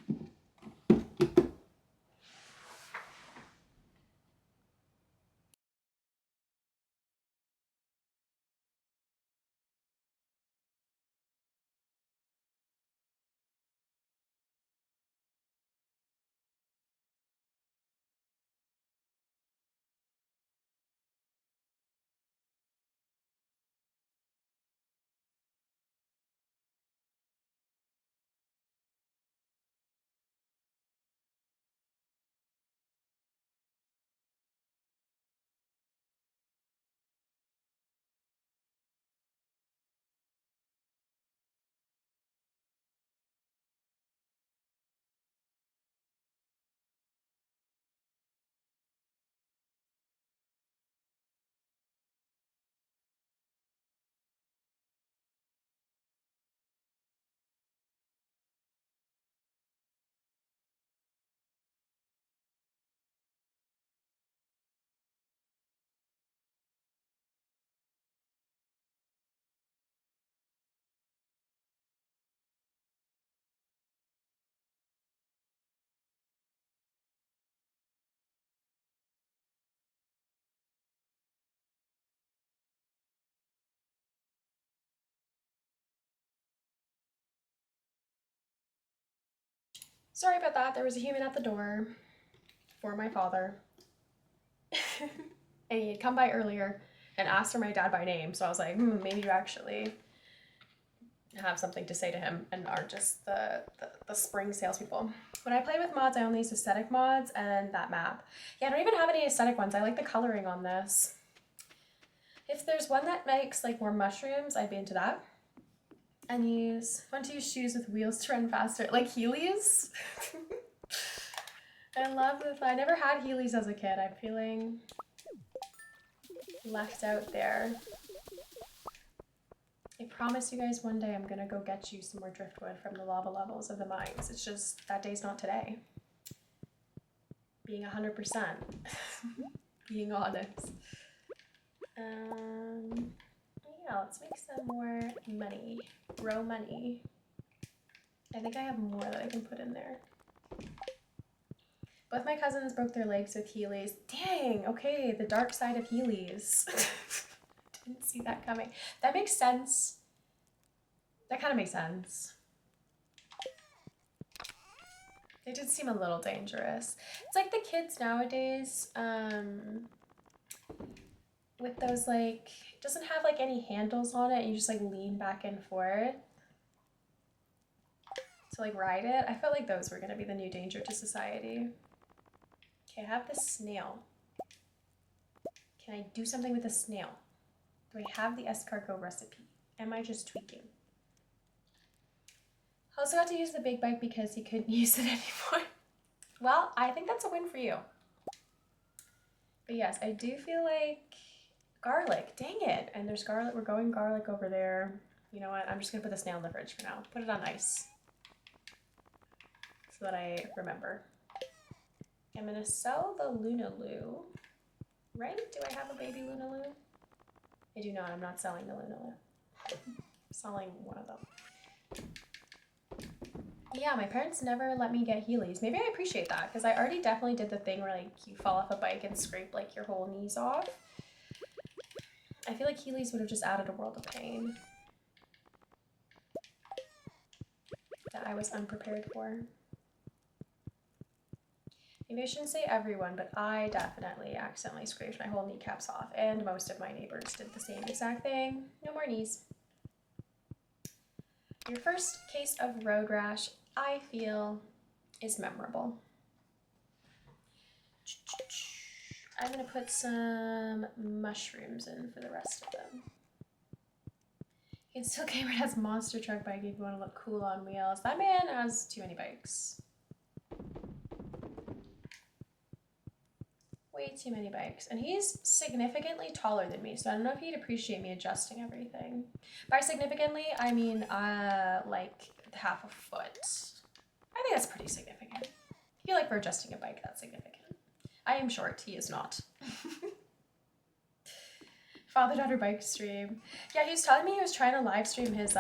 Sorry about that. There was a human at the door for my father. And he had come by earlier and asked for my dad by name. So I was like, maybe you actually have something to say to him and aren't just the spring salespeople. When I play with mods, I only use aesthetic mods and that map. Yeah, I don't even have any aesthetic ones. I like the coloring on this. If there's one that makes like more mushrooms, I'd be into that. And want to use shoes with wheels to run faster, like Heelys. I love this. I never had Heelys as a kid. I'm feeling left out there. I promise you guys one day I'm gonna go get you some more driftwood from the lava levels of the mines. It's just that day's not today. Being 100%. Being honest. Yeah, let's make some more money. Grow money. I think I have more that I can put in there. Both my cousins broke their legs with Heelys. Dang, okay, the dark side of Heelys. Didn't see that coming. That makes sense. That kind of makes sense. They did seem a little dangerous. It's like the kids nowadays, with those like, it doesn't have like any handles on it. You just like lean back and forth to like ride it. I felt like those were gonna be the new danger to society. Okay, I have this snail. Can I do something with a snail? Do I have the escargot recipe? Am I just tweaking? I also got to use the big bike because he couldn't use it anymore. Well, I think that's a win for you. But yes, I do feel like garlic. Dang it. And there's garlic. We're going garlic over there. You know what? I'm just going to put the snail in the fridge for now. Put it on ice so that I remember. I'm going to sell the Lunaloo. Right? Do I have a baby Lunaloo? I do not. I'm not selling the Lunaloo. I'm selling one of them. Yeah, my parents never let me get Heelys. Maybe I appreciate that because I already definitely did the thing where like you fall off a bike and scrape like your whole knees off. I feel like Heelys would have just added a world of pain that I was unprepared for. Maybe I shouldn't say everyone, but I definitely accidentally scraped my whole kneecaps off, and most of my neighbors did the same exact thing. No more knees. Your first case of road rash, I feel, is memorable. I'm gonna put some mushrooms in for the rest of them. You can still game it as monster truck bike if you want to look cool on wheels. That man has too many bikes. Way too many bikes. And he's significantly taller than me, so I don't know if he'd appreciate me adjusting everything. By significantly, I mean like half a foot. I think that's pretty significant. I feel like for adjusting a bike, that's significant. I am short, he is not. Father-daughter bike stream. Yeah, he was telling me he was trying to live stream his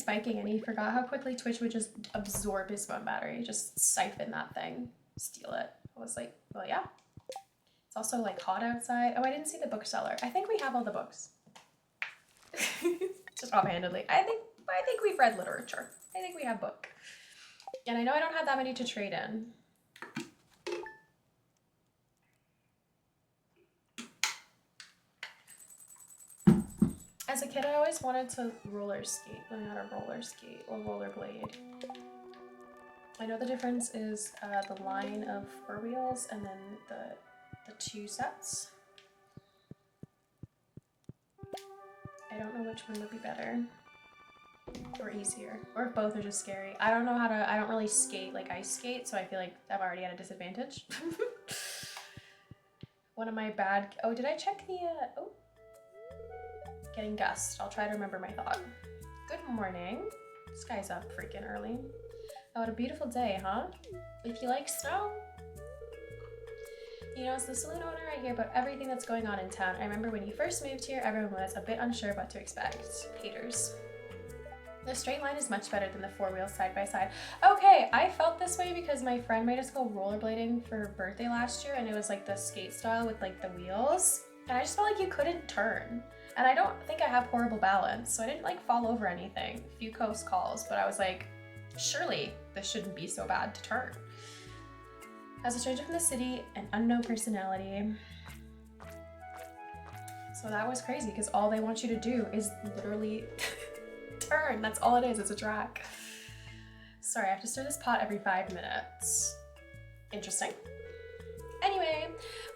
biking and he forgot how quickly Twitch would just absorb his phone battery, just siphon that thing, steal it. I was like, well, yeah. It's also like hot outside. Oh, I didn't see the bookseller. I think we have all the books. Just offhandedly. I think we've read literature. I think we have book. And I know I don't have that many to trade in. As a kid, I always wanted to roller skate, learn how to roller skate or rollerblade. I know the difference is the line of 4 wheels and then the 2 sets. I don't know which one would be better or easier, or if both are just scary. I don't know how to, I don't really skate like ice skate, so I feel like I'm already at a disadvantage. One of my bad, oh, did I check the, oh. Getting gust. I'll try to remember my thought. Good morning. This guy's up freaking early. Oh, what a beautiful day, huh? If you like snow. You know, as the saloon owner, I hear about everything that's going on in town. I remember when you first moved here, everyone was a bit unsure what to expect. Haters. The straight line is much better than the 4 wheels side by side. Okay, I felt this way because my friend made us go rollerblading for her birthday last year, and it was like the skate style with like the wheels. And I just felt like you couldn't turn. And I don't think I have horrible balance, so I didn't like fall over anything. A few close calls, but I was like, surely this shouldn't be so bad to turn. As a stranger from the city, an unknown personality. So that was crazy because all they want you to do is literally turn. That's all it is, it's a track. Sorry, I have to stir this pot every 5 minutes. Interesting. Anyway,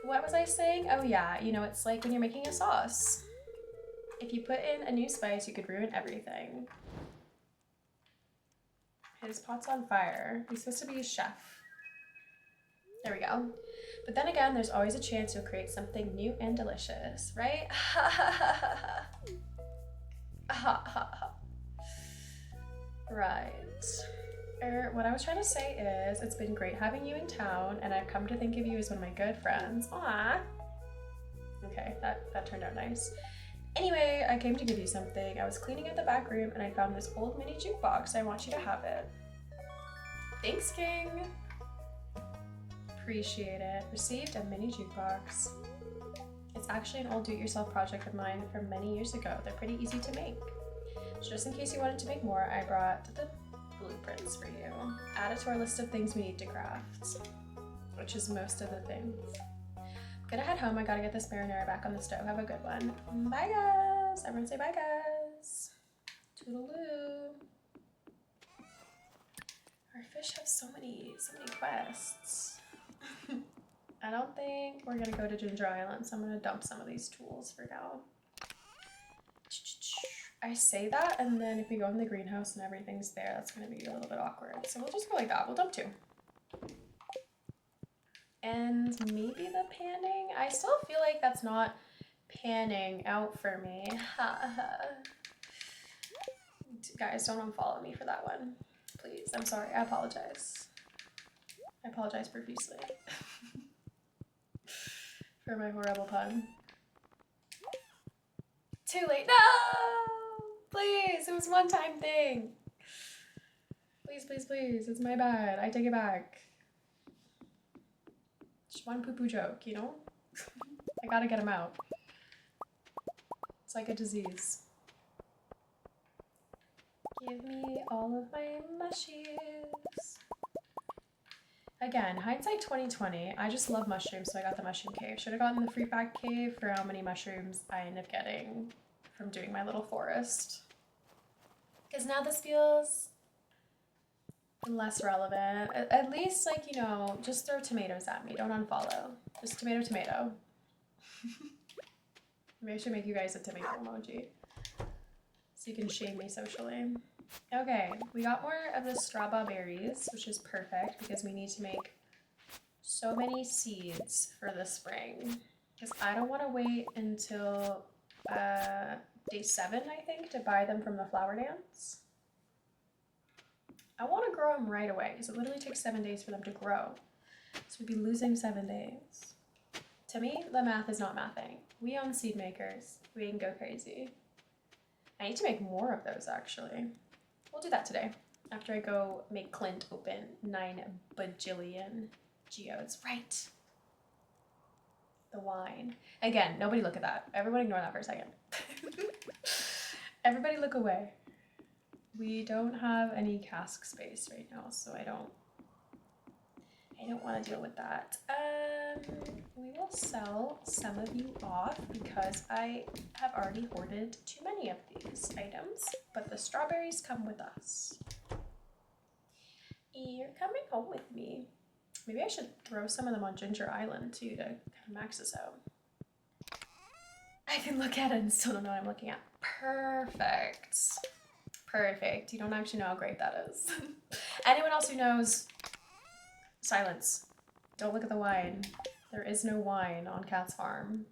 what was I saying? Oh yeah, you know, it's like when you're making a sauce. If you put in a new spice, you could ruin everything. His pot's on fire. He's supposed to be a chef. There we go. But then again, there's always a chance you'll create something new and delicious, right? Right. What I was trying to say is, it's been great having you in town, and I've come to think of you as one of my good friends. Aww. Okay, that turned out nice. Anyway, I came to give you something. I was cleaning out the back room and I found this old mini jukebox. I want you to have it. Thanks, King. Appreciate it. Received a mini jukebox. It's actually an old do-it-yourself project of mine from many years ago. They're pretty easy to make. So just in case you wanted to make more, I brought the blueprints for you. Add it to our list of things we need to craft, which is most of the things. Gonna head home. I gotta get this marinara back on the stove. Have a good one. Bye, guys. Everyone say bye, guys. Toodaloo. Our fish have so many quests. I don't think we're gonna go to Ginger Island, so I'm gonna dump some of these tools for now. I say that, and then if we go in the greenhouse and everything's there, that's gonna be a little bit awkward. So we'll just go like that. We'll dump 2. And maybe the panning. I still feel like that's not panning out for me. Guys, don't unfollow me for that one. Please, I'm sorry. I apologize. I apologize profusely for my horrible pun. Too late. No! Please, it was a one-time thing. Please, please, please. It's my bad. I take it back. Just one poo-poo joke, you know? I gotta get them out. It's like a disease. Give me all of my mushies. Again, hindsight 2020. I just love mushrooms, so I got the mushroom cave. Should have gotten the free pack cave for how many mushrooms I end up getting from doing my little forest. Because now this feels Less relevant. At least, like, you know, just throw tomatoes at me. Don't unfollow. Just tomato, tomato. Maybe I should make you guys a tomato emoji so you can shame me socially. Okay, we got more of the strawberries, which is perfect because we need to make so many seeds for the spring. Because I don't want to wait until day 7, I think, to buy them from the flower dance. I want to grow them right away because it literally takes 7 days for them to grow. So we'd be losing 7 days. To me, the math is not mathing. We own seed makers. We can go crazy. I need to make more of those, actually. We'll do that today after I go make Clint open 9 bajillion geodes. Right. The wine. Again, nobody look at that. Everyone ignore that for a second. Everybody look away. We don't have any cask space right now, so I don't want to deal with that. We will sell some of you off because I have already hoarded too many of these items, but the strawberries come with us. You're coming home with me. Maybe I should throw some of them on Ginger Island too to kind of max this out. I can look at it and still don't know what I'm looking at. Perfect. Perfect. You don't actually know how great that is. Anyone else who knows, silence. Don't look at the wine. There is no wine on Kat's farm.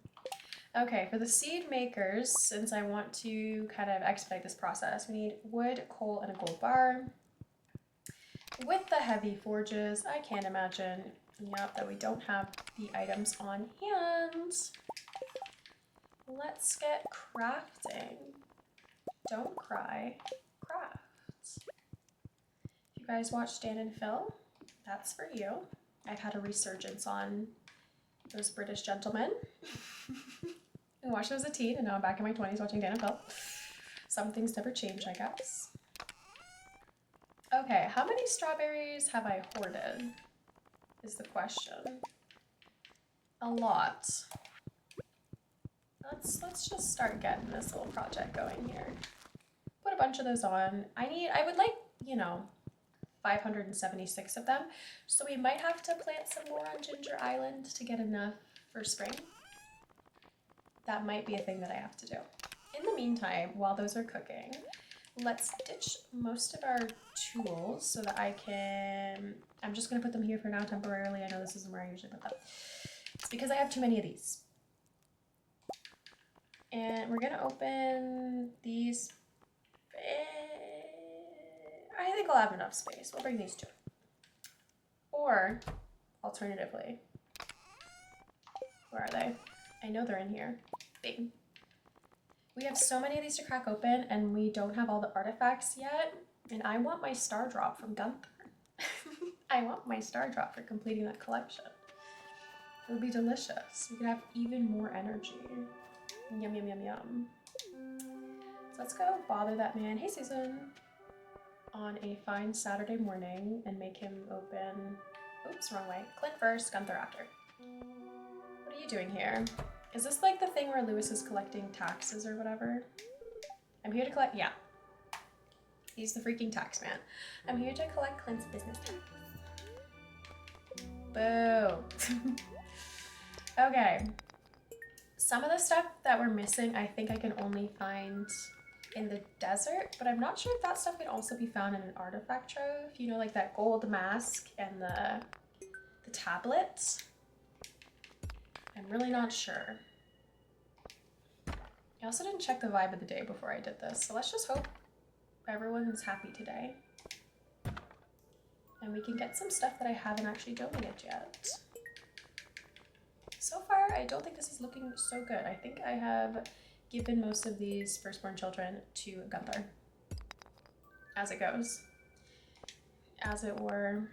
Okay, for the seed makers, since I want to kind of expedite this process, we need wood, coal, and a gold bar. With the heavy forges, I can't imagine, that we don't have the items on hand. Let's get crafting. Don't cry, craft. If you guys watch Dan and Phil, that's for you. I've had a resurgence on those British gentlemen. I watched them as a teen, and now I'm back in my 20s watching Dan and Phil. Some things never change, I guess. Okay, how many strawberries have I hoarded? Is the question. A lot. Let's just start getting this little project going here. Put a bunch of those on. I would like, 576 of them. So we might have to plant some more on Ginger Island to get enough for spring. That might be a thing that I have to do. In the meantime, while those are cooking, let's ditch most of our tools so that I'm just going to put them here for now temporarily. I know this isn't where I usually put them. It's because I have too many of these. And we're going to open these. I think I'll have enough space. We'll bring these two. Or, alternatively, where are they? I know they're in here. Bing. We have so many of these to crack open, and we don't have all the artifacts yet. And I want my star drop from Gunther. I want my star drop for completing that collection. It would be delicious. We could have even more energy. Yum, yum, yum, yum. So let's go bother that man. Hey, Susan. On a fine Saturday morning and make him open... Oops, wrong way. Clint first, Gunther after. What are you doing here? Is this like the thing where Lewis is collecting taxes or whatever? I'm here to collect... Yeah. He's the freaking tax man. I'm here to collect Clint's business tax. Boo. Okay. Some of the stuff that we're missing, I think I can only find in the desert, but I'm not sure if that stuff can also be found in an artifact trove. You know, like that gold mask and the tablet. I'm really not sure. I also didn't check the vibe of the day before I did this, so let's just hope everyone's happy today. And we can get some stuff that I haven't actually donated yet. So far, I don't think this is looking so good. I think I have given most of these firstborn children to Gunther. As it goes. As it were.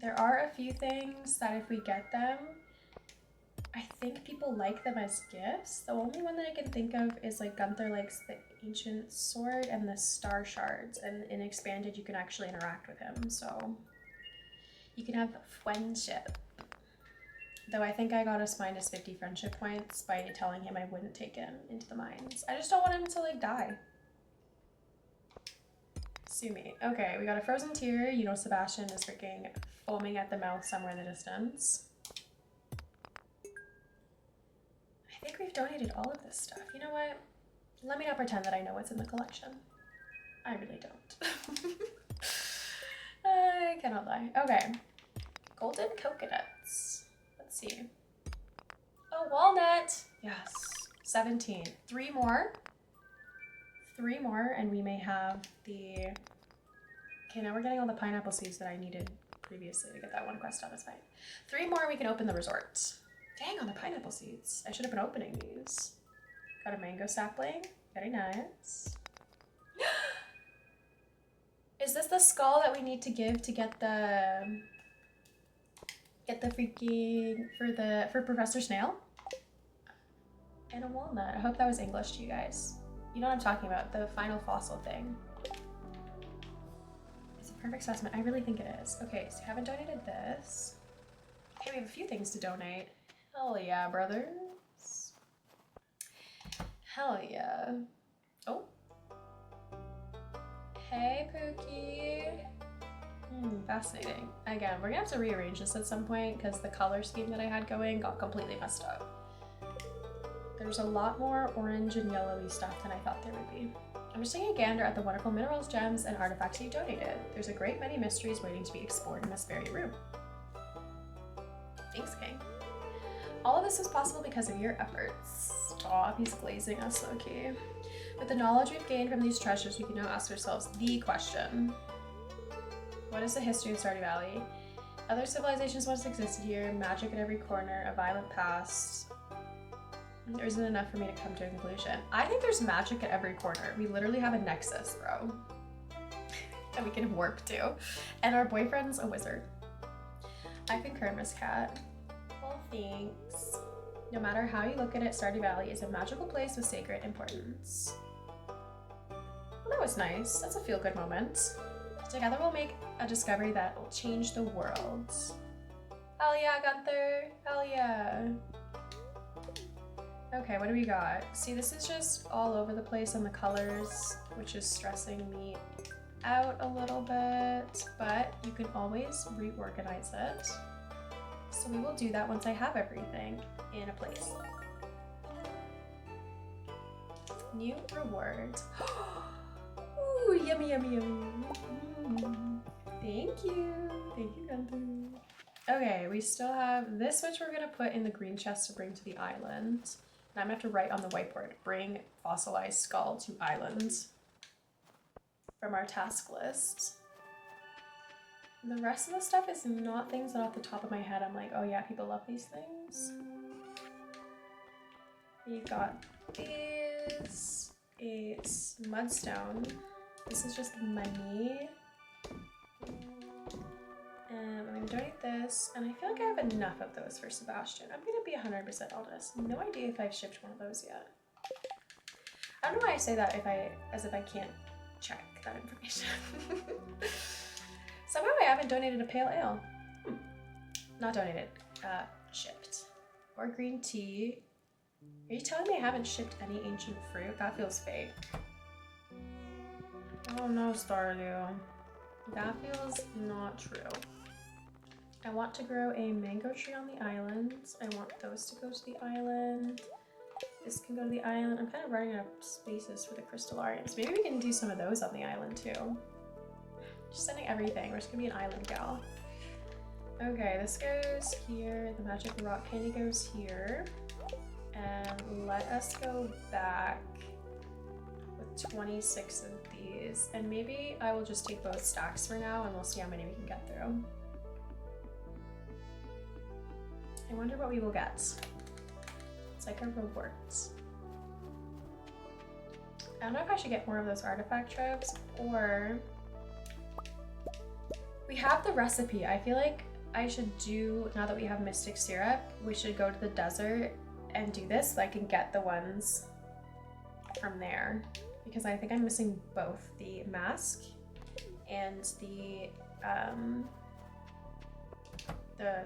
There are a few things that if we get them, I think people like them as gifts. The only one that I can think of is like Gunther likes the ancient sword and the star shards, and in expanded you can actually interact with him, so you can have friendship. Though I think I got us minus 50 friendship points by telling him I wouldn't take him into the mines. I just don't want him to like die. Sue me. Okay, we got a frozen tear. You know Sebastian is freaking foaming at the mouth somewhere in the distance. I think we've donated all of this stuff. You know what? Let me not pretend that I know what's in the collection. I really don't. I cannot lie. Okay. Golden coconuts. Let's see. Oh, walnut. Yes. 17. 3 more. 3 more, and we may have the... Okay, now we're getting all the pineapple seeds that I needed previously to get that one quest done. That's fine. 3 more, we can open the resort. Dang, on the pineapple seeds. I should have been opening these. Got a mango sapling. Very nice. Is this the skull that we need to give to get the freaking for Professor Snail? And a walnut. I hope that was English to you guys. You know what I'm talking about, the final fossil thing. It's a perfect specimen. I really think it is. Okay, so you haven't donated this. Okay, we have a few things to donate. Hell yeah, brothers. Hell yeah. Oh. Hey, Pookie. Fascinating. Again, we're gonna have to rearrange this at some point because the color scheme that I had going got completely messed up. There's a lot more orange and yellowy stuff than I thought there would be. I'm just taking a gander at the wonderful minerals, gems, and artifacts you donated. There's a great many mysteries waiting to be explored in this very room. Thanks, King. All of this was possible because of your efforts. Aw, he's glazing us, low-key. With the knowledge we've gained from these treasures, we can now ask ourselves the question. What is the history of Stardew Valley? Other civilizations once existed here, magic at every corner, a violent past. There isn't enough for me to come to a conclusion. I think there's magic at every corner. We literally have a nexus, bro. That we can warp to. And our boyfriend's a wizard. I concur, Miss Cat. Well, thanks. No matter how you look at it, Stardew Valley is a magical place with sacred importance. Well, that was nice. That's a feel-good moment. Together we'll make a discovery that will change the world. Hell yeah, Gunther! Hell yeah! Okay, what do we got? See, this is just all over the place on the colors, which is stressing me out a little bit, but you can always reorganize it. So we will do that once I have everything in a place. New reward. Ooh, yummy, yummy, yummy. Thank you. Thank you, Gunther. Okay, we still have this, which we're gonna put in the green chest to bring to the island. And I'm gonna have to write on the whiteboard, bring fossilized skull to island from our task list. And the rest of the stuff is not things that off the top of my head I'm like, oh yeah, people love these things. We got these, a mudstone. This is just money. I'm gonna donate this, and I feel like I have enough of those for Sebastian. I'm gonna be 100% honest. No idea if I've shipped one of those yet. I don't know why I say that as if I can't check that information. Somehow I haven't donated a pale ale. Not donated, shipped. Or green tea. Are you telling me I haven't shipped any ancient fruit? That feels fake. Oh no, Stardew. That feels not true. I want to grow a mango tree on the island. I want those to go to the island. This can go to the island. I'm kind of running out of spaces for the crystallariums. Maybe we can do some of those on the island too. Just sending everything. We're just gonna be an island gal. Okay, this goes here. The magic rock candy goes here. And let us go back with 26 of these. And maybe I will just take both stacks for now and we'll see how many we can get through. I wonder what we will get. It's like a reward. I don't know if I should get more of those artifact troves or... We have the recipe. I feel like I should do, now that we have Mystic Syrup, we should go to the desert and do this so I can get the ones from there. Because I think I'm missing both the mask and the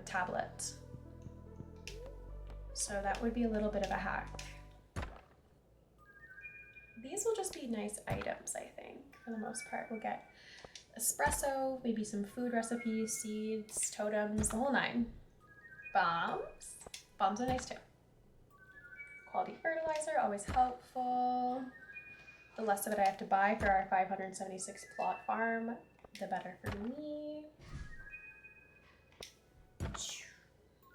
tablet. So that would be a little bit of a hack. These will just be nice items, I think, for the most part. We'll get espresso, maybe some food recipes, seeds, totems, the whole nine. Bombs. Bombs are nice too. Quality fertilizer, always helpful. The less of it I have to buy for our 576 plot farm, the better for me.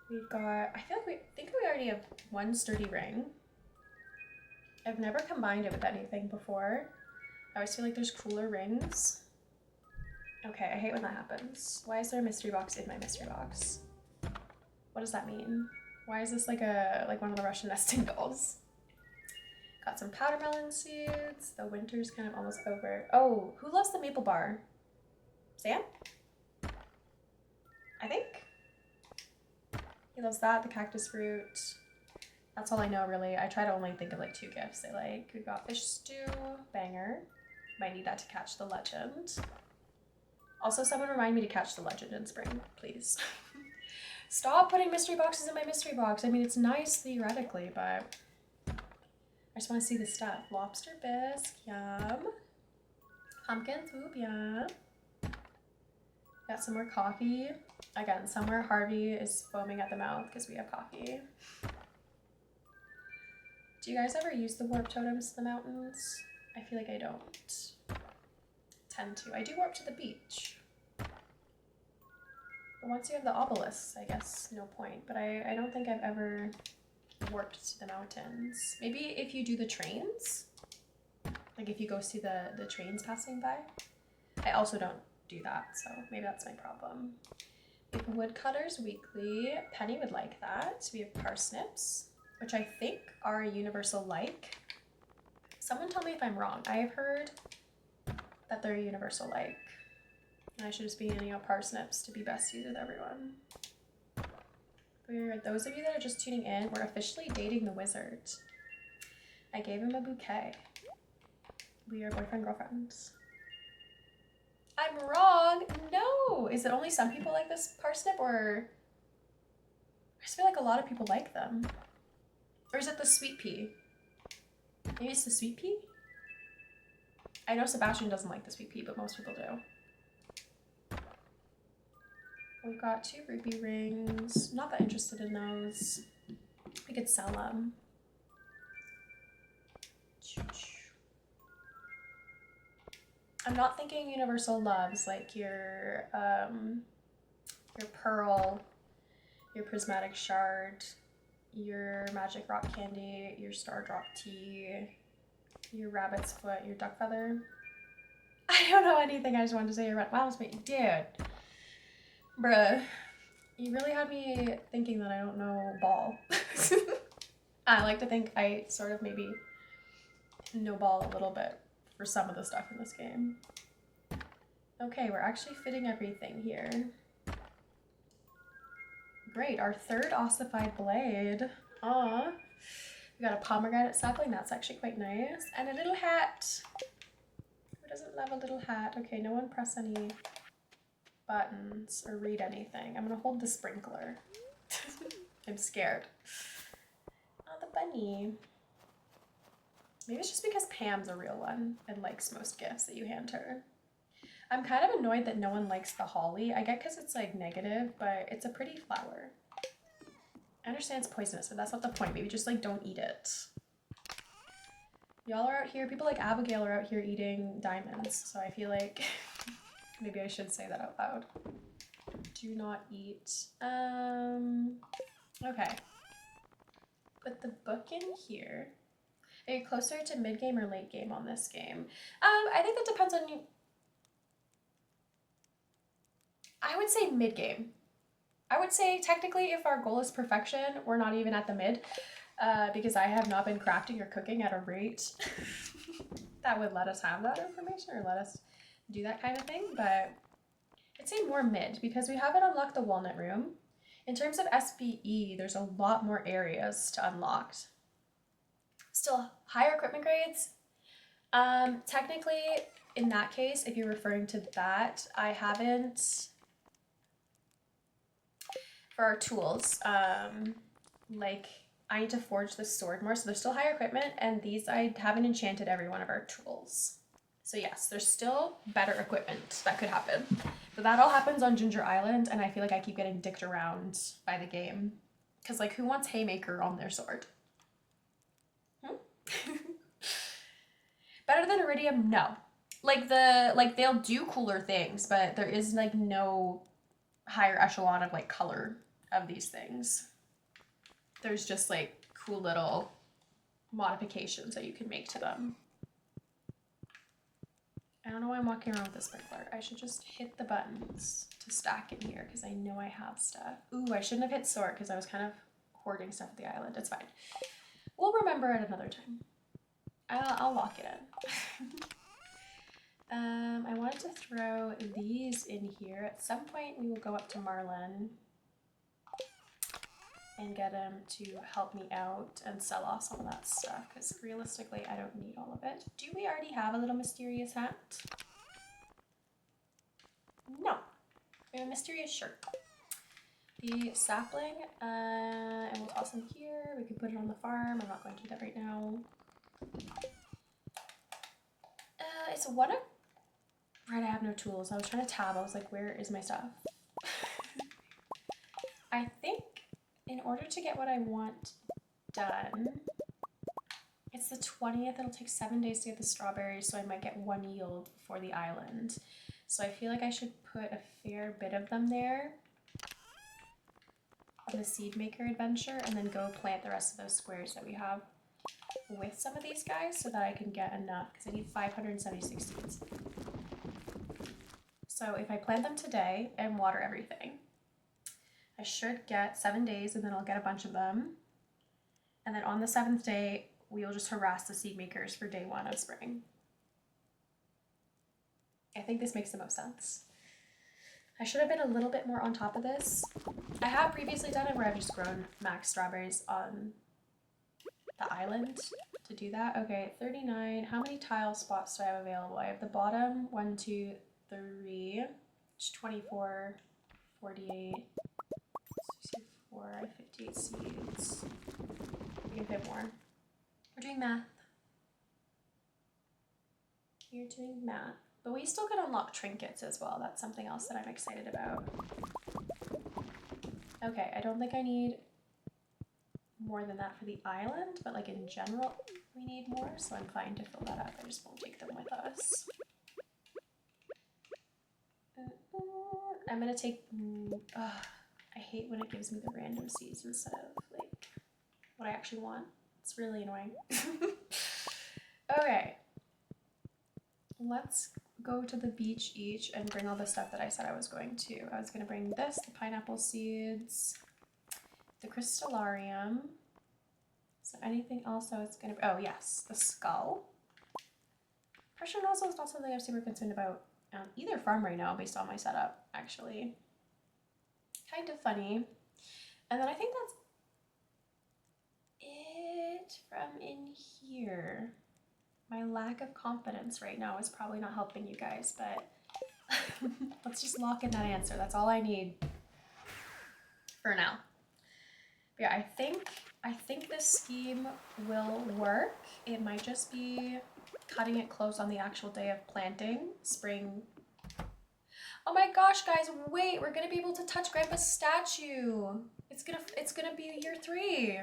We've got, I think we already have one sturdy ring. I've never combined it with anything before. I always feel like there's cooler rings. Okay, I hate when that happens. Why is there a mystery box in my mystery box? What does that mean? Why is this like one of the Russian nesting dolls? Got some powder melon seeds. The winter's kind of almost over. Oh, who loves the maple bar? Sam? I think. He loves that, the cactus fruit. That's all I know, really. I try to only think of like 2 gifts I like. We've got fish stew, banger. Might need that to catch the legend. Also, someone remind me to catch the legend in spring, please. Stop putting mystery boxes in my mystery box. I mean, it's nice theoretically, but I just want to see the stuff. Lobster bisque, yum. Pumpkin soup, yum. Got some more coffee. Again, somewhere Harvey is foaming at the mouth because we have coffee. Do you guys ever use the warp totems to the mountains? I feel like I don't tend to. I do warp to the beach. But once you have the obelisks, I guess no point. But I don't think I've ever warped to the mountains. Maybe if you do the trains, like if you go see the trains passing by. I also don't do that, so maybe that's my problem. We have woodcutters weekly. Penny would like that. We have parsnips, which I think are a universal like. Someone tell me if I'm wrong. I have heard that they're a universal like. And I should just be handing out parsnips to be besties with everyone. For those of you that are just tuning in, we're officially dating the wizard. I gave him a bouquet. We are boyfriend-girlfriends. I'm wrong! No! Is it only some people like this parsnip, or... I just feel like a lot of people like them. Or is it the sweet pea? Maybe it's the sweet pea? I know Sebastian doesn't like the sweet pea, but most people do. We've got 2 rupee rings. Not that interested in those. We could sell them. I'm not thinking universal loves like your pearl, your prismatic shard, your magic rock candy, your star drop tea, your rabbit's foot, your duck feather. I don't know anything. I just wanted to say your red wow, dude. Bruh, you really had me thinking that I don't know ball. I like to think I sort of maybe know ball a little bit for some of the stuff in this game. Okay, we're actually fitting everything here. Great, our 3rd ossified blade. Aw. We got a pomegranate sapling, that's actually quite nice. And a little hat. Who doesn't love a little hat? Okay, no one press any buttons or read anything. I'm gonna hold the sprinkler. I'm scared. Oh, the bunny. Maybe it's just because Pam's a real one and likes most gifts that you hand her. I'm kind of annoyed that no one likes the holly. I get because it's like negative, but it's a pretty flower. I understand it's poisonous, but that's not the point. Maybe just like don't eat it. Y'all are out here, people like Abigail are out here eating diamonds, so I feel like maybe I should say that out loud. Do not eat. Okay. Put the book in here. Are you closer to mid-game or late game on this game? I think that depends on you. I would say mid-game. I would say technically if our goal is perfection, we're not even at the mid, because I have not been crafting or cooking at a rate that would let us have that information or let us do that kind of thing, but I'd say more mid because we haven't unlocked the walnut room. In terms of SBE, there's a lot more areas to unlock. Still higher equipment grades. Technically, in that case, if you're referring to that, I haven't, for our tools, like I need to forge the sword more, so there's still higher equipment, and these I haven't enchanted every one of our tools. So yes, there's still better equipment that could happen. But that all happens on Ginger Island, and I feel like I keep getting dicked around by the game. Because, like, who wants Haymaker on their sword? Better than Iridium? No. Like, they'll do cooler things, but there is, like, no higher echelon of, like, color of these things. There's just, like, cool little modifications that you can make to them. I don't know why I'm walking around with the sprinkler. I should just hit the buttons to stack in here because I know I have stuff. Ooh, I shouldn't have hit sort because I was kind of hoarding stuff at the island. It's fine. We'll remember it another time. I'll lock it in. I wanted to throw these in here. At some point we will go up to Marlin and get him to help me out and sell off some of that stuff because realistically I don't need all of it. Do we already have a little mysterious hat? No. We have a mysterious shirt. The sapling, and we'll toss them here. We can put it on the farm. I'm not going to do that right now. It's one of... Right, I have no tools. I was trying to tab. I was like, where is my stuff? I think in order to get what I want done, it's the 20th. It'll take 7 days to get the strawberries, so I might get 1 yield for the island. So I feel like I should put a fair bit of them there on the seed maker adventure and then go plant the rest of those squares that we have with some of these guys so that I can get enough because I need 576 seeds. So if I plant them today and water everything, I should get 7 days and then I'll get a bunch of them. And then on the 7th day, we will just harass the seed makers for day 1 of spring. I think this makes the most sense. I should have been a little bit more on top of this. I have previously done it where I've just grown max strawberries on the island to do that. Okay, 39. How many tile spots do I have available? I have the bottom 1, 2, 3, 24, 48, 64, I have 58 seeds. We can fit more. We're doing math. You're doing math. But we still can unlock trinkets as well. That's something else that I'm excited about. Okay, I don't think I need more than that for the island, but like in general, we need more, so I'm fine to fill that up. I just won't take them with us. I'm gonna take, I hate when it gives me the random seeds instead of like what I actually want. It's really annoying. Okay. Let's go to the beach each and bring all the stuff that I said I was going to. I was going to bring this, the pineapple seeds, the crystallarium. So anything else I was going to... Oh, yes, the skull. Pressure nozzle is not something I'm super concerned about on either farm right now based on my setup, actually. Kind of funny. And then I think that's it from in here. My lack of confidence right now is probably not helping you guys, but let's just lock in that answer. That's all I need for now. But yeah, I think this scheme will work. It might just be cutting it close on the actual day of planting, spring. Oh my gosh, guys, wait, we're gonna be able to touch Grandpa's statue. It's gonna be year 3.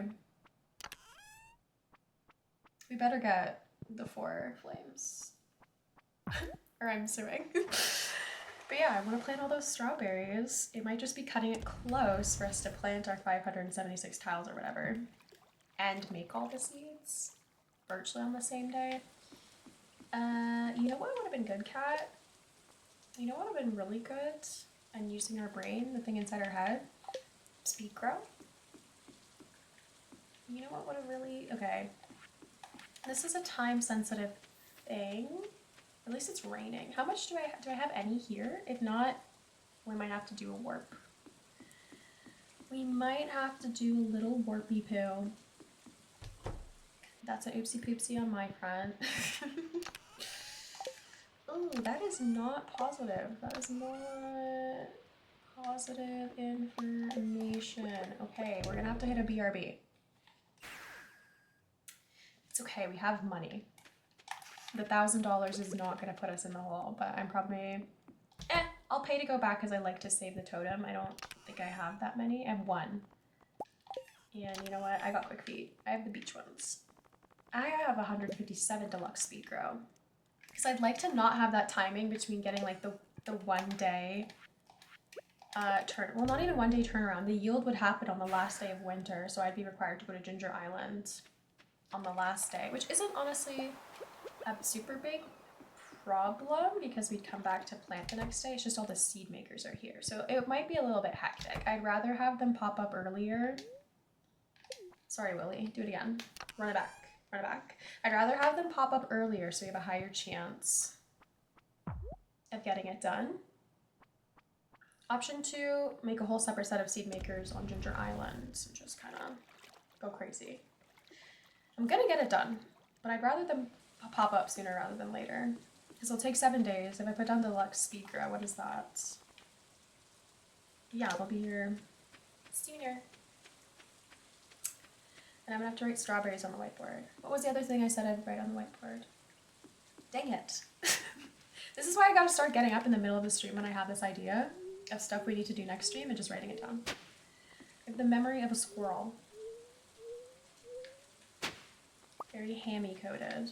We better get the 4 flames. Or I'm suing. But yeah, I want to plant all those strawberries. It might just be cutting it close for us to plant our 576 tiles or whatever. And make all the seeds virtually on the same day. You know what would have been good, Kat? You know what would have been really good? And using our brain, the thing inside our head? Speed grow. You know what would have really... Okay. This is a time-sensitive thing. At least it's raining. How much do I have any here? If not, we might have to do a warp. We might have to do a little warpy poo. That's an oopsie poopsie on my front. Oh, that is not positive. That is not positive information. Okay, we're gonna have to hit a BRB. It's okay, we have money. The $1,000 is not going to put us in the hole, but I'm probably... I'll pay to go back because I like to save the totem. I don't think I have that many. I have one. And you know what? I got quick feet. I have the beach ones. I have 157 deluxe speed grow. Because I'd like to not have that timing between getting like the 1 day well, not even 1 day turnaround. The yield would happen on the last day of winter, so I'd be required to go to Ginger Island on the last day, which isn't honestly a super big problem because we'd come back to plant the next day. It's just all the seed makers are here, so it might be a little bit hectic. I'd rather have them pop up earlier. Sorry, Willie, do it again. Run it back, run it back. I'd rather have them pop up earlier so we have a higher chance of getting it done. Option 2, make a whole separate set of seed makers on Ginger Island and just kind of go crazy. I'm gonna get it done, but I'd rather them pop up sooner rather than later. Because it'll take 7 days. If I put down deluxe speed grow, what is that? Yeah, they'll be here sooner. And I'm gonna have to write strawberries on the whiteboard. What was the other thing I said I'd write on the whiteboard? Dang it. This is why I gotta start getting up in the middle of the stream when I have this idea of stuff we need to do next stream and just writing it down. I have the memory of a squirrel. Very hammy coated.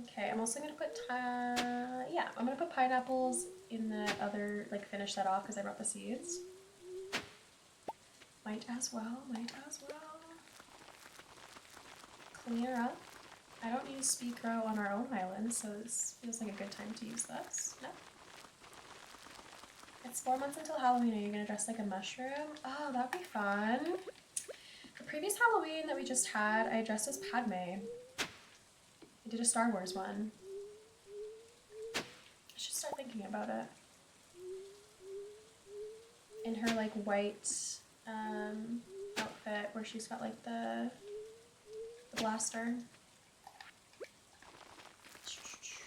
Okay, I'm also gonna put, yeah, I'm gonna put pineapples in the other, like finish that off because I brought the seeds. Might as well, might as well. Clear up. I don't use speed grow on our own island, so this feels like a good time to use this. No. It's 4 months until Halloween. Are you gonna dress like a mushroom? Oh, that'd be fun. The previous Halloween that we just had, I dressed as Padme. I did a Star Wars one. I should start thinking about it. In her like white outfit where she's got like the blaster.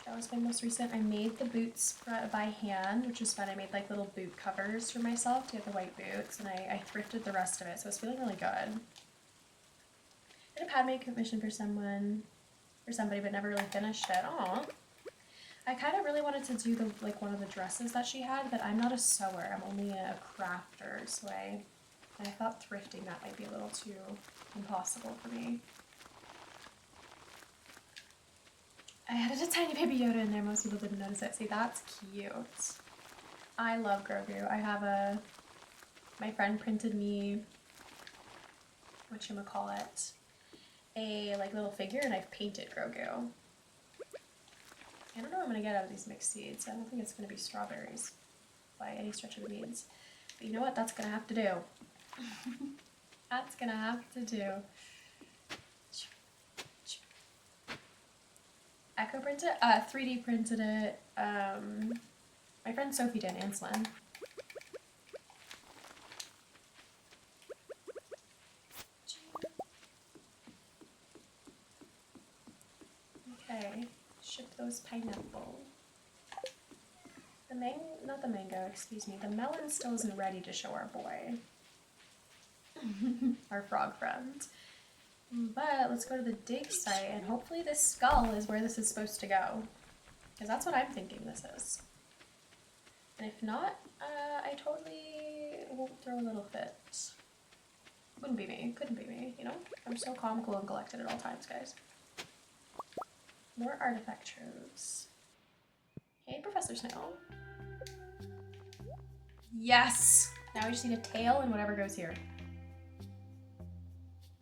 That was my most recent. I made the boots by hand, which was fun. I made like little boot covers for myself to get the white boots, and I thrifted the rest of it, so it's feeling really good. I did a Padme commission for somebody, but never really finished it. Aw. I kind of really wanted to do like one of the dresses that she had, but I'm not a sewer. I'm only a crafter, so I thought thrifting that might be a little too impossible for me. I added a tiny baby Yoda in there. Most people didn't notice it. See, that's cute. I love Grogu. I have my friend printed me, whatchamacallit, a like little figure, and I've painted Grogu. I don't know what I'm gonna get out of these mixed seeds. I don't think it's gonna be strawberries by any stretch of the means. But you know what? That's gonna have to do. That's gonna have to do. Echo printed it? 3D printed it. My friend Sophie did, and Anslin. Okay, ship those pineapple. Not the mango, excuse me. The melon still isn't ready to show our boy. Our frog friend. But let's go to the dig site, and hopefully this skull is where this is supposed to go. Because that's what I'm thinking this is. And if not, I totally won't throw a little fit. Wouldn't be me. Couldn't be me, you know? I'm so calm, cool, and collected at all times, guys. More artifact troves. Hey, Professor Snail. Yes! Now we just need a tail and whatever goes here.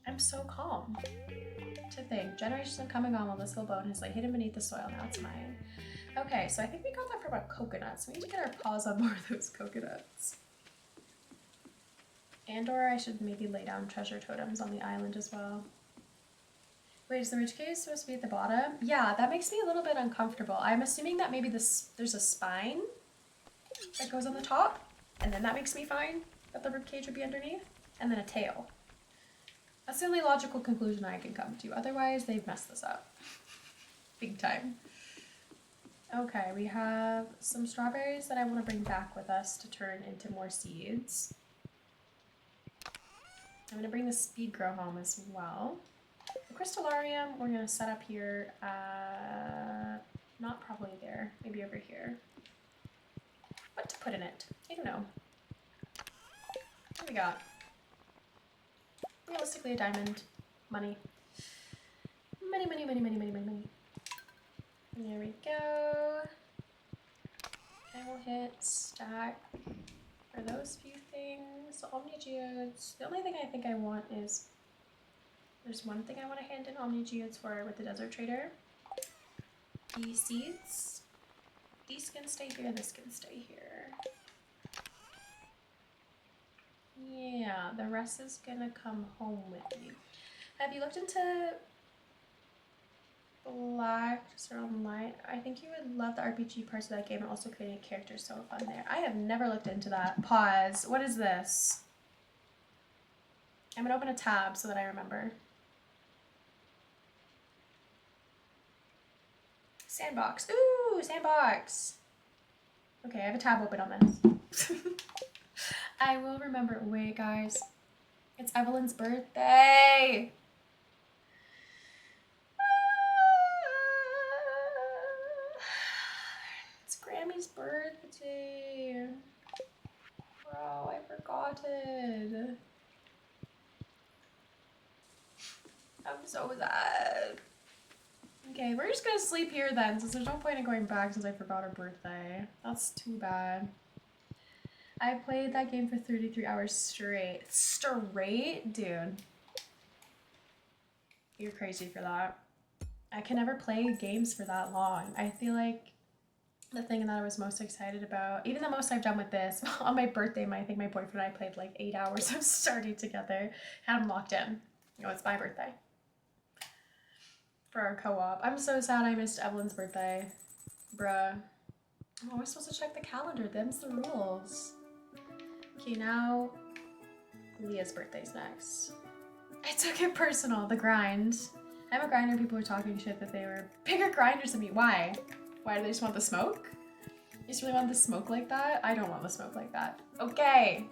I'm so calm. To think, generations have come and gone while this little bone has laid hidden beneath the soil. Now it's mine. Okay, so I think we got that from our coconuts. We need to get our paws on more of those coconuts. And/or I should maybe lay down treasure totems on the island as well. Wait, is the ridge cave supposed to be at the bottom? Yeah, that makes me a little bit uncomfortable. I'm assuming that maybe there's a spine that goes on the top, and then that makes me fine that the ribcage would be underneath, and then a tail. That's the only logical conclusion I can come to. Otherwise, they've messed this up. Big time. Okay, we have some strawberries that I want to bring back with us to turn into more seeds. I'm going to bring the speed grow home as well. The Crystallarium, we're gonna set up here. Not probably there. Maybe over here. What to put in it? I don't know. What do we got? Realistically, a diamond. Money. Money, money, money, money, money, money, money. There we go. And we'll hit stack for those few things. Omni Geodes. The only thing I think I want is, there's one thing I want to hand in Omni Geodes for with the Desert Trader. These seeds. These can stay here, this can stay here. Yeah, the rest is gonna come home with me. Have you looked into Black Online? I think you would love the RPG parts of that game and also creating characters so fun there. I have never looked into that. Pause. What is this? I'm gonna open a tab so that I remember. Sandbox. Ooh, sandbox. Okay, I have a tab open on this. I will remember. Wait, guys. It's Evelyn's birthday. It's Grammy's birthday. Bro, I forgot it. I'm so sad. Okay, we're just gonna sleep here then, since there's no point in going back since I forgot her birthday. That's too bad. I played that game for 33 hours straight. Straight? Dude. You're crazy for that. I can never play games for that long. I feel like the thing that I was most excited about, even the most I've done with this, on my birthday, I think my boyfriend and I played like 8 hours of Stardew together. Had him locked in. Oh, it's my birthday. For our co-op. I'm so sad I missed Evelyn's birthday. Bruh. I'm always supposed to check the calendar. Them's the rules. Okay, now Leah's birthday's next. I took it personal, the grind. I'm a grinder, people were talking shit that they were bigger grinders than me. Why? Why do they just want the smoke? You just really want the smoke like that? I don't want the smoke like that. Okay.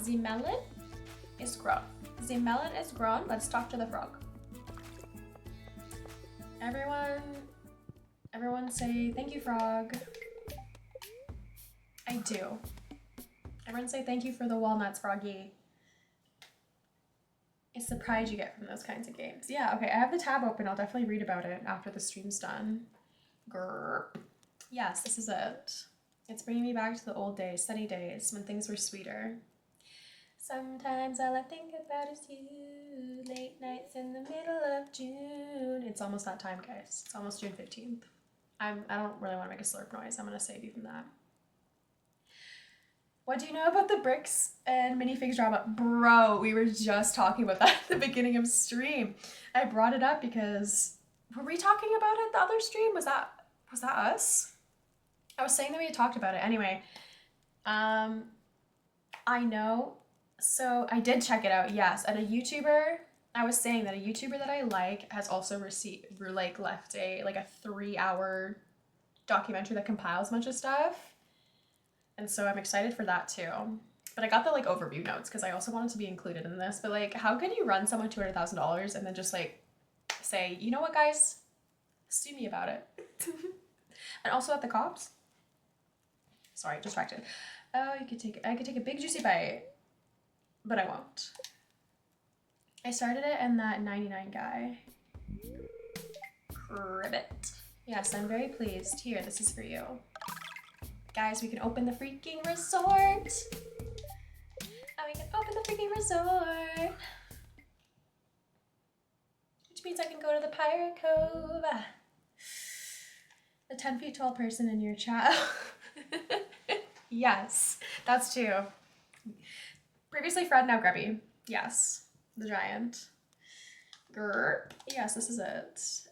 The melon is grown. The melon is grown. Let's talk to the frog. Everyone say thank you, frog. I do. Everyone say thank you for the walnuts, Froggy. It's the pride you get from those kinds of games. Yeah, okay, I have the tab open. I'll definitely read about it after the stream's done. Grrr. Yes, this is it. It's bringing me back to the old days, sunny days, when things were sweeter. Sometimes all I think about is you. Late nights in the middle of June. It's almost that time, guys. It's almost June 15th. I don't really want to make a slurp noise. I'm going to save you from that. What do you know about the bricks and minifigs drama? Bro, we were just talking about that at the beginning of stream. I brought it up because, were we talking about it the other stream? Was that us? I was saying that we had talked about it. Anyway, I know. So I did check it out, yes. And a YouTuber, I was saying that a YouTuber that I like has also left a 3-hour documentary that compiles a bunch of stuff. And so I'm excited for that too. But I got the overview notes because I also wanted to be included in this. But how could you run someone $200,000 and then just say, you know what, guys, sue me about it? And also at the cops. Sorry, distracted. Oh, I could take a big juicy bite, but I won't. I started it and that 99 guy. Cribbit. Yes, I'm very pleased. Here, this is for you. Guys, we can open the freaking resort. And we can open the freaking resort. Which means I can go to the Pirate Cove. The 10 feet tall person in your chat. Yes, that's two. Previously Fred, now Grubby. Yes, the giant. Grr. Yes, this is it.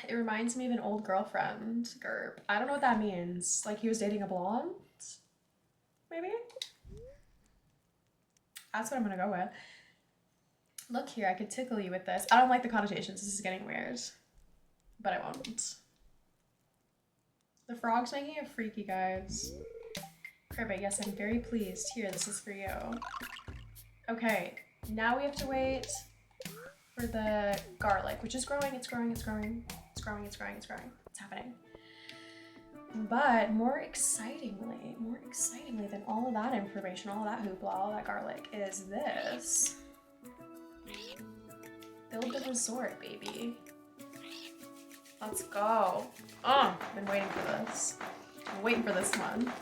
It reminds me of an old girlfriend. Gerp. I don't know what that means. He was dating a blonde? Maybe? That's what I'm gonna go with. Look here, I could tickle you with this. I don't like the connotations. This is getting weird. But I won't. The frog's making it freaky, guys. Cribbit, yes, I'm very pleased. Here, this is for you. Okay, now we have to wait for the garlic, which is growing, it's growing, it's growing, it's growing, it's growing, it's growing. It's happening. But more excitingly than all of that information, all of that hoopla, all that garlic, is this. Build the resort, baby. Let's go. Oh, I've been waiting for this. I'm waiting for this one.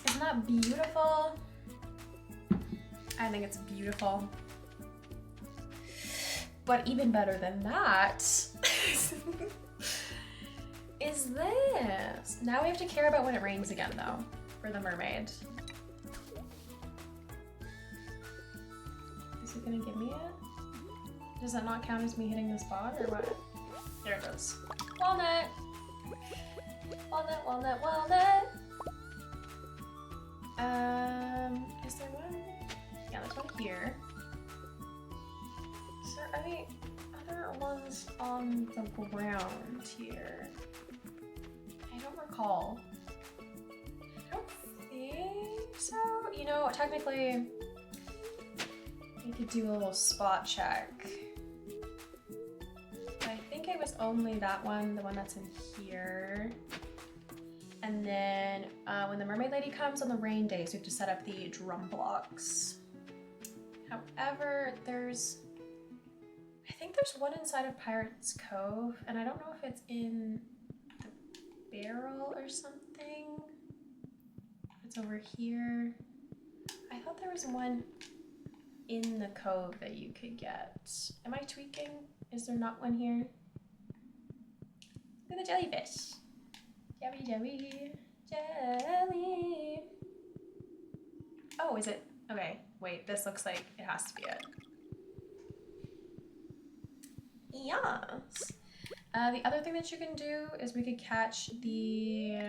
Isn't that beautiful? I think it's beautiful. But even better than that is this. Now we have to care about when it rains again though, for the mermaid. Is it gonna give me it? Does that not count as me hitting the spot or what? There it goes. Walnut! Walnut, walnut, walnut! Is there one? Yeah, there's one here. Is there any other ones on the ground here? I don't recall. I don't think so. You know, technically, we could do a little spot check. But I think it was only that one, the one that's in here. And then when the mermaid lady comes on the rain days, we have to set up the drum blocks. However, I think there's one inside of Pirate's Cove, and I don't know if it's in the barrel or something. It's over here. I thought there was one in the cove that you could get. Am I tweaking? Is there not one here? Look at the jellyfish. Jelly, jelly, jelly. Oh, is it? Okay, wait, this looks like it has to be it. Yes. The other thing that you can do is we could catch the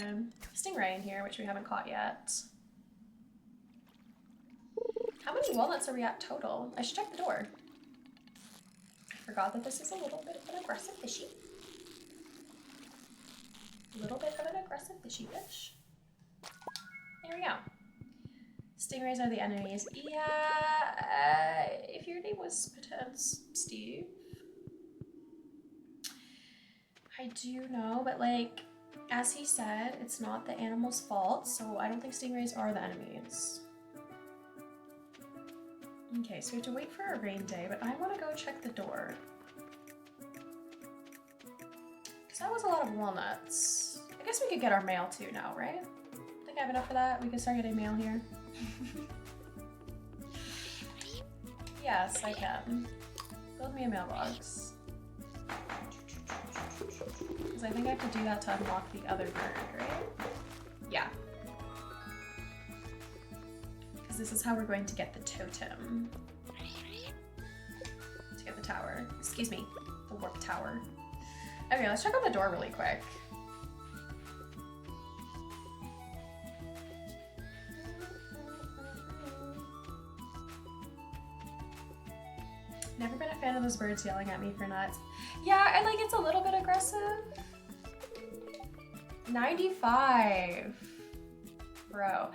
stingray in here, which we haven't caught yet. How many walnuts are we at total? I should check the door. I forgot that this is a little bit of an aggressive fishy. A little bit of an aggressive fishy fish. There we go. Stingrays are the enemies. Yeah, if your name was Potence Steve. I do know, but like, as he said, it's not the animal's fault, so I don't think stingrays are the enemies. Okay, so we have to wait for a rain day, but I want to go check the door. Because that was a lot of walnuts. I guess we could get our mail too now, right? I think I have enough for that. We can start getting mail here. Yes, I can. Build me a mailbox. Because I think I have to do that to unlock the other bird, right? Yeah. Because this is how we're going to get the totem. To get the tower. Excuse me, the warp tower. Okay, let's check on the door really quick. Never been a fan of those birds yelling at me for nuts. Yeah, I like it's a little bit aggressive. 95. Bro.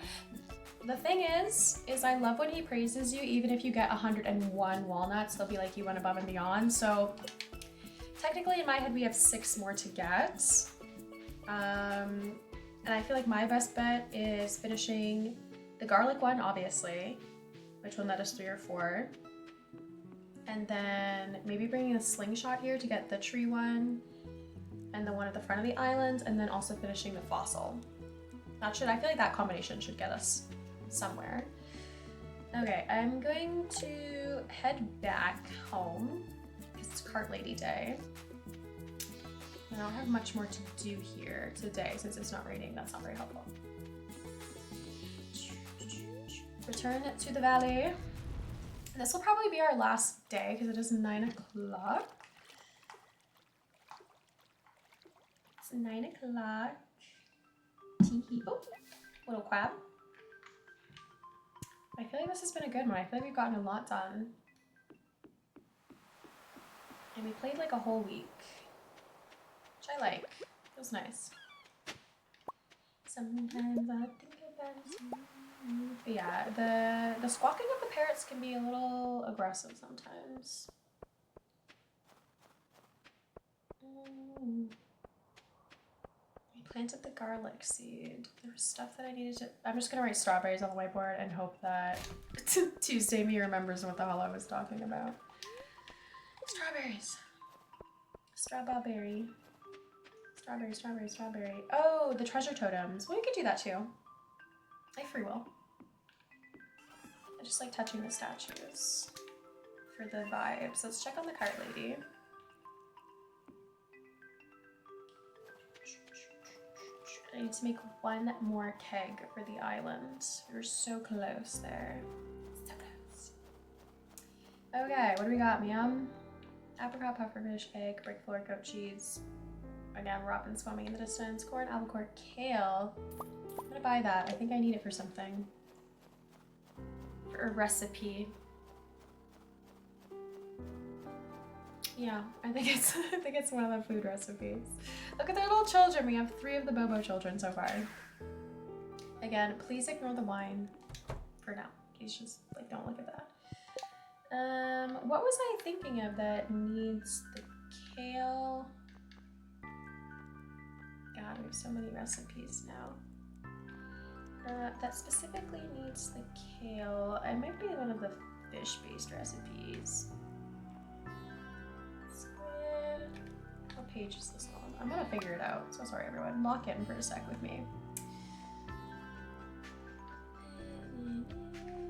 The thing is I love when he praises you, even if you get 101 walnuts, they'll be like you went above and beyond. So technically in my head we have 6 more to get. And I feel like my best bet is finishing the garlic one, obviously, which will net us 3 or 4. And then maybe bringing a slingshot here to get the tree one and the one at the front of the island, and then also finishing the fossil. I feel like that combination should get us somewhere. Okay, I'm going to head back home because it's cart lady day. I don't have much more to do here today since it's not raining. That's not very helpful. Return to the valley. This will probably be our last day because it is 9 o'clock. It's 9 o'clock. Tee-hee. Oh, little crab. I feel like this has been a good one. I feel like we've gotten a lot done. And we played like a whole week, which I like. Feels nice. Sometimes I think But yeah, the squawking of the parrots can be a little aggressive sometimes. I planted the garlic seed. There was stuff that I needed to... I'm just gonna write strawberries on the whiteboard and hope that Tuesday me remembers what the hell I was talking about. Strawberries. Strawberry. Strawberry, strawberry, strawberry. Oh, the treasure totems. Well, we could do that too. I free will. I just like touching the statues for the vibes. Let's check on the cart lady. I need to make one more keg for the island. We're so close there. So close. Okay, what do we got, ma'am? Apricot, pufferfish, egg, brick floor, goat cheese. Again, robin swimming in the distance. Corn, albacore, kale. I'm gonna buy that. I think I need it for something. For a recipe. Yeah, I think it's one of the food recipes. Look at the little children. We have 3 of the Bobo children so far. Again, please ignore the wine for now. Please just like don't look at that. What was I thinking of that needs the kale? God, we have so many recipes now. That specifically needs the kale. It might be one of the fish-based recipes. Squid. What page is this on? I'm gonna figure it out. So sorry, everyone. Lock in for a sec with me.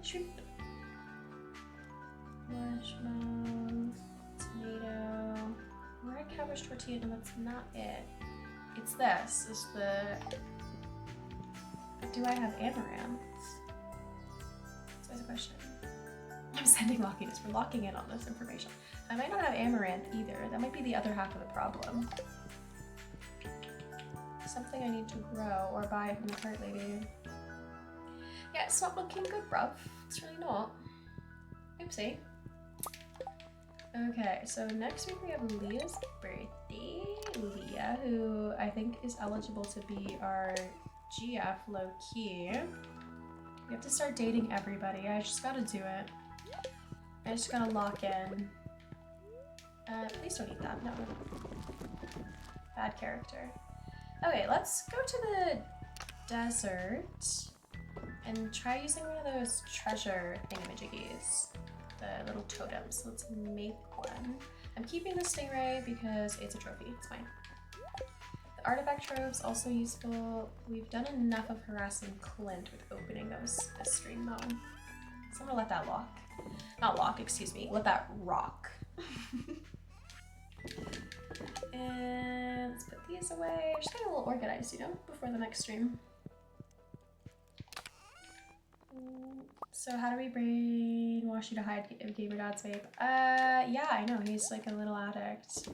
Shoot. Marshmallow, tomato, red cabbage tortilla. No, that's not it. It's this. Is the. Do I have amaranth? That's always a question. I'm sending lockiness. We're locking in on this information. I might not have amaranth either. That might be the other half of the problem. Something I need to grow or buy from the cart lady. Yeah, it's not looking good, bruv. It's really not. Oopsie. Okay, so next week we have Leah's birthday. Leah, who I think is eligible to be our GF low-key. We have to start dating everybody. I just gotta do it. I just gotta lock in. Please don't eat that. No. Bad character. Okay, let's go to the desert and try using one of those treasure thingamajiggies. The little totems. Let's make one. I'm keeping the stingray because it's a trophy. It's fine. The artifact troves also useful. We've done enough of harassing Clint with opening this stream though. So I'm gonna let that lock. Not lock, excuse me. Let that rock. And let's put these away. Just get a little organized, you know, before the next stream. So how do we brainwash you to hide Gamer God's vape? Yeah, I know, he's like a little addict.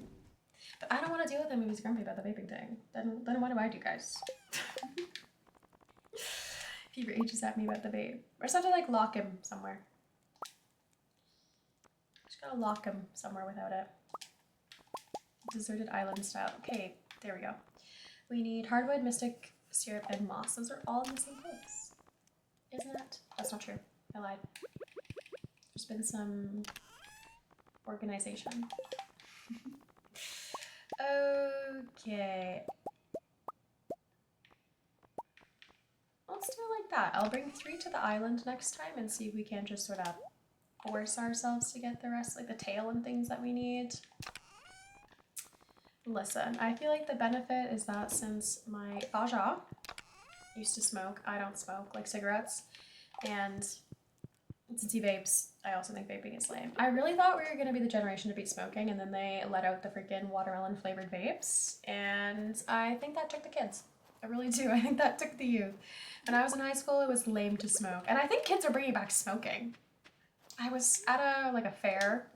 But I don't want to deal with him if he's grumpy about the vaping thing. Then what do I do, guys? If he rages at me about the vape. Or just have to like lock him somewhere. Just gotta lock him somewhere without it. Deserted island style. Okay, there we go. We need hardwood, mystic, syrup, and moss. Those are all in the same place. Isn't that? That's not true. I lied. There's been some organization. Okay. Let's do it like that. I'll bring 3 to the island next time and see if we can just sort of force ourselves to get the rest, like the tail and things that we need. Listen, I feel like the benefit is that since my Faja used to smoke, I don't smoke, like cigarettes, and since he vapes, I also think vaping is lame. I really thought we were going to be the generation to beat smoking, and then they let out the freaking watermelon flavored vapes, and I think that took the kids. I really do. I think that took the youth. When I was in high school, it was lame to smoke, and I think kids are bringing back smoking. I was at a fair,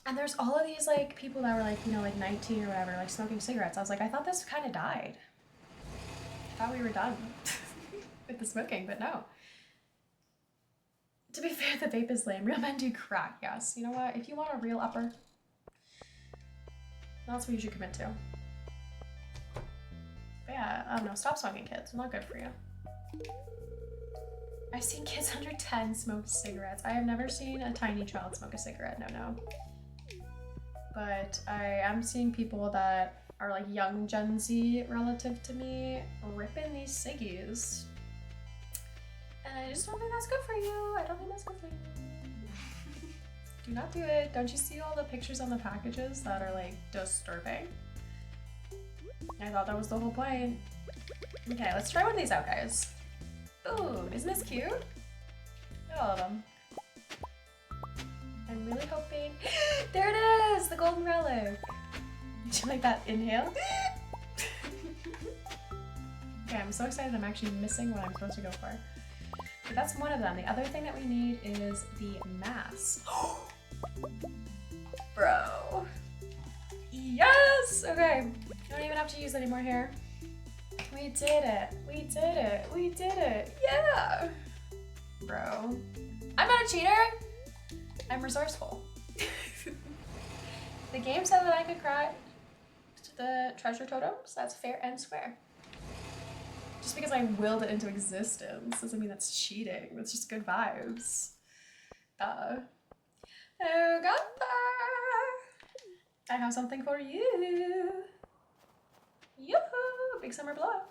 and there's all of these like people that were like, you know, like 19 or whatever, like smoking cigarettes. I was like, I thought this kind of died. I thought we were done with the smoking, but no. To be fair, the vape is lame. Real men do crack, yes. You know what? If you want a real upper, that's what you should commit to. But yeah, I don't know. Stop smoking, kids. It's not good for you. I've seen kids under 10 smoke cigarettes. I have never seen a tiny child smoke a cigarette, no. But I am seeing people that are like young Gen Z relative to me ripping these ciggies. And I just don't think that's good for you. I don't think that's good for you. Do not do it. Don't you see all the pictures on the packages that are like disturbing? I thought that was the whole point. Okay, let's try one of these out, guys. Ooh, isn't this cute? Look at all of them. I'm really hoping. There it is! The golden relic! Did you like that inhale? Okay, I'm so excited I'm actually missing what I'm supposed to go for. But that's one of them. The other thing that we need is the mask. Bro. Yes! Okay. I don't even have to use any more hair. We did it. We did it. We did it. Yeah! Bro. I'm not a cheater! I'm resourceful. The game said that I could crack the treasure totems. That's fair and square. Just because I willed it into existence doesn't mean that's cheating. That's just good vibes. Oh, Gunther! I have something for you. Yoo-hoo! Big summer blow.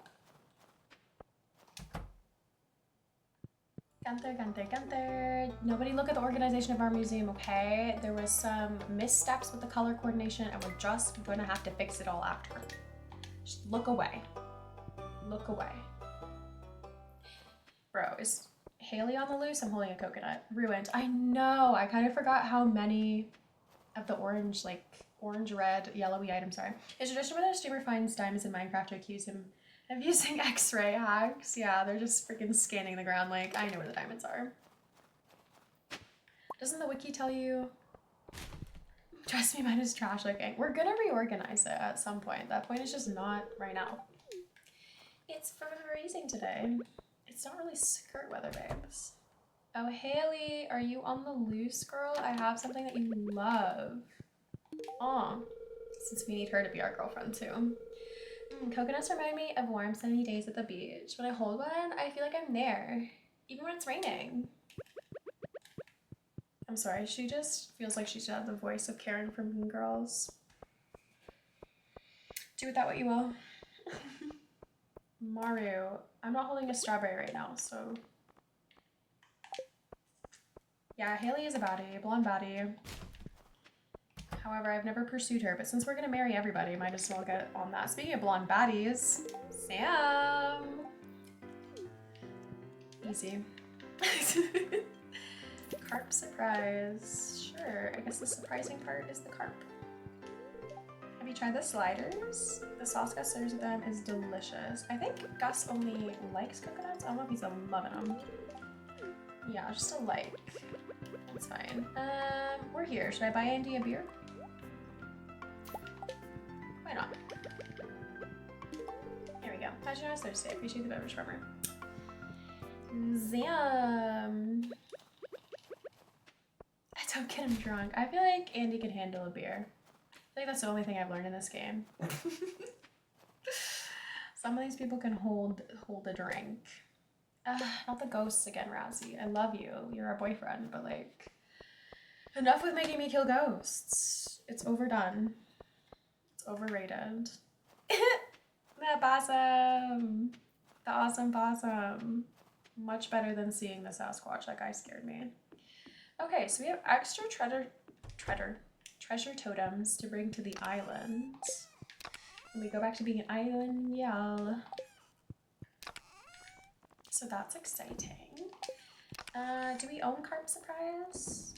Gunther. Nobody look at the organization of our museum, okay? There was some missteps with the color coordination and we're just gonna have to fix it all after. Just look away. Look away. Bro, is Haley on the loose? I'm holding a coconut. Ruined. I know. I kind of forgot how many of the orange, like orange, red, yellowy items are. It's tradition when a streamer finds diamonds in Minecraft to accuse him of using X-ray hacks. Yeah, they're just freaking scanning the ground like, I know where the diamonds are. Doesn't the wiki tell you? Trust me, mine is trash looking. We're gonna reorganize it at some point. That point is just not right now. It's freezing today. It's not really skirt weather, babes. Oh, Haley, are you on the loose, girl? I have something that you love. Aw, since we need her to be our girlfriend too. Coconuts remind me of warm sunny days at the beach. When I hold one, I feel like I'm there, even when it's raining. I'm sorry, she just feels like she should have the voice of Karen from Mean Girls. Do with that what you will. Maru, I'm not holding a strawberry right now, so. Yeah, Haley is a baddie, a blonde baddie. However, I've never pursued her, but since we're gonna marry everybody, might as well get on that. Speaking of blonde baddies, Sam! Easy. Carp surprise. Sure, I guess the surprising part is the carp. Have you tried the sliders? The sauce Gus serves with them is delicious. I think Gus only likes coconuts. I don't know if he's loving them. Yeah, just a like. That's fine. We're here. Should I buy Andy a beer? Why not? Here we go. How'd you know it's Thursday? Appreciate the beverage farmer. Zam. Don't get him drunk. I feel like Andy can handle a beer. I think that's the only thing I've learned in this game. Some of these people can hold a drink. Not the ghosts again, Razzie. I love you. You're our boyfriend, but like, enough with making me kill ghosts. It's overdone. It's overrated. The possum. The awesome possum. Much better than seeing the Sasquatch. That guy scared me. Okay, so we have extra treasure totems to bring to the island. And we go back to being an island, y'all. So that's exciting. Do we own Carp Surprise?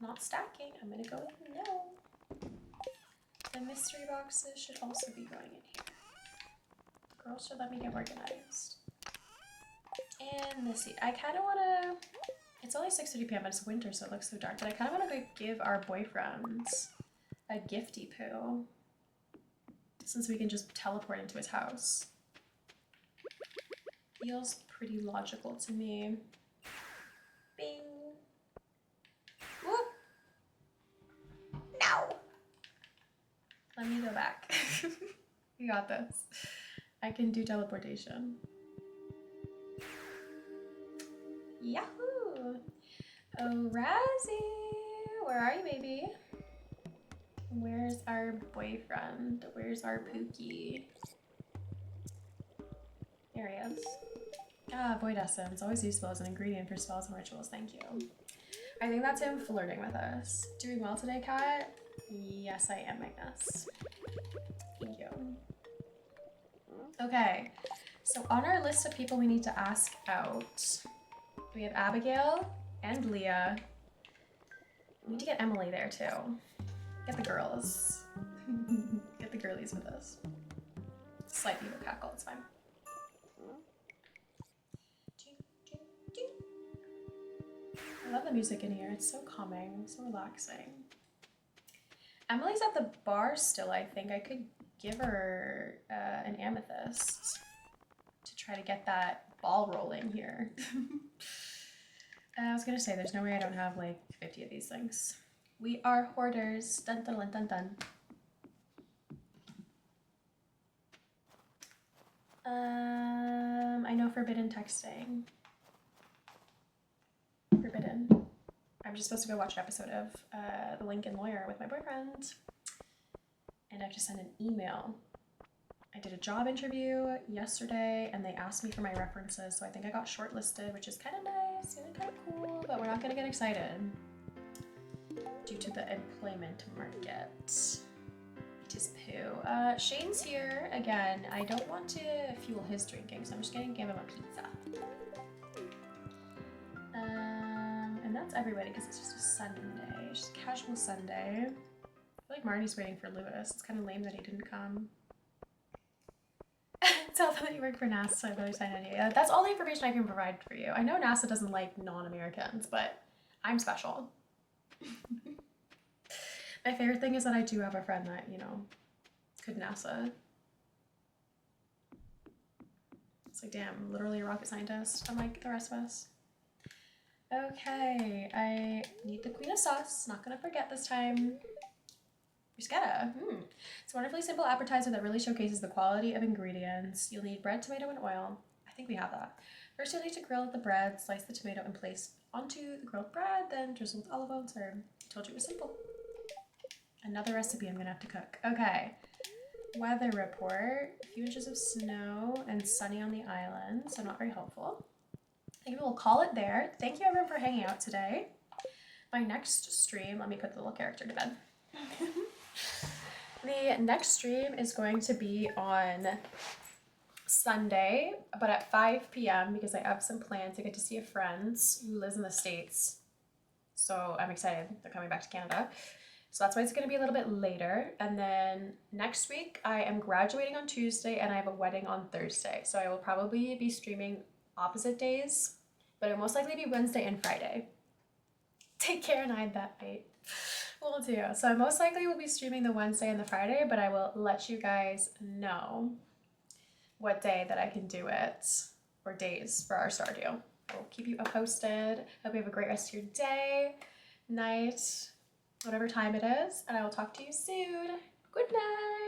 Not stacking. I'm gonna go with no. The mystery boxes should also be going in here. The girls should let me get organized. And let's see. I kind of want to... It's only 6:30 p.m. but it's winter, so it looks so dark. But I kind of want to give our boyfriends a gifty poo, since we can just teleport into his house. Feels pretty logical to me. Bing. Whoop. No. Let me go back. We got this. I can do teleportation. Yahoo! Oh, Razzie! Where are you, baby? Where's our boyfriend? Where's our Pookie? There he is. Ah, Void Essence. Always useful as an ingredient for spells and rituals. Thank you. I think that's him flirting with us. Doing well today, Kat? Yes, I am, Magnus. Thank you. Okay, so on our list of people we need to ask out, we have Abigail and Leah. We need to get Emily there too. Get the girls. Get the girlies with us. Slight beaver cackle, it's fine. I love the music in here. It's so calming, so relaxing. Emily's at the bar still, I think. I could give her an amethyst to try to get that ball rolling here. I was gonna say, there's no way I don't have like 50 of these things. We are hoarders. Dun dun dun dun dun. I know forbidden texting. Forbidden. I'm just supposed to go watch an episode of The Lincoln Lawyer with my boyfriend. And I have to send an email. I did a job interview yesterday and they asked me for my references, so I think I got shortlisted, which is kind of nice and kind of cool, but we're not gonna get excited due to the employment market. It is poo. Shane's here again. I don't want to fuel his drinking, so I'm just gonna give him a pizza. And that's everybody because it's just a Sunday. It's just a casual Sunday. I feel like Marty's waiting for Lewis. It's kind of lame that he didn't come. Tell them that you work for NASA, so I better sign on you. That's all the information I can provide for you. I know NASA doesn't like non-Americans, but I'm special. My favorite thing is that I do have a friend that, you know, could NASA. It's like, damn, literally a rocket scientist, unlike the rest of us. Okay, I need the Queen of Sauce. Not gonna forget this time. Bruschetta. It's a wonderfully simple appetizer that really showcases the quality of ingredients. You'll need bread, tomato, and oil. I think we have that. First, you'll need to grill the bread, slice the tomato, and place onto the grilled bread, then drizzle with olive oil and serve. I told you it was simple. Another recipe I'm gonna have to cook. Okay. Weather report. A few inches of snow and sunny on the island, so not very helpful. I think we'll call it there. Thank you everyone for hanging out today. My next stream, let me put the little character to bed. The next stream is going to be on Sunday, but at 5 p.m. because I have some plans to get to see a friend who lives in the States. So I'm excited. They're coming back to Canada. So that's why it's going to be a little bit later. And then next week, I am graduating on Tuesday and I have a wedding on Thursday. So I will probably be streaming opposite days, but it will most likely be Wednesday and Friday. Take care and hide that bait. Will do. So I most likely will be streaming the Wednesday and the Friday, but I will let you guys know what day that I can do it, or days for our Stardew. I will keep you posted. Hope you have a great rest of your day, night, whatever time it is, and I will talk to you soon. Good night.